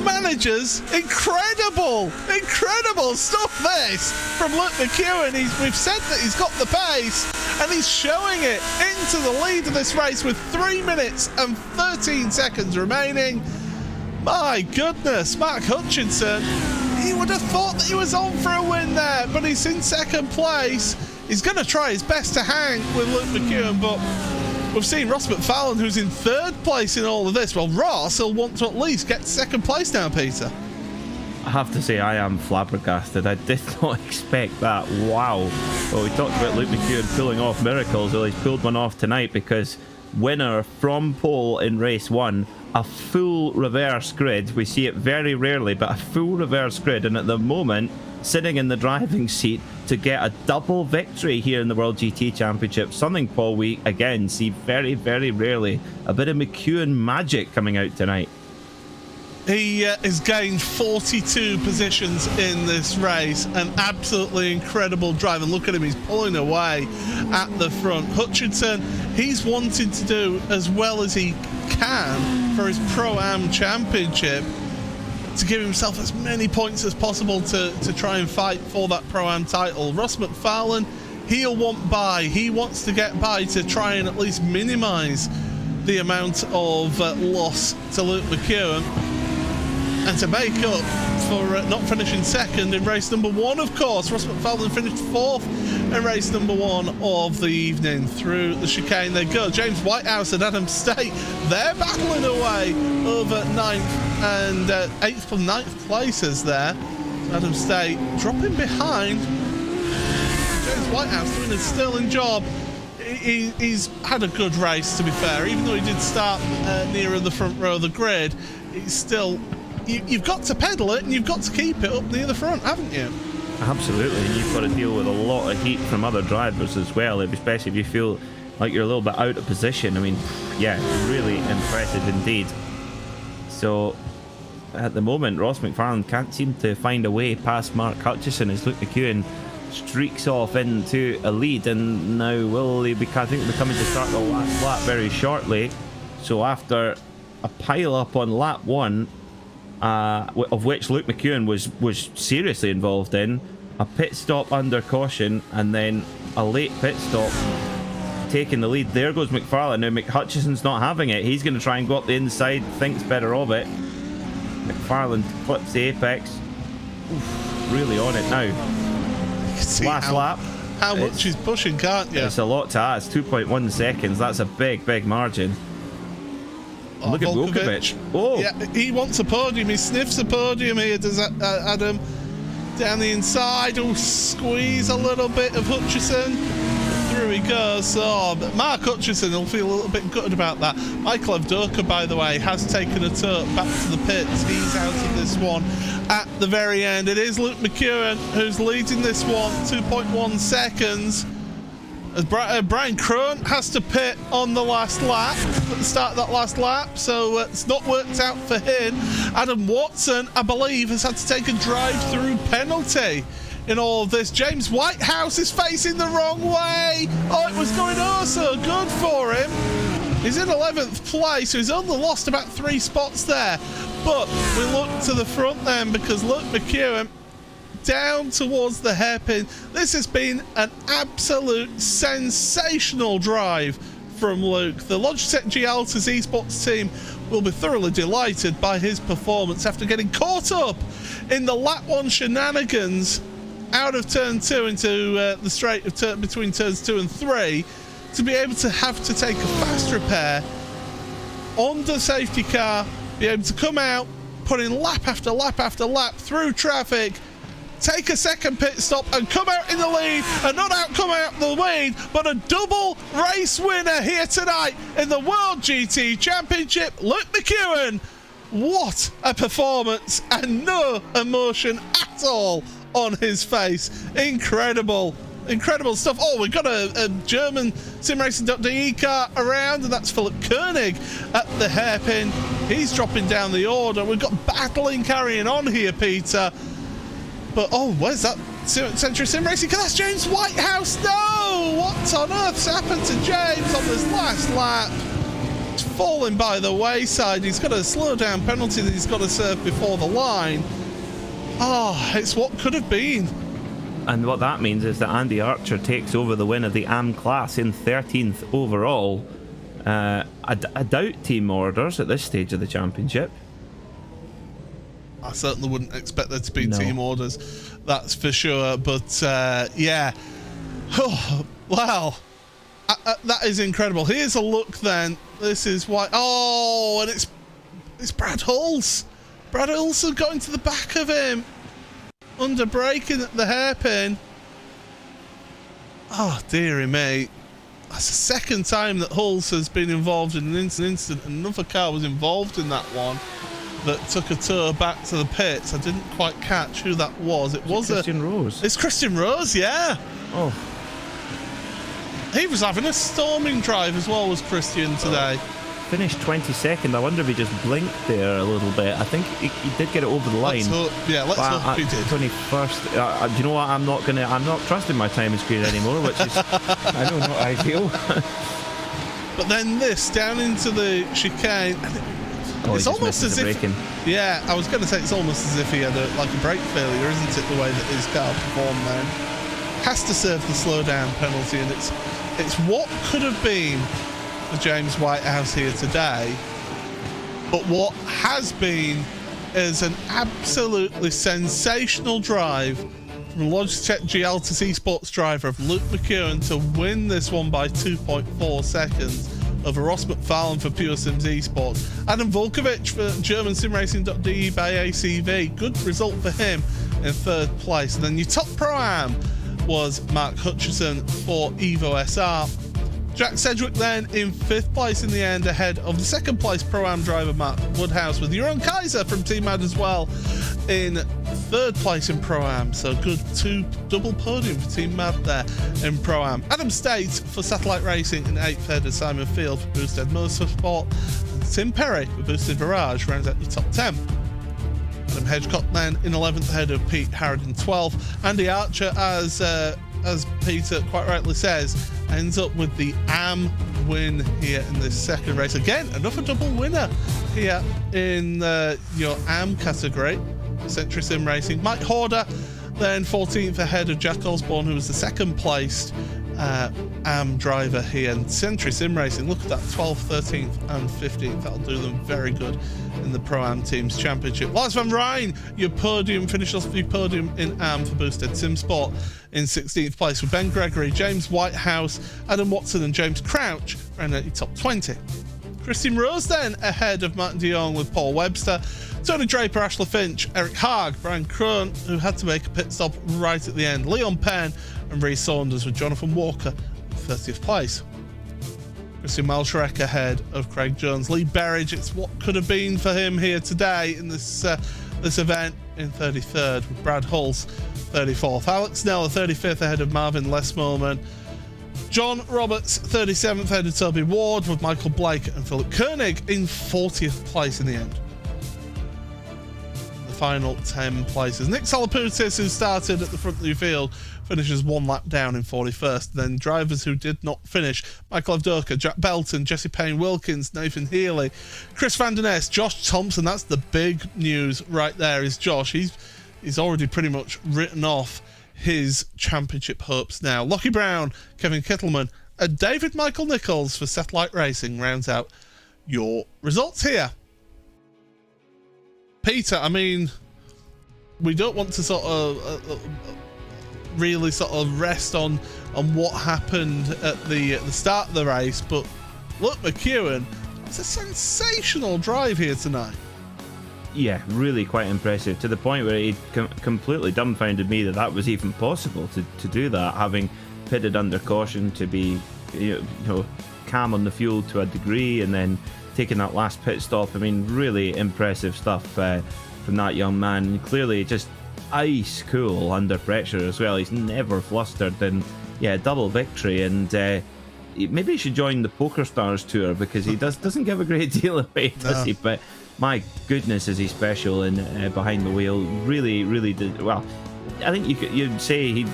manages incredible stuff this from Luke McEwen. We've said that he's got the pace, and he's showing it into the lead of this race with 3 minutes and 13 seconds remaining. My goodness, Mark Hutchinson, you would have thought that he was on for a win there, but he's in 2nd place. He's going to try his best to hang with Luke McEwen, but we've seen Ross McFarlane, who's in 3rd place in all of this. Well, Ross will want to at least get 2nd place now, Peter. I have to say, I am flabbergasted. I did not expect that. Wow. Well, we talked about Luke McEwen pulling off miracles. Well, he's pulled one off tonight, because winner from pole in race 1, a full reverse grid. We see it very rarely, but a full reverse grid, and at the moment sitting in the driving seat to get a double victory here in the World GT Championship, something, Paul, we again see very, very rarely. A bit of McEwen magic coming out tonight. He has gained 42 positions in this race. An absolutely incredible drive. And look at him, he's pulling away at the front. Hutchinson, he's wanted to do as well as he can for his Pro-Am Championship, to give himself as many points as possible to try and fight for that Pro-Am title. Ross McFarlane, he'll want by. He wants to get by to try and at least minimise the amount of loss to Luke McEwen. And to make up for not finishing second in race number 1, of course, Ross McFarlane finished 4th in race number 1 of the evening. Through the chicane they go. James Whitehouse and Adam State, they're battling away over 9th and 8th from 9th places there. Adam State dropping behind. James Whitehouse doing a sterling job. He's had a good race, to be fair. Even though he did start nearer the front row of the grid, he's still... You've got to pedal it and you've got to keep it up near the front, haven't you? Absolutely, and you've got to deal with a lot of heat from other drivers as well, especially if you feel like you're a little bit out of position. I mean, yeah, really impressive indeed. So, at the moment, Ross McFarlane can't seem to find a way past Mark Hutchison as Luke McEwen streaks off into a lead, and now will he be, I think they're coming to start the last lap very shortly. So after a pile up on lap 1, of which Luke McEwen was seriously involved in, a pit stop under caution, and then a late pit stop taking the lead. There goes McFarlane. Now Hutchison's not having it. He's going to try and go up the inside, thinks better of it. McFarlane clips the apex. Oof, really on it now. Last lap. How much he's pushing, can't you? It's a lot to ask. 2.1 seconds. That's a big margin. Look at Vukovic. Oh, yeah, he wants a podium. He sniffs a podium here. Does Adam down the inside? Oh, squeeze a little bit of Hutchison. Through he goes. Oh, but Mark Hutchison will feel a little bit gutted about that. Michael Avdoka, by the way, has taken a turn back to the pits. He's out of this one at the very end. It is Luke McEwen who's leading this one, 2.1 seconds. As Brian Crone has to pit on the last lap, at the start of that last lap, so it's not worked out for him. Adam Watson, I believe, has had to take a drive-through penalty in all of this. James Whitehouse is facing the wrong way. Oh, it was going oh so good for him. He's in 11th place, so he's only lost about 3 spots there. But we look to the front then, because Luke McEwen down towards the hairpin. This has been an absolute sensational drive from Luke. The Logitech G Altus eSports team will be thoroughly delighted by his performance after getting caught up in the lap 1 shenanigans out of turn 2 into the straight of between turns 2 and 3, to be able to have to take a fast repair on the safety car, be able to come out, put in lap after lap after lap through traffic, take a second pit stop and come out in the lead, and not come out the lead, but a double race winner here tonight in the World GT Championship, Luke McEwen. What a performance, and no emotion at all on his face. Incredible stuff. Oh, we've got a German SimRacing.de car around, and that's Philip Koenig at the hairpin. He's dropping down the order. We've got battling carrying on here, Peter. But, oh, where's that Century Sim Racing? Because that's James Whitehouse. No! What on earth's happened to James on this last lap? He's falling by the wayside. He's got a slow down penalty that he's got to serve before the line. Oh, it's what could have been. And what that means is that Andy Archer takes over the win of the AM class in 13th overall. I doubt team orders at this stage of the championship. I certainly wouldn't expect there to be team orders, that's for sure. But yeah, oh, wow, that is incredible. Here's a look then. This is why. Oh, and it's Brad Hulse. Brad Hulse has got into the back of him under braking at the hairpin. Oh, dearie me. That's the second time that Hulse has been involved in an incident. Another car was involved in that one that took a tour back to the pits. I didn't quite catch who that was. It was Christian Rose. It's Christian Rose, yeah. Oh. He was having a storming drive as well, was Christian today. Finished 22nd. I wonder if he just blinked there a little bit. I think he did get it over the line. Let's hope he did. 21st. Do you know what? I'm not trusting my time screen anymore, which is I know, not ideal. But then this down into the chicane. It's almost as if, yeah, I was going to say it's almost as if he had a brake failure, isn't it? The way that his car performed then. Has to serve the slowdown penalty, and it's what could have been for James Whitehouse here today, but what has been is an absolutely sensational drive from Logitech GL to Esports driver of Luke McEwen to win this one by 2.4 seconds over Ross McFarlane for Pure Sims Esports. Adam Volkovic for German SimRacing.de by ACV. Good result for him in third place. And then your top Pro-Am was Mark Hutchison for Evo SR. Jack Sedgwick then in fifth place in the end, ahead of the second place Pro-Am driver Mark Woodhouse, with Jeroen Kaiser from Team Mad as well in third place in Pro-Am. So good double podium for Team Mad there in Pro-Am. Adam States for Satellite Racing in eighth, ahead of Simon Field for Boosted Motorsport. Tim Perry for Boosted Virage rounds out your top 10. Adam Hedgecock then in 11th, ahead of Pete Harrod in 12th. Andy Archer, as Peter quite rightly says, ends up with the AM win here in this second race. Again, another double winner here in your AM category, Century Sim Racing. Mike Horder then 14th, ahead of Jack Osborne, who was the second placed AM driver here in Century Sim Racing. Look at that, 12th, 13th and 15th. That'll do them very good in the Pro-Am Teams Championship. Lars van Rijn, your podium, finished off the podium in AM for Boosted Sim Sport in 16th place, with Ben Gregory, James Whitehouse, Adam Watson and James Crouch round out your top 20. Christine Rose then ahead of Martin de Jong with Paul Webster, Tony Draper, Ashler Finch, Eric Haag, Brian Krohn, who had to make a pit stop right at the end, Leon Penn and Rhys Saunders, with Jonathan Walker in 30th place. Christian Malshrek ahead of Craig Jones. Lee Berridge, it's what could have been for him here today in this event, in 33rd, with Brad Hulse 34th. Alex Snell 35th, ahead of Marvin Lesmoman. John Roberts 37th, ahead of Toby Ward, with Michael Blake and Philip Koenig in 40th place in the end. The final 10 places. Nick Salaputis, who started at the front of the field, finishes one lap down in 41st. Then drivers who did not finish: Michael Avdoka, Jack Belton, Jesse Payne Wilkins, Nathan Healy, Chris Van Den Ness, Josh Thompson. That's the big news right there, is Josh. He's already pretty much written off his championship hopes now. Lockie Brown, Kevin Kittleman and David Michael Nichols for Satellite Racing rounds out your results here. Peter, I mean, we don't want to sort of really sort of rest on what happened at the start of the race, but look, McEwen, it's a sensational drive here tonight. Yeah, really quite impressive, to the point where it completely dumbfounded me that was even possible to do that, having pitted under caution, to be calm on the fuel to a degree, and then taking that last pit stop. I mean, really impressive stuff from that young man. Clearly just ice cool under pressure as well. He's never flustered, and yeah, double victory. And maybe he should join the Poker Stars tour, because he doesn't give a great deal away, does he? But my goodness, is he special in behind the wheel. Really, really did well. I think you'd say he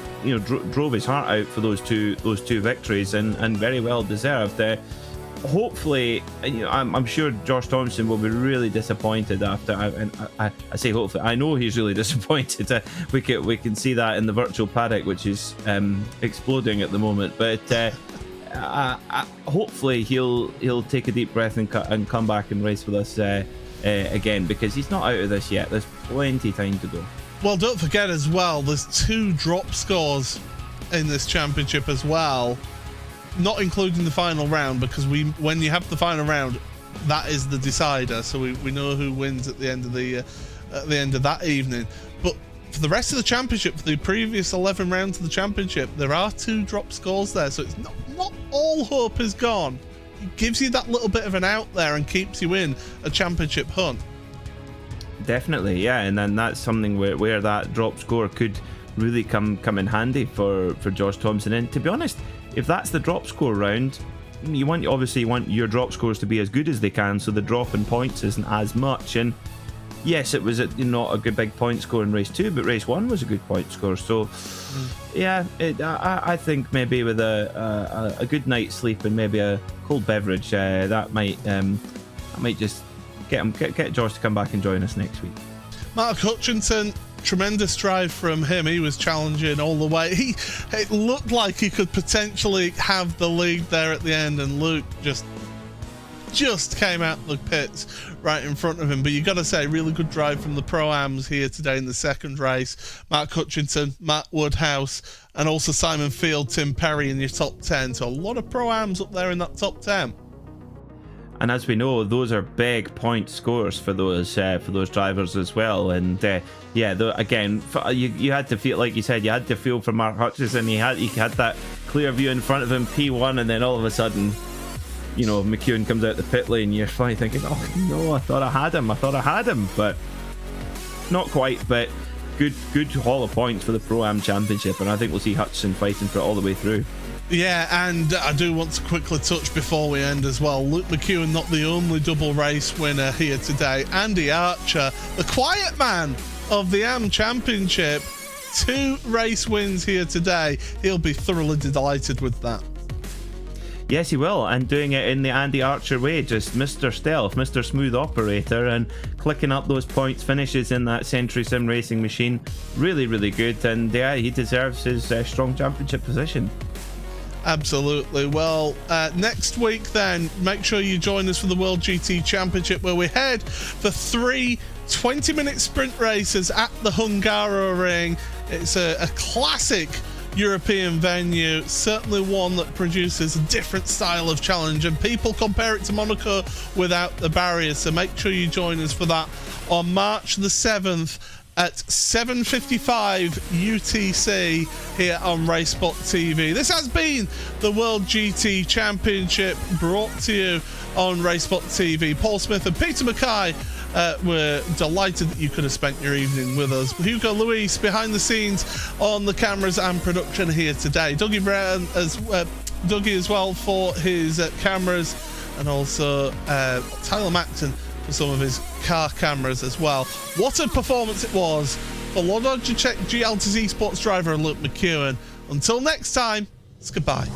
drove his heart out for those two victories, and very well deserved. Hopefully, I'm sure Josh Thompson will be really disappointed after. I say hopefully. I know he's really disappointed. We can see that in the virtual paddock, which is exploding at the moment. But hopefully he'll take a deep breath and come back and race with us again, because he's not out of this yet. There's plenty of time to go. Well, don't forget as well, there's 2 drop scores in this championship as well, not including the final round, because when you have the final round, that is the decider, so we know who wins at the end of that evening. But for the rest of the championship, for the previous 11 rounds of the championship, there are 2 drop scores there, so it's not all hope is gone. It gives you that little bit of an out there and keeps you in a championship hunt. Definitely, yeah, and then that's something where that drop score could really come in handy for Josh Thompson. And to be honest, if that's the drop score round, you obviously want your drop scores to be as good as they can, so the drop in points isn't as much. And yes, it was not a good big point score in race 2, but race 1 was a good point score. So yeah, I think maybe with a good night's sleep and maybe a cold beverage, that might just get Josh to come back and join us next week. Mark Hutchinson, tremendous drive from him. He was challenging all the way. It looked like he could potentially have the lead there at the end, and Luke just just came out the pits right in front of him. But you got to say, really good drive from the Pro-Ams here today in the second race. Mark Hutchinson, Matt Woodhouse, and also Simon Field, Tim Perry in your top 10. So a lot of Pro-Ams up there in that top 10. And as we know, those are big point scores for those drivers as well. And again, you had to feel, like you said, you had to feel for Mark Hutchinson. He had that clear view in front of him, P1, and then all of a sudden, you know, McEwen comes out the pit lane. You're finally thinking, oh no, I thought I had him, but not quite. But good haul of points for the Pro-Am Championship, and I think we'll see Hutchinson fighting for it all the way through. Yeah, and I do want to quickly touch before we end as well. Luke McEwen, not the only double race winner here today. Andy Archer, the quiet man of the AM Championship, 2 race wins here today. He'll be thoroughly delighted with that. Yes, he will, and doing it in the Andy Archer way, just Mr. Stealth, Mr. Smooth Operator, and clicking up those points finishes in that Century Sim racing machine. Really, really good, and yeah, he deserves his strong championship position. Absolutely. Well, next week then, make sure you join us for the World GT Championship, where we head for 3 20-minute sprint races at the Hungaroring. It's a classic European venue, certainly one that produces a different style of challenge, and people compare it to Monaco without the barriers. So make sure you join us for that on March the 7th at 7:55 UTC here on RaceSpotTV. This has been the World GT Championship, brought to you on RaceSpotTV. Paul Smith and Peter Mackay were delighted that you could have spent your evening with us. Hugo Luis behind the scenes on the cameras and production here today. Dougie Brown Dougie as well for his cameras, and also Tyler Macton for some of his car cameras as well. What a performance it was for Lodge GLTZ Esports driver and Luke McEwen. Until next time, it's goodbye.